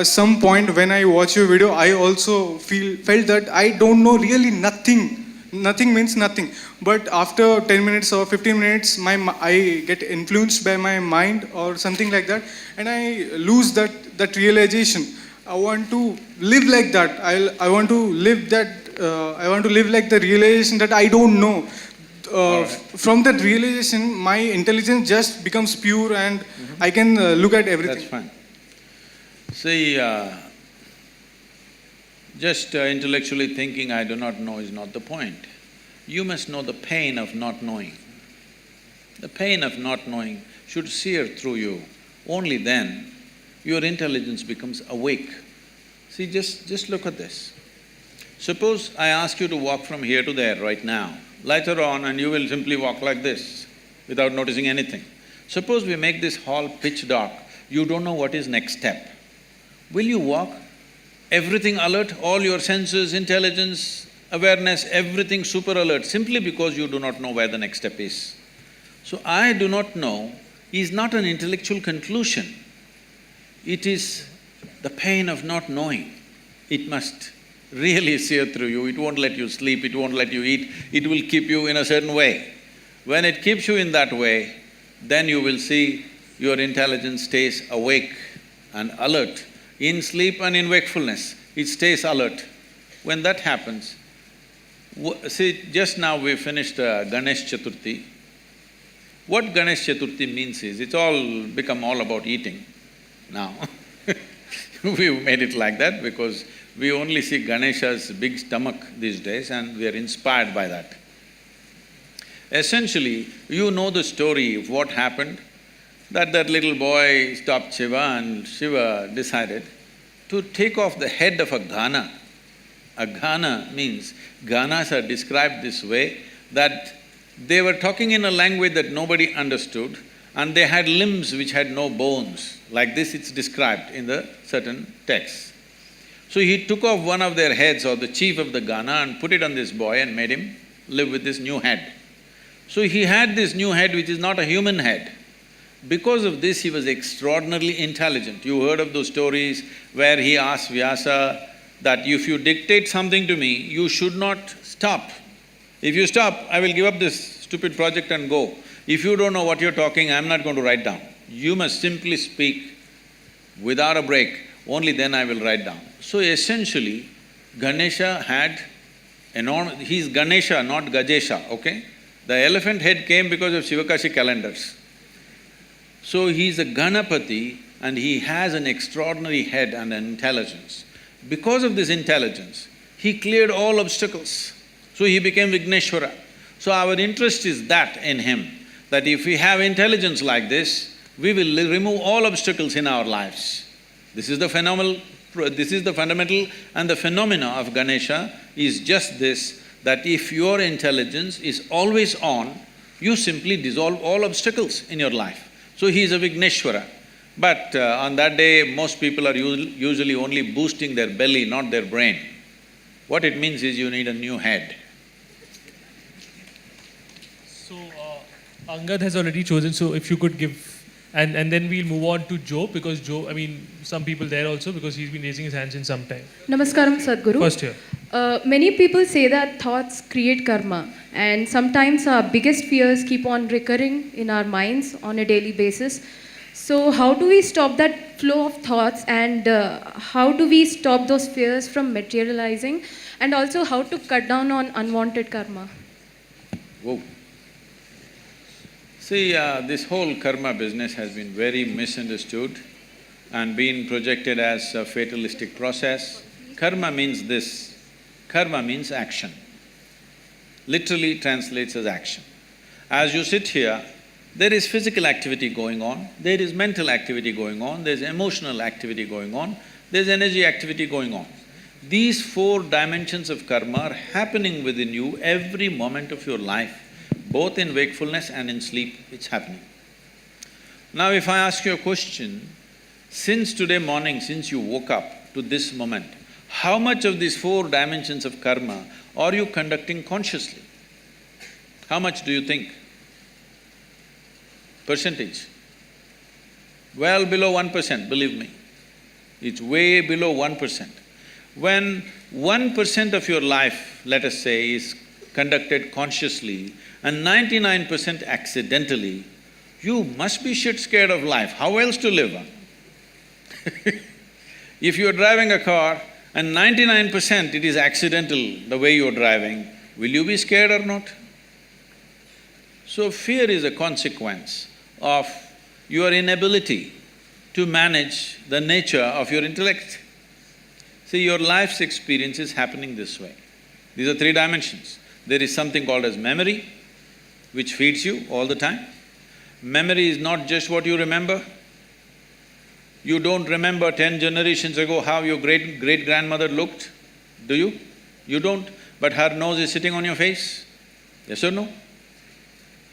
Some point when I watch your video, I also felt that I don't know really nothing. Nothing means nothing. But after 10 minutes or 15 minutes, I get influenced by my mind or something like that, and I lose that realization. I want to live like that. I want to live that. I want to live like the realization that I don't know. Right. From that realization, my intelligence just becomes pure, and I can look at everything. That's fine. See, just intellectually thinking I do not know is not the point. You must know the pain of not knowing. The pain of not knowing should sear through you. Only then your intelligence becomes awake. See, just look at this. Suppose I ask you to walk from here to there right now. Lights are on and you will simply walk like this without noticing anything. Suppose we make this hall pitch dark, you don't know what is next step. Will you walk? Everything alert, all your senses, intelligence, awareness, everything super alert, simply because you do not know where the next step is. So, I do not know is not an intellectual conclusion. It is the pain of not knowing. It must really sear through you, it won't let you sleep, it won't let you eat, it will keep you in a certain way. When it keeps you in that way, then you will see your intelligence stays awake and alert. In sleep and in wakefulness, it stays alert. When that happens, see, just now we finished Ganesh Chaturthi. What Ganesh Chaturthi means is, it's all become all about eating now. We've made it like that because we only see Ganesha's big stomach these days and we are inspired by that. Essentially, you know the story of what happened, that little boy stopped Shiva and Shiva decided to take off the head of a Gana. A Gana means, Ganas are described this way, that they were talking in a language that nobody understood and they had limbs which had no bones. Like this it's described in the certain texts. So he took off one of their heads or the chief of the Gana and put it on this boy and made him live with this new head. So he had this new head which is not a human head. Because of this, he was extraordinarily intelligent. You heard of those stories where he asked Vyasa that if you dictate something to me, you should not stop. If you stop, I will give up this stupid project and go. If you don't know what you're talking, I'm not going to write down. You must simply speak without a break, only then I will write down. So essentially, Ganesha had enormous… he's Ganesha, not Gajesha, okay? The elephant head came because of Shivakashi calendars. So he's a Ganapati and he has an extraordinary head and an intelligence. Because of this intelligence, he cleared all obstacles. So he became Vigneshwara. So our interest is that in him, that if we have intelligence like this, we will remove all obstacles in our lives. This is the fundamental and the phenomena of Ganesha is just this, that if your intelligence is always on, you simply dissolve all obstacles in your life. So he is a Vigneshwara. But on that day, most people are usually only boosting their belly, not their brain. What it means is you need a new head. So, Angad has already chosen, so if you could give… and then we'll move on to Joe, because Joe, I mean, some people there also, because he's been raising his hands in some time. Namaskaram, Sadguru. First here. Many people say that thoughts create karma, and sometimes our biggest fears keep on recurring in our minds on a daily basis. So how do we stop that flow of thoughts, and how do we stop those fears from materializing, and also how to cut down on unwanted karma? Whoa. See, this whole karma business has been very misunderstood and been projected as a fatalistic process. Karma means this, karma means action. Literally translates as action. As you sit here, there is physical activity going on, there is mental activity going on, there's emotional activity going on, there's energy activity going on. These four dimensions of karma are happening within you every moment of your life, both in wakefulness and in sleep, it's happening. Now if I ask you a question, since today morning, since you woke up to this moment, how much of these four dimensions of karma are you conducting consciously? How much do you think? percentage. Well below 1%, believe me. It's way below 1%. When 1% of your life, let us say, is conducted consciously and 99% accidentally, you must be shit scared of life. How else to live? If you're driving a car and 99% it is accidental the way you're driving, will you be scared or not? So fear is a consequence of your inability to manage the nature of your intellect. See, your life's experience is happening this way. These are three dimensions. There is something called as memory, which feeds you all the time. Memory is not just what you remember. You don't remember 10 generations ago how your great-grandmother looked, do you? You don't, but her nose is sitting on your face, yes or no?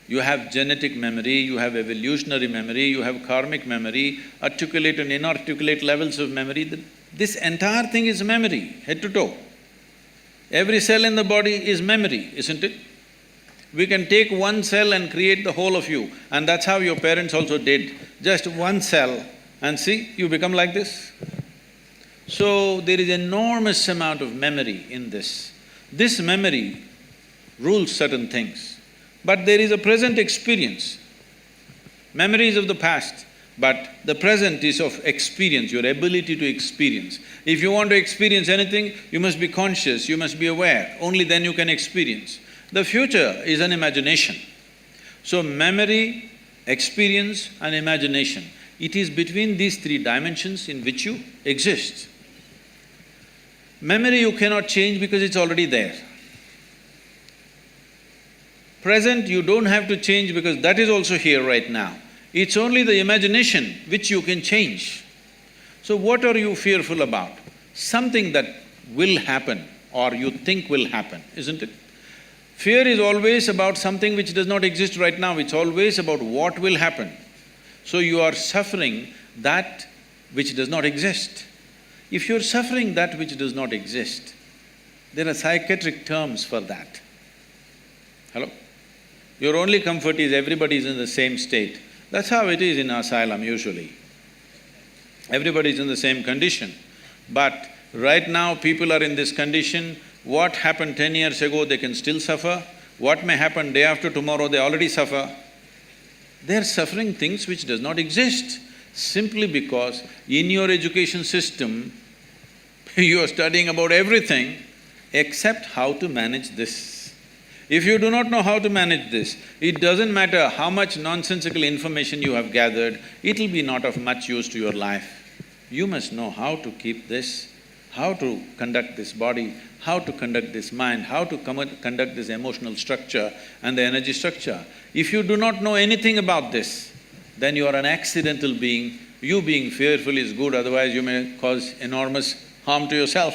You have genetic memory, you have evolutionary memory, you have karmic memory, articulate and inarticulate levels of memory. This entire thing is memory, head to toe. Every cell in the body is memory, isn't it? We can take one cell and create the whole of you, and that's how your parents also did. Just one cell, and see, you become like this. So, there is enormous amount of memory in this. This memory rules certain things, but there is a present experience. Memory is of the past, but the present is of experience, your ability to experience. If you want to experience anything, you must be conscious, you must be aware, only then you can experience. The future is an imagination. So memory, experience and imagination, it is between these three dimensions in which you exist. Memory you cannot change because it's already there. Present you don't have to change because that is also here right now. It's only the imagination which you can change. So what are you fearful about? Something that will happen or you think will happen, isn't it? Fear is always about something which does not exist right now, it's always about what will happen. So you are suffering that which does not exist. If you're suffering that which does not exist, there are psychiatric terms for that. Hello? Your only comfort is everybody is in the same state. That's how it is in asylum usually. Everybody is in the same condition. But right now people are in this condition, what happened 10 years ago they can still suffer, what may happen day after tomorrow they already suffer. They're suffering things which does not exist, simply because in your education system, you are studying about everything except how to manage this. If you do not know how to manage this, it doesn't matter how much nonsensical information you have gathered, it'll be not of much use to your life. You must know how to keep this, how to conduct this body, how to conduct this mind, how to conduct this emotional structure and the energy structure. If you do not know anything about this, then you are an accidental being. You being fearful is good, otherwise you may cause enormous harm to yourself.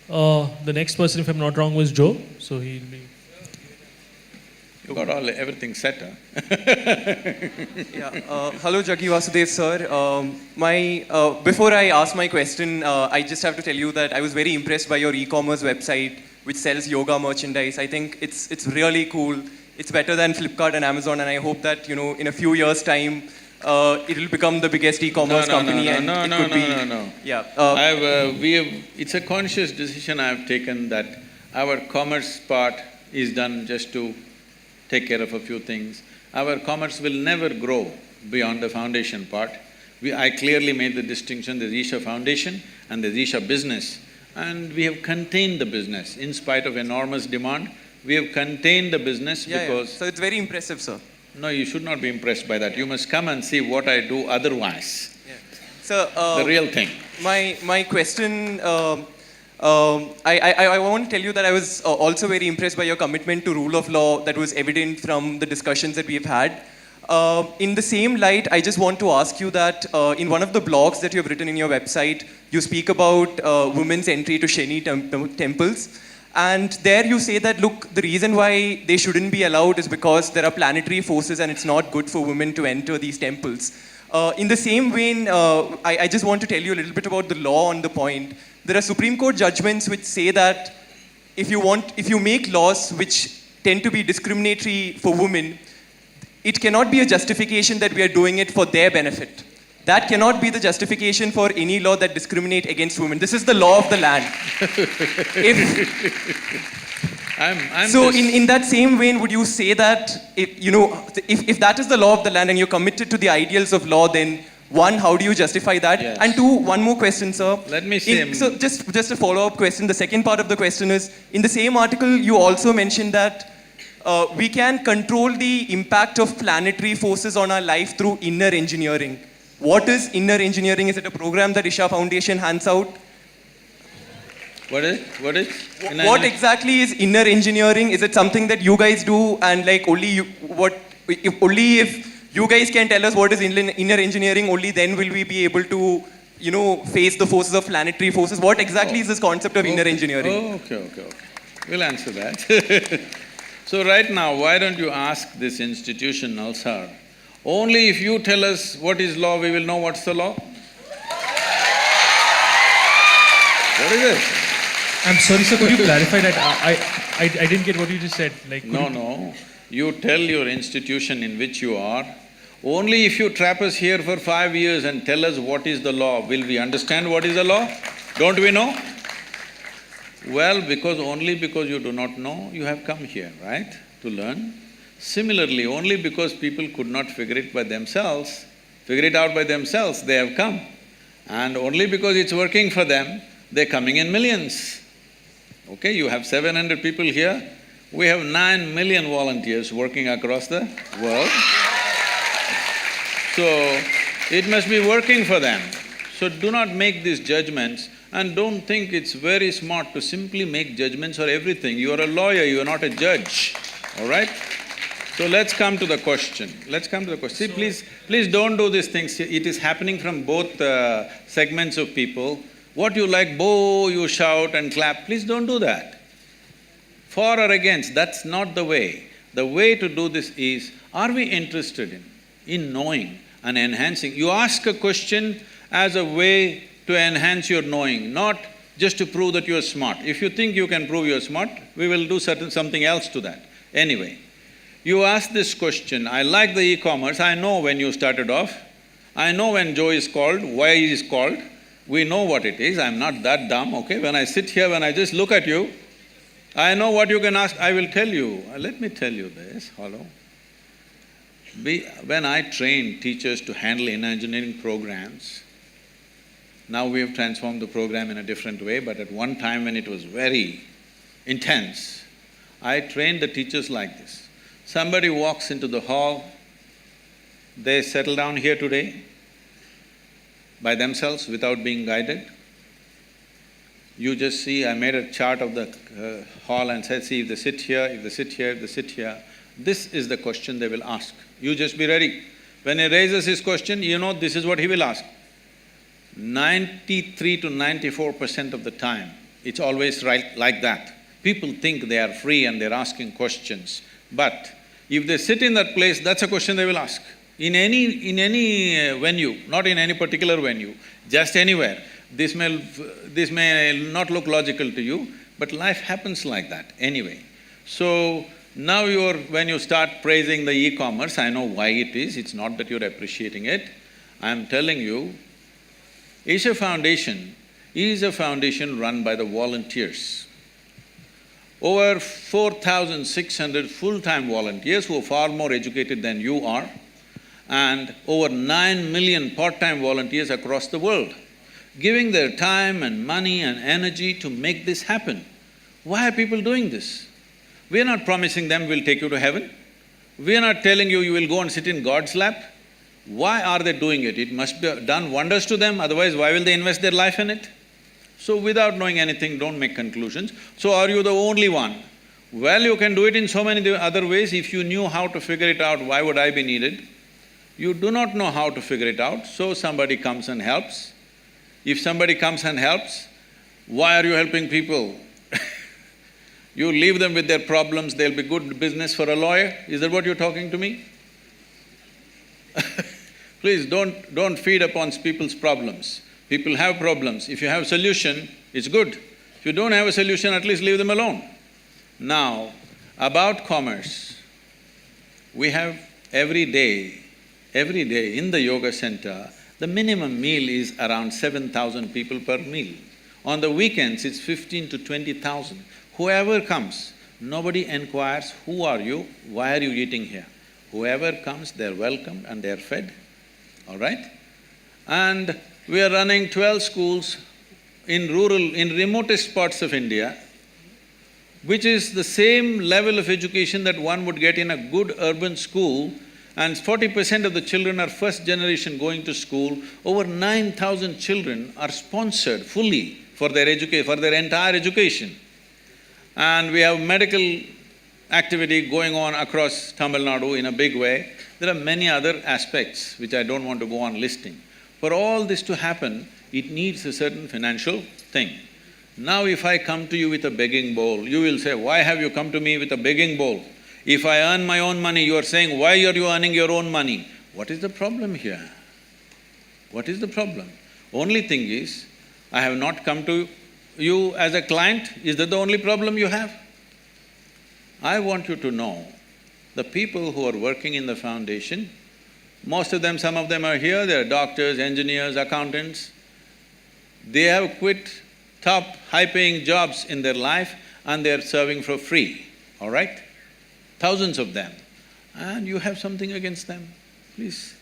The next person, if I'm not wrong, was Joe, so he'll be… You got everything set, huh? Hello, Jaggi Vasudev sir. Before I ask my question, I just have to tell you that I was very impressed by your e-commerce website, which sells yoga merchandise. I think it's really cool. It's better than Flipkart and Amazon, and I hope that, you know, in a few years' time, it will become the biggest e-commerce company. It's a conscious decision I have taken that our commerce part is done just to take care of a few things. Our commerce will never grow beyond the foundation part. I clearly made the distinction, there's Isha Foundation and there's Isha Business, and we have contained the business. In spite of enormous demand, we have contained the business because… So it's very impressive, sir. No, you should not be impressed by that. You must come and see what I do otherwise. So, the real thing. My question… I want to tell you that I was also very impressed by your commitment to rule of law that was evident from the discussions that we've had. In the same light, I just want to ask you that in one of the blogs that you have written in your website, you speak about women's entry to Shani temples. And there you say that, look, the reason why they shouldn't be allowed is because there are planetary forces and it's not good for women to enter these temples. In the same vein, I just want to tell you a little bit about the law on the point. There are Supreme Court judgments which say that if you make laws which tend to be discriminatory for women, it cannot be a justification that we are doing it for their benefit. That cannot be the justification for any law that discriminates against women. This is the law of the land. In that same vein, would you say that if that is the law of the land and you're committed to the ideals of law, then one, how do you justify that? Yes. And two, one more question, sir. Let me say. So just a follow-up question. The second part of the question is, in the same article, you also mentioned that we can control the impact of planetary forces on our life through inner engineering. What is inner engineering? Is it a program that Isha Foundation hands out? What is? What exactly is inner engineering? Is it something that you guys do, and like only if you guys can tell us what is inner engineering, only then will we be able to, face the forces of planetary forces? What exactly is this concept of inner engineering? Okay. We'll answer that. So right now, why don't you ask this institution, NALSAR, only if you tell us what is law, we will know what's the law? What is it? I'm sorry, sir, could you clarify that? I didn't get what you just said. No. You tell your institution in which you are, only if you trap us here for 5 years and tell us what is the law, will we understand what is the law? Don't we know? Well, only because you do not know, you have come here, right, to learn. Similarly, only because people could not figure it out by themselves, they have come. And only because it's working for them, they're coming in millions. Okay, you have 700 people here, we have 9 million volunteers working across the world. So, it must be working for them. So do not make these judgments, and don't think it's very smart to simply make judgments for everything. You are a lawyer, you are not a judge, all right? So let's come to the question. See, please don't do these things. It is happening from both segments of people. What you like, you shout and clap, please don't do that. For or against, that's not the way. The way to do this is, are we interested in knowing and enhancing? You ask a question as a way to enhance your knowing, not just to prove that you are smart. If you think you can prove you are smart, we will do something else to that. Anyway, you ask this question, I like the e-commerce, I know when you started off, I know when Joe is called, why he is called, we know what it is, I'm not that dumb, okay? When I sit here, when I just look at you, I know what you can ask, I will tell you. Let me tell you this, hello. When I trained teachers to handle inner engineering programs, now we have transformed the program in a different way, but at one time when it was very intense, I trained the teachers like this. Somebody walks into the hall, they settle down here today by themselves without being guided. You just see, I made a chart of the hall and said, see, if they sit here, if they sit here, if they sit here, this is the question they will ask. You just be ready. When he raises his question, you know this is what he will ask. 93 to 94% of the time, it's always right like that. People think they are free and they're asking questions. But if they sit in that place, that's a question they will ask. In any venue, not in any particular venue, just anywhere. This may not look logical to you, but life happens like that anyway. So now when you start praising the e-commerce, I know why it is, it's not that you're appreciating it. I'm telling you, Isha Foundation is a foundation run by the volunteers. Over 4,600 full-time volunteers who are far more educated than you are, and over 9 million part-time volunteers across the world, giving their time and money and energy to make this happen. Why are people doing this? We are not promising them we'll take you to heaven. We are not telling you you will go and sit in God's lap. Why are they doing it? It must be done wonders to them, otherwise why will they invest their life in it? So without knowing anything, don't make conclusions. So are you the only one? Well, you can do it in so many other ways. If you knew how to figure it out, why would I be needed? You do not know how to figure it out, so somebody comes and helps. If somebody comes and helps, why are you helping people? You leave them with their problems, they'll be good business for a lawyer? Is that what you're talking to me? Please don't feed upon people's problems. People have problems. If you have a solution, it's good. If you don't have a solution, at least leave them alone. Now, about commerce, we have every day in the yoga center, the minimum meal is around 7,000 people per meal. On the weekends, it's 15 to 20,000. Whoever comes, nobody inquires, who are you, why are you eating here? Whoever comes, they're welcomed and they're fed, all right? And we are running 12 schools in remotest parts of India, which is the same level of education that one would get in a good urban school, and 40% of the children are first generation going to school. Over 9,000 children are sponsored fully for their entire education. And we have medical activity going on across Tamil Nadu in a big way. There are many other aspects which I don't want to go on listing. For all this to happen, it needs a certain financial thing. Now if I come to you with a begging bowl, you will say, why have you come to me with a begging bowl? If I earn my own money, you are saying, why are you earning your own money? What is the problem here? What is the problem? Only thing is, I have not come to you as a client. Is that the only problem you have? I want you to know, the people who are working in the foundation, most of them, some of them are here, they're doctors, engineers, accountants. They have quit top, high-paying jobs in their life and they're serving for free, all right? Thousands of them. And you have something against them, please.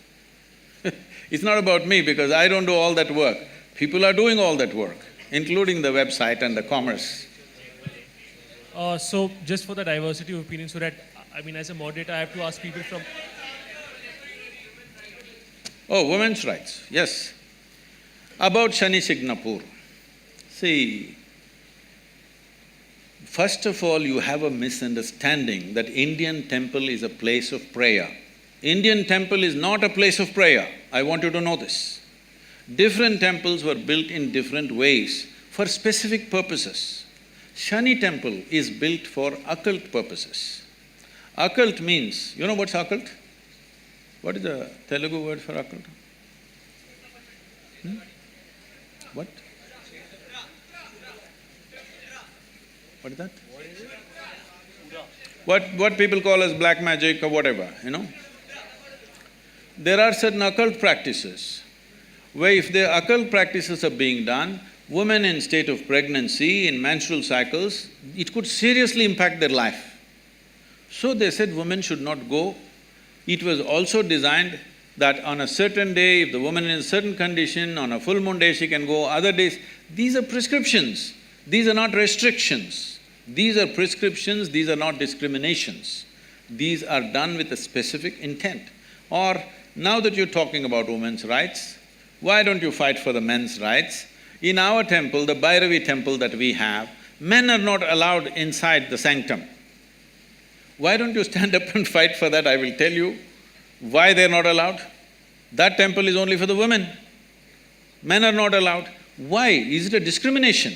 It's not about me because I don't do all that work. People are doing all that work, including the website and the commerce. So just for the diversity of opinion, so that, as a moderator, I have to ask people from… Oh, women's rights, yes. About Shani Signapur. See, first of all, you have a misunderstanding that Indian temple is a place of prayer. Indian temple is not a place of prayer. I want you to know this. Different temples were built in different ways for specific purposes. Shani temple is built for occult purposes. Occult means, you know what's occult? What is the Telugu word for occult? What? What is that? What people call as black magic or whatever, you know? There are certain occult practices where if the occult practices are being done, women in state of pregnancy, in menstrual cycles, it could seriously impact their life. So they said women should not go. It was also designed that on a certain day, if the woman is in a certain condition, on a full moon day she can go, other days… These are prescriptions, these are not restrictions. These are prescriptions, these are not discriminations. These are done with a specific intent. Or, now that you're talking about women's rights, why don't you fight for the men's rights? In our temple, the Bhairavi temple that we have, men are not allowed inside the sanctum. Why don't you stand up and fight for that? I will tell you why they're not allowed. That temple is only for the women. Men are not allowed. Why? Is it a discrimination?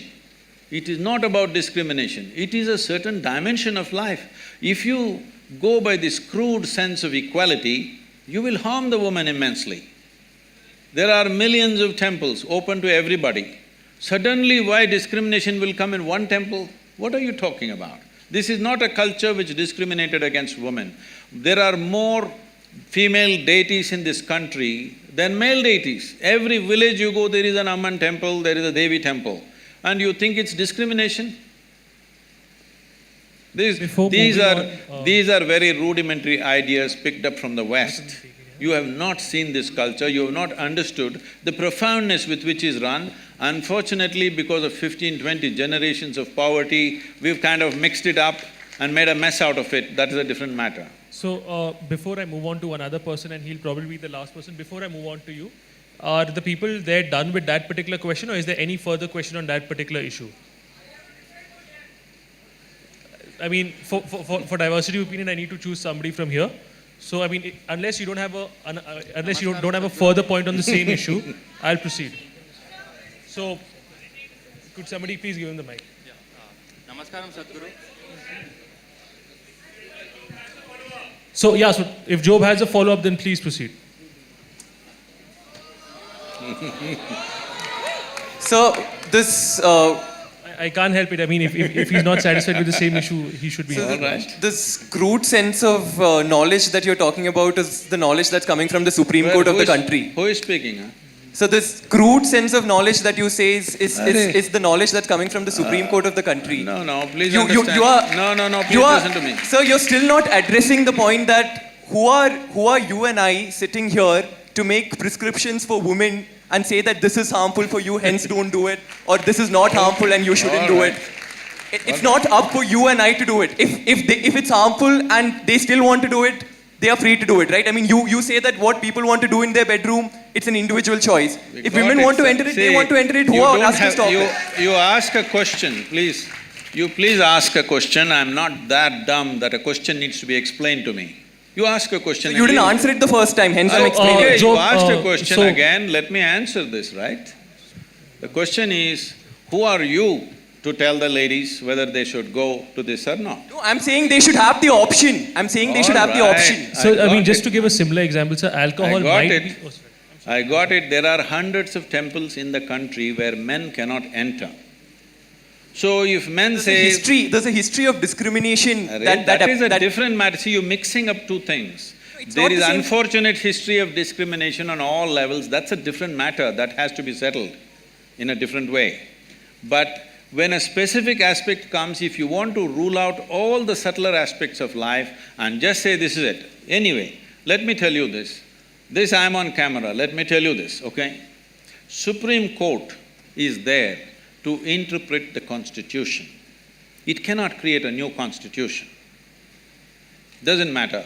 It is not about discrimination, it is a certain dimension of life. If you go by this crude sense of equality, you will harm the woman immensely. There are millions of temples open to everybody. Suddenly, why discrimination will come in one temple? What are you talking about? This is not a culture which discriminated against women. There are more female deities in this country than male deities. Every village you go, there is an Amman temple, there is a Devi temple. And you think it's discrimination? These are very rudimentary ideas picked up from the West. You have not seen this culture, you have not understood the profoundness with which is run. Unfortunately, because of 15, 20 generations of poverty, we've kind of mixed it up and made a mess out of it. That is a different matter. So, before I move on to another person, and he'll probably be the last person, before I move on to you, are the people there done with that particular question, or is there any further question on that particular issue? For diversity of opinion, I need to choose somebody from here. So, unless you don't have a further point on the same issue, I'll proceed. So, could somebody please give him the mic? Namaskaram, Sadguru. So if Job has a follow-up, then please proceed. So this… I can't help it. I mean, if he's not satisfied with the same issue, he should be. All right. This crude sense of knowledge that you're talking about is the knowledge that's coming from the Supreme Court of the country. Who is speaking? Huh? So this crude sense of knowledge that you say is the knowledge that's coming from the Supreme Court of the country. No, please You understand. are, No, please listen to me. Sir, you're still not addressing the point that who are you and I sitting here to make prescriptions for women and say that this is harmful for you, hence don't do it, or this is not harmful and you shouldn't do it. It's not up for you and I to do it. If it's harmful and they still want to do it, they are free to do it, right? I mean, you say that what people want to do in their bedroom, it's an individual choice. If women want to enter it, they want to enter it. Who are us to stop it? You ask a question, please. You please ask a question. I'm not that dumb that a question needs to be explained to me. You ask a question. So you didn't answer it the first time, hence I'm explaining. Okay, Joe, you asked a question so- again. Let me answer this, right? The question is, who are you to tell the ladies whether they should go to this or not? No, I'm saying they should have the option. I'm saying they should have the Alright. option. So, I mean, got just it. to give a similar example, sir, alcohol I got might it. be... Oh, sorry. I got it. There are hundreds of temples in the country where men cannot enter. So if men say… There's a history of discrimination that is a different matter. See, you're mixing up two things. It's There not is the same. unfortunate history of discrimination on all levels. That's a different matter that has to be settled in a different way. But when a specific aspect comes, if you want to rule out all the subtler aspects of life and just say this is it. Anyway, let me tell you this. This I'm on camera, let me tell you this, okay? Supreme Court is there to interpret the Constitution. It cannot create a new Constitution. Doesn't matter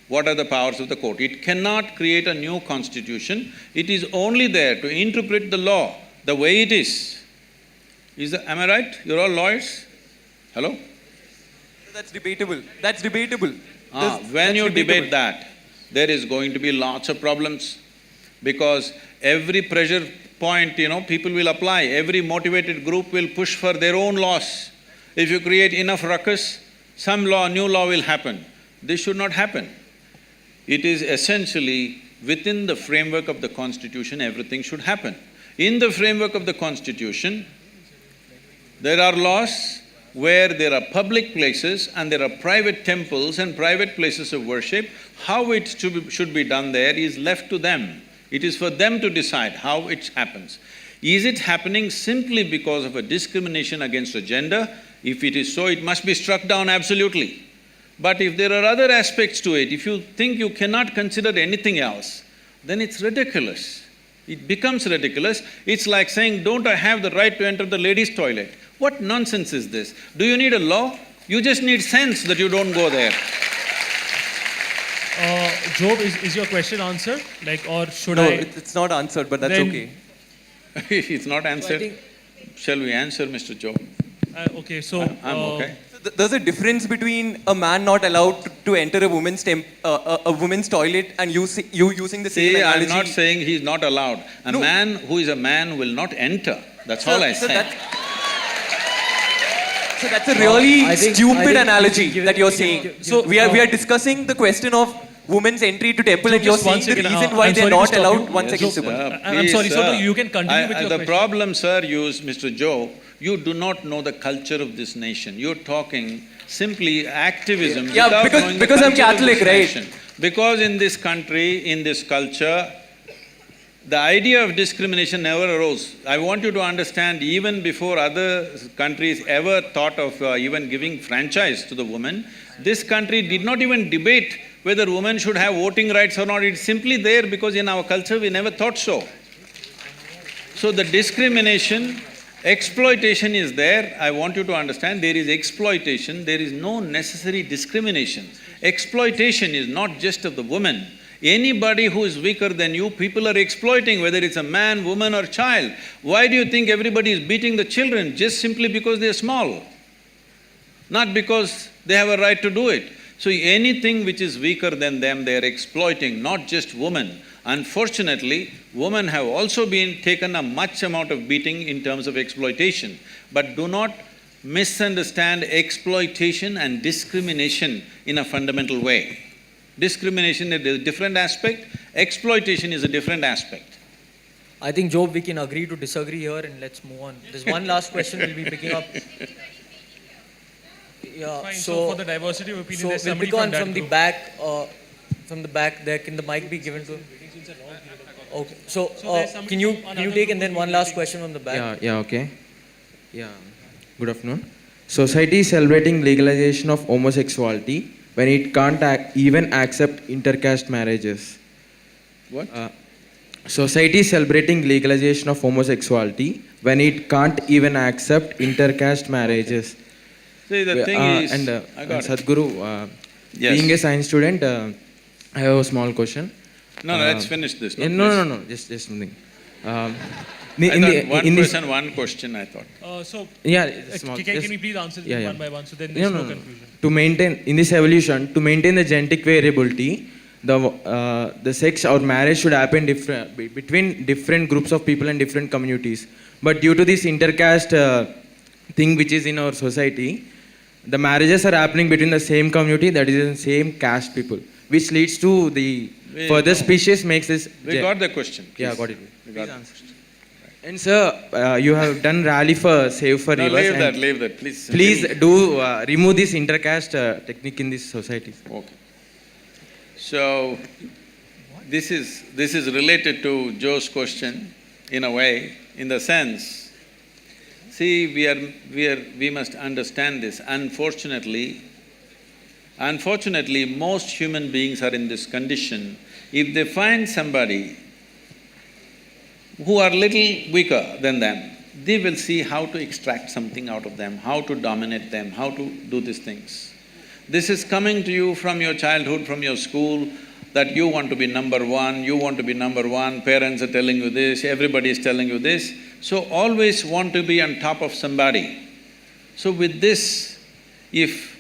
what are the powers of the court. It cannot create a new Constitution. It is only there to interpret the law the way it is. Am I right? You're all lawyers? Hello? That's debatable. That's debatable. When you debate that, there is going to be lots of problems because every pressure point, people will apply. Every motivated group will push for their own laws. If you create enough ruckus, some new law will happen. This should not happen. It is essentially within the framework of the Constitution, everything should happen. In the framework of the Constitution, there are laws where there are public places and there are private temples and private places of worship. How it should be done there is left to them. It is for them to decide how it happens. Is it happening simply because of a discrimination against a gender? If it is so, it must be struck down absolutely. But if there are other aspects to it, if you think you cannot consider anything else, then it's ridiculous. It becomes ridiculous. It's like saying, don't I have the right to enter the ladies' toilet? What nonsense is this? Do you need a law? You just need sense that you don't go there. Job, is your question answered? Or should No, I… it's not answered, but that's Then- okay. It's not answered. Shall we answer, Mr. Joe? okay, so… I'm okay. So there's a difference between a man not allowed to enter a woman's toilet and you using the same See, analogy. I'm not saying he's not allowed. A No. man who is a man will not enter. That's So- all I so said. So that's a really I think stupid we analogy can give that it- you're we can saying. give- So we are discussing the question of women's entry to temple and you're just one saying the second, reason why I'm they're sorry to not stop allowed. you. One Yes, second, sir. Subbu. I'm sorry, Please, so you can continue with your The question. problem, sir, Mr. Joe, you do not know the culture of this nation. You're talking simply activism Yeah, without because- knowing because the I'm culture of Catholic, this right? nation. Because in this country, in this culture, the idea of discrimination never arose. I want you to understand, even before other countries ever thought of even giving franchise to the woman, this country did not even debate whether women should have voting rights or not. It's simply there because in our culture we never thought so. So the discrimination, exploitation is there. I want you to understand, there is exploitation, there is no necessary discrimination. Exploitation is not just of the woman. Anybody who is weaker than you, people are exploiting, whether it's a man, woman or child. Why do you think everybody is beating the children? Just simply because they're small, not because they have a right to do it. So anything which is weaker than them, they are exploiting, not just women. Unfortunately, women have also been taken a much amount of beating in terms of exploitation. But do not misunderstand exploitation and discrimination in a fundamental way. Discrimination is a different aspect, exploitation is a different aspect. I think, Job, we can agree to disagree here and let's move on. There's one last question we'll be picking up. Yeah, Fine, so for the diversity of opinion, there's we'll somebody pick on that from the group. back. From the back there, can the mic be given to? Okay. So, there's somebody can you from another take group and then who one will last take- question from the back? Yeah, okay. Yeah. Good afternoon. Society is celebrating legalization of homosexuality when it can't even accept intercaste marriages. What? Society is celebrating legalization of homosexuality when it can't even accept intercaste marriages. See, the thing is… And I got it. Sadhguru, Yes. being a science student, I have a small question. No, let's finish this. No, just something. One person, one question, I thought. Yeah, it's small. Can Just- we please answer yeah. one by one, so then there's no confusion. To maintain, in this evolution, to maintain the genetic variability, the sex or marriage should happen between different groups of people and different communities. But due to this intercaste thing which is in our society, the marriages are happening between the same community, that is the same caste people, which leads to the further species makes this… We got the question. Yeah, please. got it. We got Please it. answer. And sir, you have done rally for Save for No, Rivers. and leave that, please. Please do remove this intercaste technique in this society. Okay. So, this is related to Joe's question, in a way, in the sense, see, we must understand this. Unfortunately, most human beings are in this condition. If they find somebody who are little weaker than them, they will see how to extract something out of them, how to dominate them, how to do these things. This is coming to you from your childhood, from your school, that you want to be number one, parents are telling you this, everybody is telling you this. So always want to be on top of somebody. So with this, if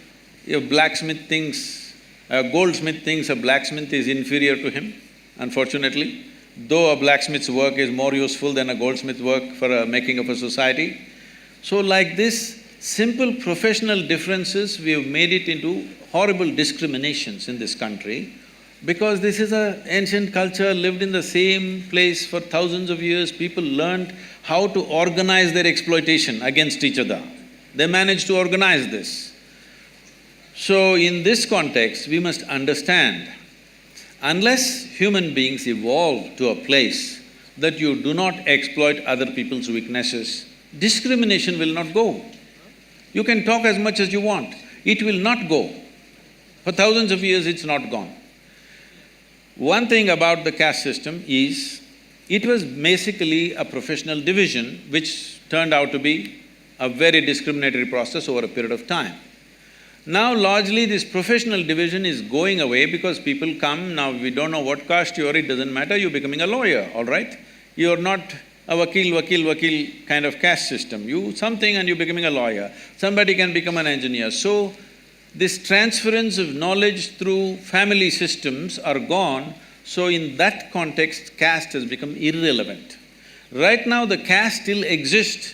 a blacksmith thinks, a goldsmith thinks a blacksmith is inferior to him, unfortunately, though a blacksmith's work is more useful than a goldsmith's work for making of a society. So like this, simple professional differences, we have made it into horrible discriminations in this country, because this is an ancient culture, lived in the same place for thousands of years. People learned how to organize their exploitation against each other. They managed to organize this. So in this context, we must understand, unless human beings evolve to a place that you do not exploit other people's weaknesses, discrimination will not go. You can talk as much as you want, it will not go. For thousands of years, it's not gone. One thing about the caste system is, it was basically a professional division which turned out to be a very discriminatory process over a period of time. Now largely this professional division is going away because people come, now we don't know what caste you are, it doesn't matter, you're becoming a lawyer, all right? You're not a vakil kind of caste system. You something and you're becoming a lawyer. Somebody can become an engineer. So, this transference of knowledge through family systems are gone, so in that context, caste has become irrelevant. Right now, the caste still exists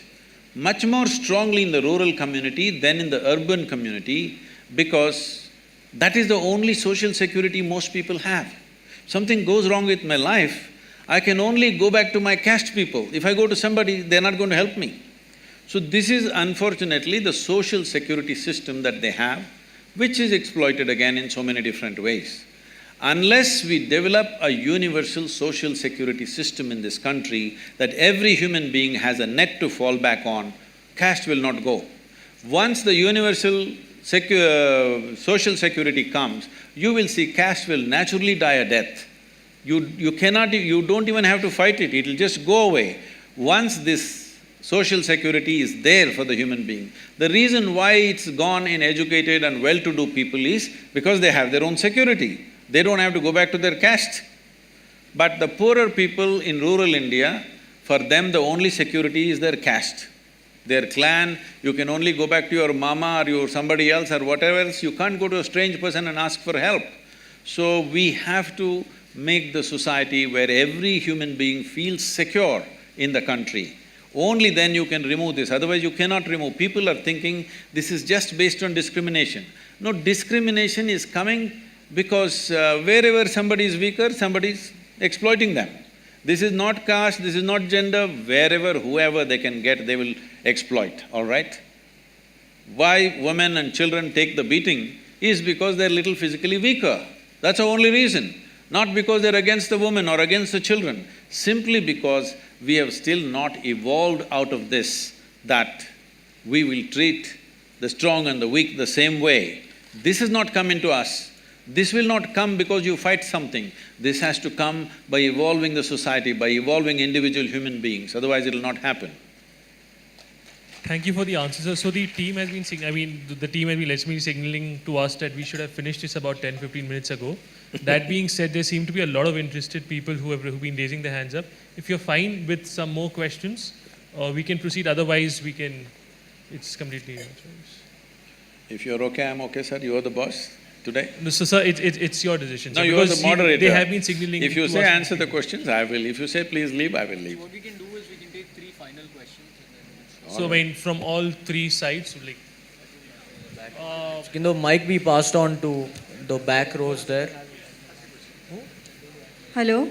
much more strongly in the rural community than in the urban community, because that is the only social security most people have. Something goes wrong with my life, I can only go back to my caste people. If I go to somebody, they're not going to help me. So this is unfortunately the social security system that they have, which is exploited again in so many different ways. Unless we develop a universal social security system in this country, that every human being has a net to fall back on, caste will not go. Once the universal social security comes, you will see caste will naturally die a death. You don't even have to fight it, it'll just go away. Once this social security is there for the human being. The reason why it's gone in educated and well-to-do people is because they have their own security. They don't have to go back to their caste. But the poorer people in rural India, for them the only security is their caste, their clan. You can only go back to your mama or your somebody else or whatever else. You can't go to a strange person and ask for help. So we have to make the society where every human being feels secure in the country. Only then you can remove this, otherwise you cannot remove. People are thinking this is just based on discrimination. No, discrimination is coming because wherever somebody is weaker, somebody is exploiting them. This is not caste, this is not gender, wherever, whoever they can get, they will exploit, all right? Why women and children take the beating is because they're little physically weaker. That's the only reason. Not because they're against the women or against the children, simply because we have still not evolved out of this, that we will treat the strong and the weak the same way. This has not come into us. This will not come because you fight something. This has to come by evolving the society, by evolving individual human beings, otherwise it will not happen. Thank you for the answer, sir. So the team has been the team has been signaling to us that we should have finished this about 10-15 minutes ago. That being said, there seem to be a lot of interested people who've been raising their hands up. If you're fine with some more questions, we can proceed. Otherwise, we can… It's completely your choice. If you're okay, I'm okay, sir. You are the boss today. No, so sir, it's your decision. No, sir, you are the moderator. They have been signaling. If you to say us answer the questions, I will. If you say please leave, I will leave. What we can do is we can take 3 final questions and then… So, I mean, from all 3 sides, like… Can the mic be passed on to the back rows there? Hello?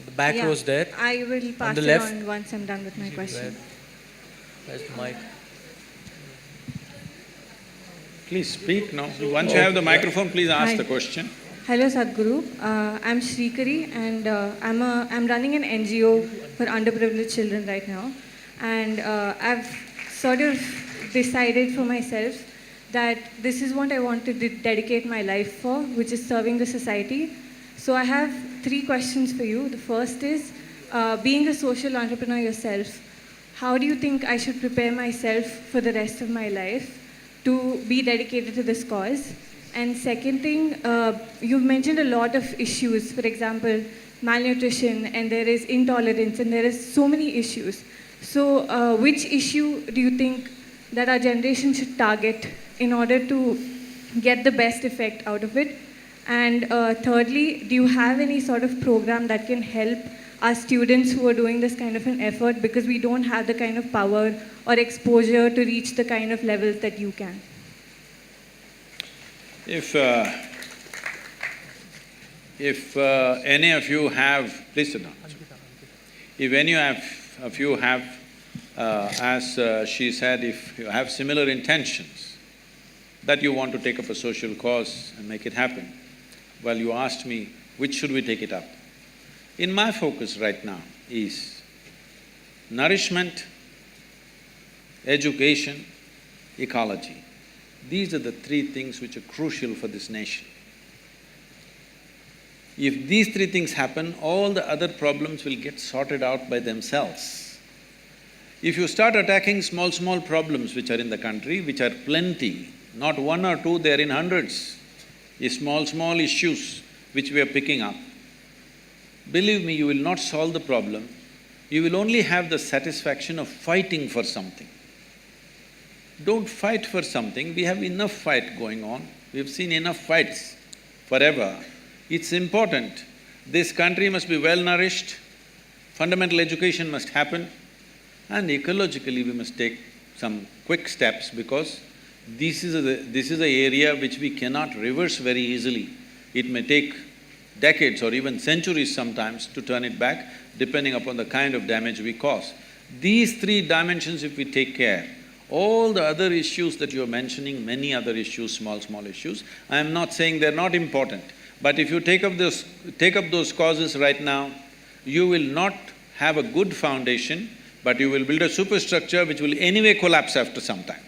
The back rows there. I will pass the it left. on once I'm done with my question. Where's the mic? Please speak now. Once you have the microphone, please ask Hi. the question. Hello, Sadhguru. I'm Shrikari, and I'm running an NGO for underprivileged children right now. And I've sort of decided for myself that this is what I want to dedicate my life for, which is serving the society. So I have 3 questions for you. The first is, being a social entrepreneur yourself, how do you think I should prepare myself for the rest of my life to be dedicated to this cause? And second thing, you've mentioned a lot of issues, for example, malnutrition, and there is intolerance, and there is so many issues. So which issue do you think that our generation should target in order to get the best effect out of it? And thirdly, do you have any sort of program that can help our students who are doing this kind of an effort, because we don't have the kind of power or exposure to reach the kind of levels that you can? If any of you have… Please sit down. If any of you have, as she said, if you have similar intentions that you want to take up a social cause and make it happen, well, you asked me, which should we take it up? In my focus right now is nourishment, education, ecology. These are the 3 things which are crucial for this nation. If these 3 things happen, all the other problems will get sorted out by themselves. If you start attacking small problems which are in the country, which are plenty, not 1 or 2, they're in hundreds, small issues which we are picking up, believe me, you will not solve the problem, you will only have the satisfaction of fighting for something. Don't fight for something, we have enough fight going on, we've seen enough fights forever. It's important, this country must be well-nourished, fundamental education must happen, and ecologically we must take some quick steps, because this is an area which we cannot reverse very easily. It may take decades or even centuries sometimes to turn it back, depending upon the kind of damage we cause. These 3 dimensions if we take care, all the other issues that you're mentioning, many other issues, small issues, I am not saying they're not important, but if you take up those causes right now, you will not have a good foundation, but you will build a superstructure which will anyway collapse after some time.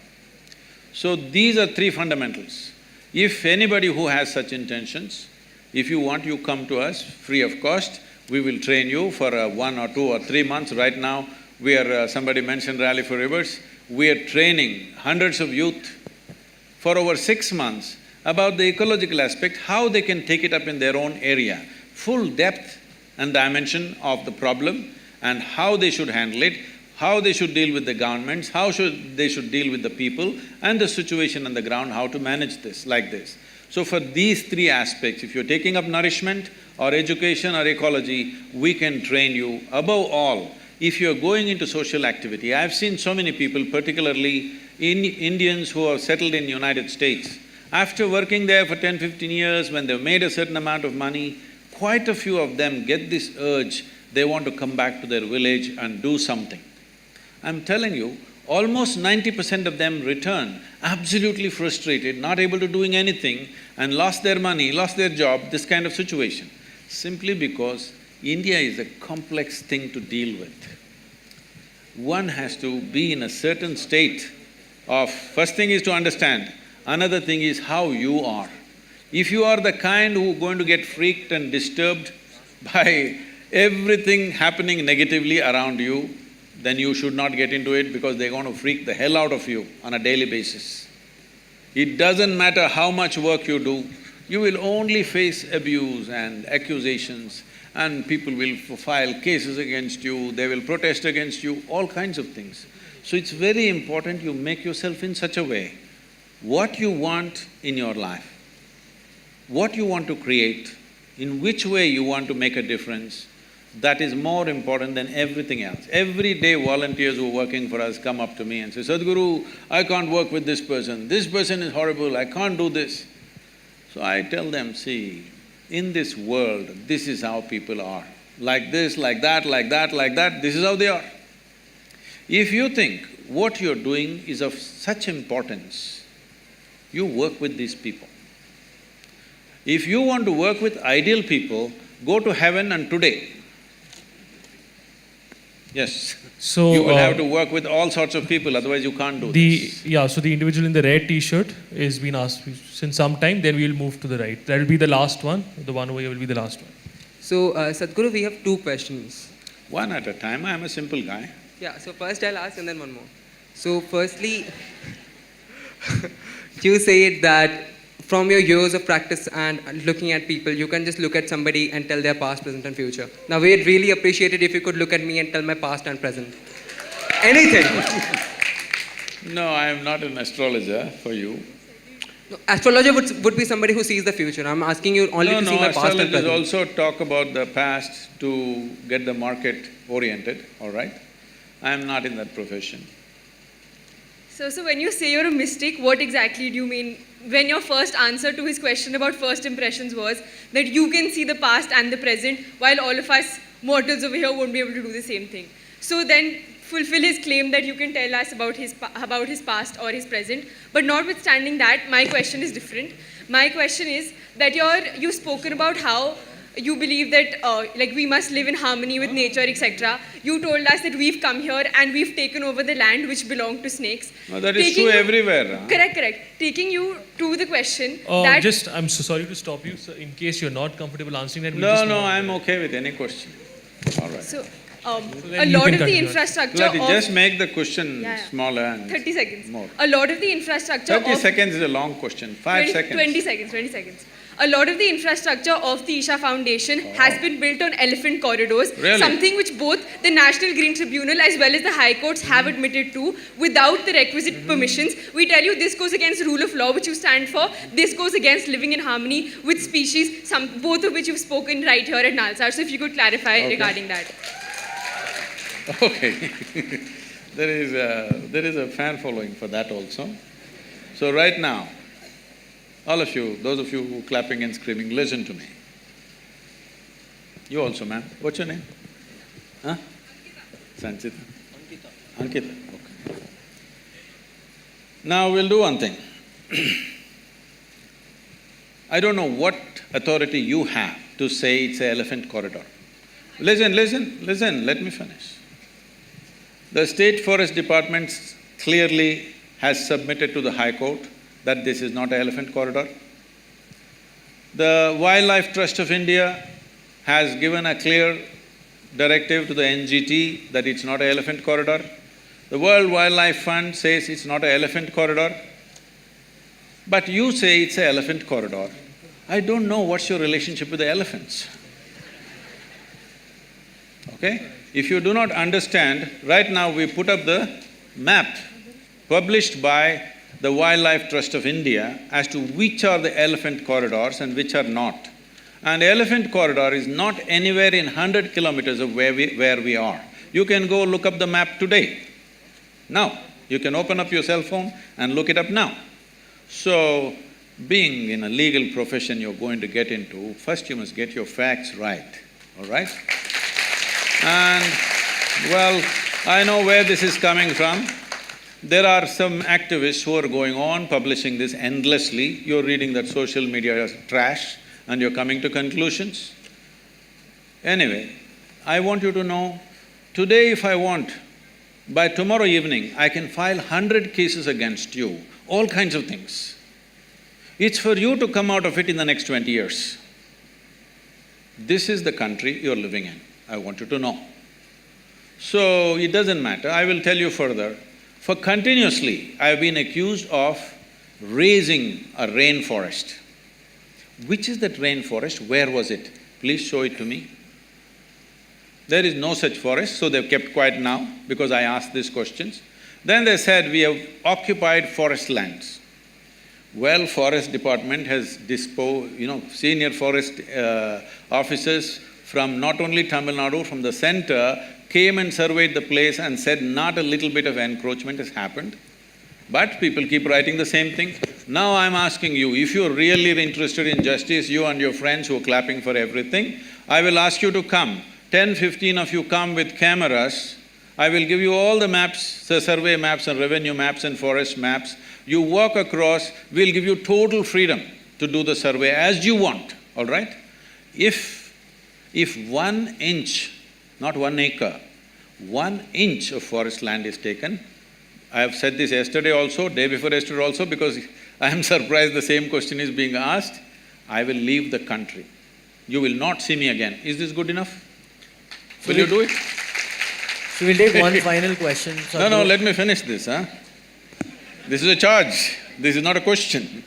So these are 3 fundamentals. If anybody who has such intentions, if you want, you come to us free of cost, we will train you for 1 or 2 or 3 months. Right now, we are… somebody mentioned Rally for Rivers, we are training hundreds of youth for over 6 months about the ecological aspect, how they can take it up in their own area, full depth and dimension of the problem and how they should handle it, how they should deal with the governments, how they should deal with the people and the situation on the ground, how to manage this, like this. So for these 3 aspects, if you're taking up nourishment or education or ecology, we can train you. Above all, if you're going into social activity, I've seen so many people, particularly Indians who are settled in United States, after working there for 10, 15 years, when they've made a certain amount of money, quite a few of them get this urge they want to come back to their village and do something. I'm telling you, almost 90% of them return absolutely frustrated, not able to doing anything, and lost their money, lost their job, this kind of situation. Simply because India is a complex thing to deal with. One has to be in a certain state of… First thing is to understand, another thing is how you are. If you are the kind who are going to get freaked and disturbed by everything happening negatively around you, then you should not get into it because they're going to freak the hell out of you on a daily basis. It doesn't matter how much work you do, you will only face abuse and accusations, and people will file cases against you, they will protest against you, all kinds of things. So it's very important you make yourself in such a way, what you want in your life, what you want to create, in which way you want to make a difference, that is more important than everything else. Every day volunteers who are working for us come up to me and say, Sadhguru, I can't work with this person is horrible, I can't do this. So I tell them, see, in this world, this is how people are. Like this, like that, like that, like that, this is how they are. If you think what you're doing is of such importance, you work with these people. If you want to work with ideal people, go to heaven and today. Yes. So you will have to work with all sorts of people, otherwise you can't do this. Yeah, so the individual in the red t-shirt is been asked since some time, then we will move to the right. That will be the last one, the one over here will be the last one. So, Sadhguru, we have two questions. One at a time, I'm a simple guy. Yeah, so first I'll ask and then one more. So, firstly, you said that from your years of practice and looking at people, you can just look at somebody and tell their past, present and future. Now, we'd really appreciate it if you could look at me and tell my past and present. Anything. No, I am not an astrologer for you. No, astrologer would be somebody who sees the future. I'm asking you only to see my past and present. Astrologers also talk about the past to get the market oriented, all right? I am not in that profession. So when you say you're a mystic, what exactly do you mean? When your first answer to his question about first impressions was that you can see the past and the present, while all of us mortals over here won't be able to do the same thing. So then fulfill his claim that you can tell us about his past or his present. But notwithstanding that, my question is different. My question is that you've spoken about how you believe that like we must live in harmony with nature, etc. You told us that we've come here and we've taken over the land which belonged to snakes. No, that is true everywhere. Huh? Correct. Taking you to the question I'm so sorry to stop you, sir, in case you're not comfortable answering that. No, I'm okay with any question. All right. So, a lot of the infrastructure just make the question smaller and 30 seconds. More. A lot of the infrastructure 30 seconds is a long question. 5 seconds. 20 seconds. A lot of the infrastructure of the Isha Foundation has been built on elephant corridors, really? Something which both the National Green Tribunal as well as the High Courts have admitted to without the requisite permissions. We tell you this goes against rule of law, which you stand for. This goes against living in harmony with species, both of which you've spoken right here at NALSAR. So if you could clarify regarding that. Okay. There is a fan following for that also. So right now, all of you, those of you who are clapping and screaming, listen to me. You also, ma'am. What's your name? Huh? Sanchita? Ankita. Okay. Now we'll do one thing. I don't know what authority you have to say it's an elephant corridor. Listen, let me finish. The State Forest Department clearly has submitted to the High Court that this is not an elephant corridor. The Wildlife Trust of India has given a clear directive to the NGT that it's not an elephant corridor. The World Wildlife Fund says it's not an elephant corridor. But you say it's an elephant corridor. I don't know what's your relationship with the elephants. Okay? If you do not understand, right now we put up the map published by the Wildlife Trust of India as to which are the elephant corridors and which are not. And elephant corridor is not anywhere in 100 kilometers of where we are. You can go look up the map today. Now, you can open up your cell phone and look it up now. So, being in a legal profession you're going to get into, first you must get your facts right, all right? And, well, I know where this is coming from. There are some activists who are going on publishing this endlessly. You're reading that social media is trash and you're coming to conclusions. Anyway, I want you to know, today if I want, by tomorrow evening, I can file 100 cases against you, all kinds of things. It's for you to come out of it in the next 20 years. This is the country you're living in, I want you to know. So, it doesn't matter, I will tell you further. For continuously, I've been accused of raising a rainforest. Which is that rainforest? Where was it? Please show it to me. There is no such forest, so they've kept quiet now because I asked these questions. Then they said, we have occupied forest lands. Well, forest department has senior forest officers from not only Tamil Nadu, from the center, came and surveyed the place and said not a little bit of encroachment has happened. But people keep writing the same thing. Now I'm asking you, if you're really interested in justice, you and your friends who are clapping for everything, I will ask you to come. 10-15 of you come with cameras. I will give you all the maps, the survey maps and revenue maps and forest maps. You walk across, we'll give you total freedom to do the survey as you want, all right? If 1 inch, not 1 acre, 1 inch of forest land is taken, I have said this yesterday also, day before yesterday also, because I am surprised the same question is being asked, I will leave the country. You will not see me again. Is this good enough? Will you do it? So we'll take one final question. No, let me finish this, huh? This is a charge, this is not a question.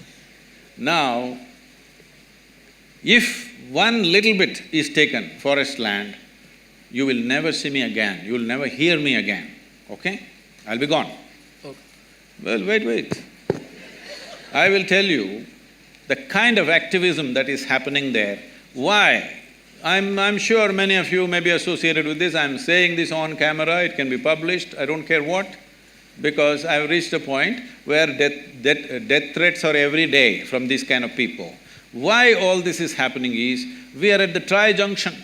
Now, if 1 little bit is taken, forest land, you will never see me again, you will never hear me again, okay? I'll be gone. Okay. Well, wait. I will tell you the kind of activism that is happening there. Why? I'm sure many of you may be associated with this, I'm saying this on camera, it can be published, I don't care what, because I've reached a point where death threats are every day from these kind of people. Why all this is happening is, we are at the tri-junction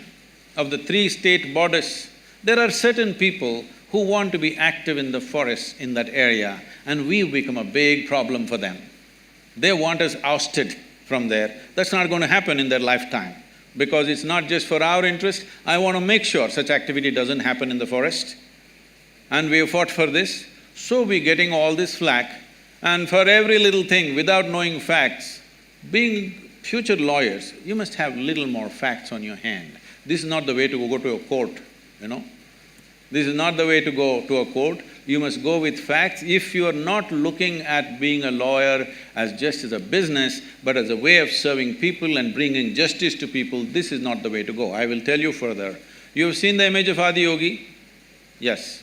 of the 3 state borders. There are certain people who want to be active in the forest in that area, and we've become a big problem for them. They want us ousted from there. That's not going to happen in their lifetime, because it's not just for our interest. I want to make sure such activity doesn't happen in the forest. And we have fought for this, so we're getting all this flack. And for every little thing, without knowing facts, being future lawyers, you must have little more facts on your hand. This is not the way to go to a court, you know. This is not the way to go to a court. You must go with facts. If you are not looking at being a lawyer as just as a business, but as a way of serving people and bringing justice to people, this is not the way to go. I will tell you further. You have seen the image of Adiyogi? Yes.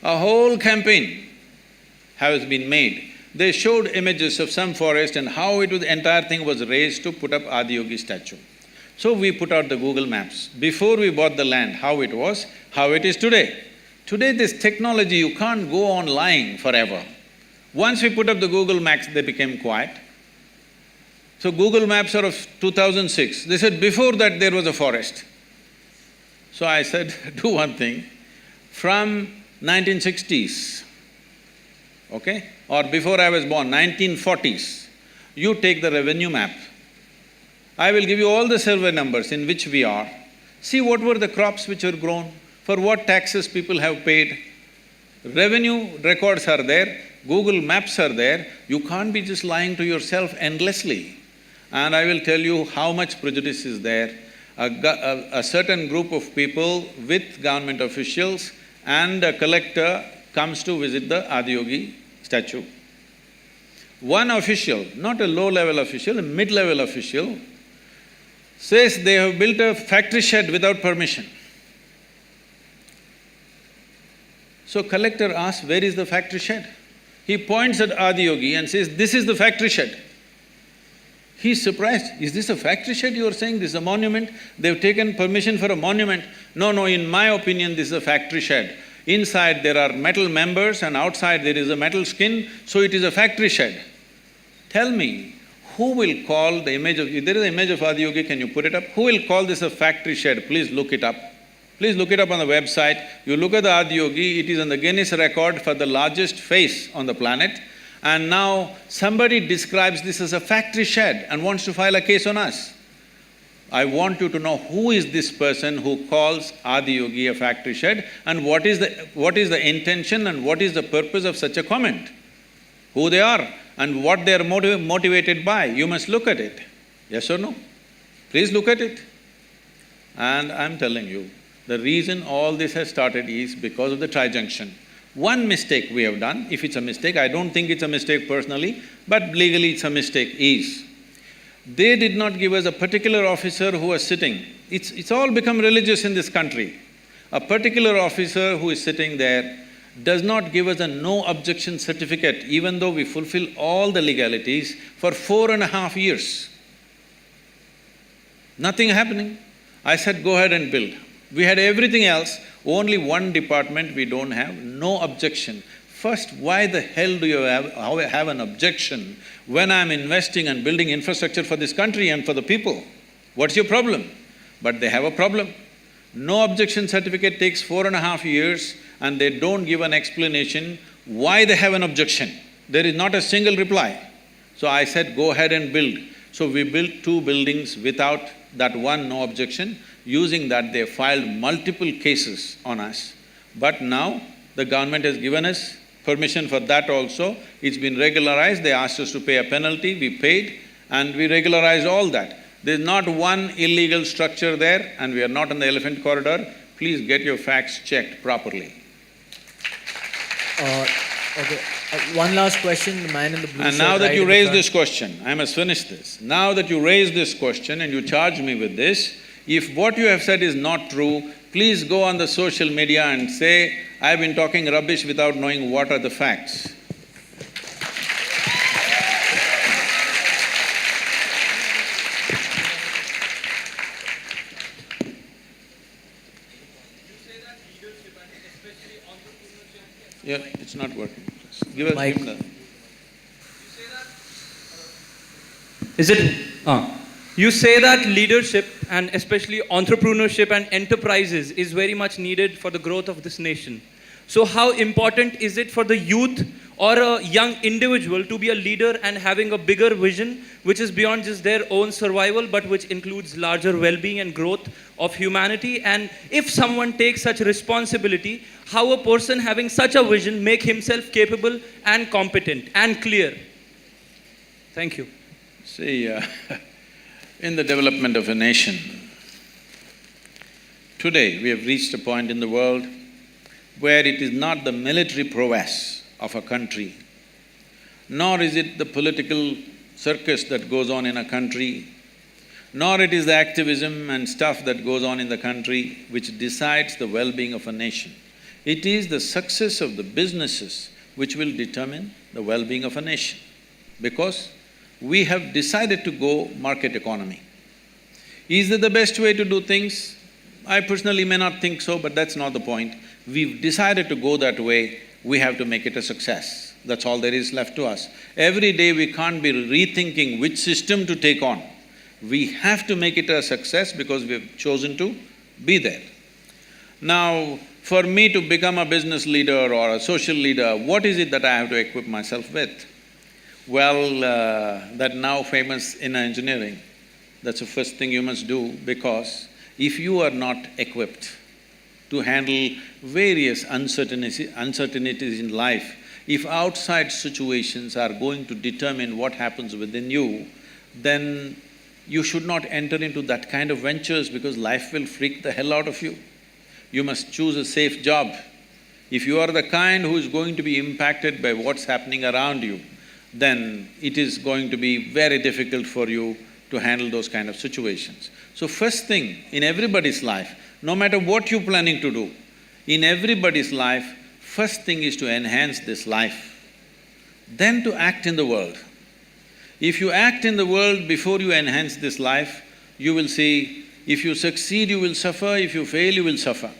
A whole campaign has been made. They showed images of some forest and how the entire thing was raised to put up Adiyogi statue. So we put out the Google Maps. Before we bought the land, how it was, how it is today. Today this technology, you can't go on lying forever. Once we put up the Google Maps, they became quiet. So Google Maps are of 2006. They said before that there was a forest. So I said, do one thing, from 1960s, okay, or before I was born, 1940s, you take the revenue map. I will give you all the survey numbers in which we are. See what were the crops which were grown, for what taxes people have paid. Revenue records are there, Google Maps are there, you can't be just lying to yourself endlessly. And I will tell you how much prejudice is there. A certain group of people with government officials and a collector comes to visit the Adiyogi statue. One official, not a low-level official, a mid-level official, says they have built a factory shed without permission. So collector asks, where is the factory shed? He points at Adiyogi and says, this is the factory shed. He's surprised, is this a factory shed you are saying? This is a monument? They've taken permission for a monument. No, in my opinion, this is a factory shed. Inside there are metal members and outside there is a metal skin, so it is a factory shed. Tell me, who will call the image of… If there is an image of Adiyogi, can you put it up? Who will call this a factory shed? Please look it up. Please look it up on the website. You look at the Adiyogi, it is on the Guinness record for the largest face on the planet. And now somebody describes this as a factory shed and wants to file a case on us. I want you to know who is this person who calls Adiyogi a factory shed and what is the intention and what is the purpose of such a comment. Who they are and what they are motivated by. You must look at it. Yes or no? Please look at it. And I'm telling you, the reason all this has started is because of the tri-junction. One mistake we have done, if it's a mistake, I don't think it's a mistake personally, but legally it's a mistake, is they did not give us a particular officer who was sitting. It's all become religious in this country. A particular officer who is sitting there does not give us a no objection certificate, even though we fulfill all the legalities for 4.5 years. Nothing happening. I said, go ahead and build. We had everything else, only one department we don't have, no objection. First, why the hell do you have an objection when I'm investing and building infrastructure for this country and for the people? What's your problem? But they have a problem. No objection certificate takes 4.5 years and they don't give an explanation why they have an objection. There is not a single reply. So I said, go ahead and build. So we built 2 buildings without that one no objection. Using that, they filed multiple cases on us. But now, the government has given us permission for that also. It's been regularized, they asked us to pay a penalty, we paid, and we regularized all that. There's not one illegal structure there, and we are not on the elephant corridor. Please get your facts checked properly. Okay. One last question, the man in the blue shirt. And now that right you in the raised front. this question, I must finish this. Now that you raised this question and you charge me with this, if what you have said is not true, please go on the social media and say, I've been talking rubbish without knowing what are the facts. Yeah, it's not working. Give us… Mike. give the… Is it… You say that leadership and especially entrepreneurship and enterprises is very much needed for the growth of this nation. So how important is it for the youth or a young individual to be a leader and having a bigger vision which is beyond just their own survival but which includes larger well-being and growth of humanity? And if someone takes such responsibility, how a person having such a vision make himself capable and competent and clear? Thank you. See, in the development of a nation, today we have reached a point in the world where it is not the military prowess of a country, nor is it the political circus that goes on in a country, nor it is the activism and stuff that goes on in the country which decides the well-being of a nation. It is the success of the businesses which will determine the well-being of a nation, because we have decided to go market economy. Is it the best way to do things? I personally may not think so, but that's not the point. We've decided to go that way, we have to make it a success. That's all there is left to us. Every day we can't be rethinking which system to take on. We have to make it a success because we've chosen to be there. Now, for me to become a business leader or a social leader, what is it that I have to equip myself with? Well, that now famous inner engineering, that's the first thing you must do, because if you are not equipped to handle various uncertainties in life, if outside situations are going to determine what happens within you, then you should not enter into that kind of ventures because life will freak the hell out of you. You must choose a safe job. If you are the kind who is going to be impacted by what's happening around you, then it is going to be very difficult for you to handle those kind of situations. So first thing in everybody's life, no matter what you're planning to do, in everybody's life, first thing is to enhance this life, then to act in the world. If you act in the world before you enhance this life, you will see, if you succeed, you will suffer, if you fail, you will suffer.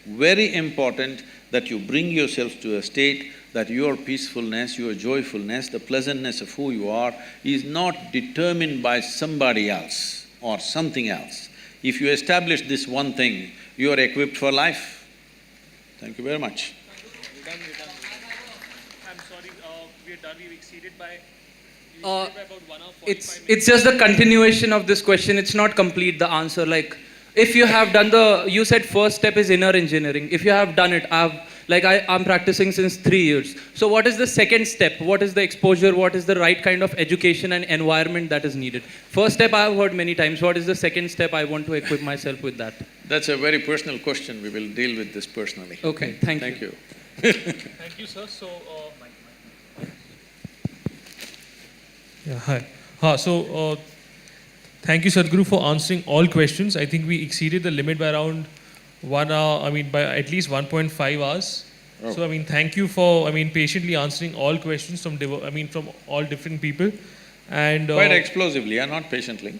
Very important that you bring yourself to a state that your peacefulness, your joyfulness, the pleasantness of who you are is not determined by somebody else or something else. If you establish this one thing, you are equipped for life. Thank you very much. We're done. I'm sorry, we're done. We've exceeded by Uh, about 1 hour 45 it's just the continuation of this question. It's not complete, the answer. Like, if you have done you said first step is inner engineering. If you have done it, I'm practicing since 3 years. So what is the second step? What is the exposure? What is the right kind of education and environment that is needed? First step I have heard many times. What is the second step? I want to equip myself with that. That's a very personal question. We will deal with this personally. Okay, thank you. Thank you, sir. So, yeah, hi. Thank you, Sadhguru, for answering all questions. I think we exceeded the limit by around 1 hour, by at least 1.5 hours. Oh. So, thank you for, patiently answering all questions from all different people. And Quite explosively, not patiently.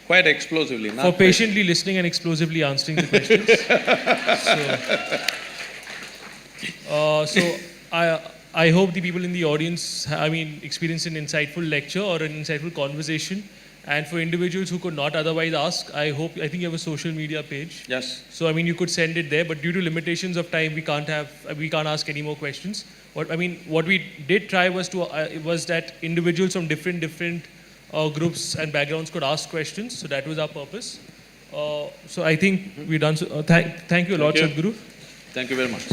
Quite explosively, not for patiently listening and explosively answering the questions. I hope the people in the audience, experience an insightful lecture or an insightful conversation. And for individuals who could not otherwise ask, I think you have a social media page. Yes. So you could send it there, but due to limitations of time, we can't ask any more questions. What we did try was that individuals from different groups and backgrounds could ask questions. So that was our purpose. So I think we're done. So, thank you a lot, Sadhguru. Thank you very much.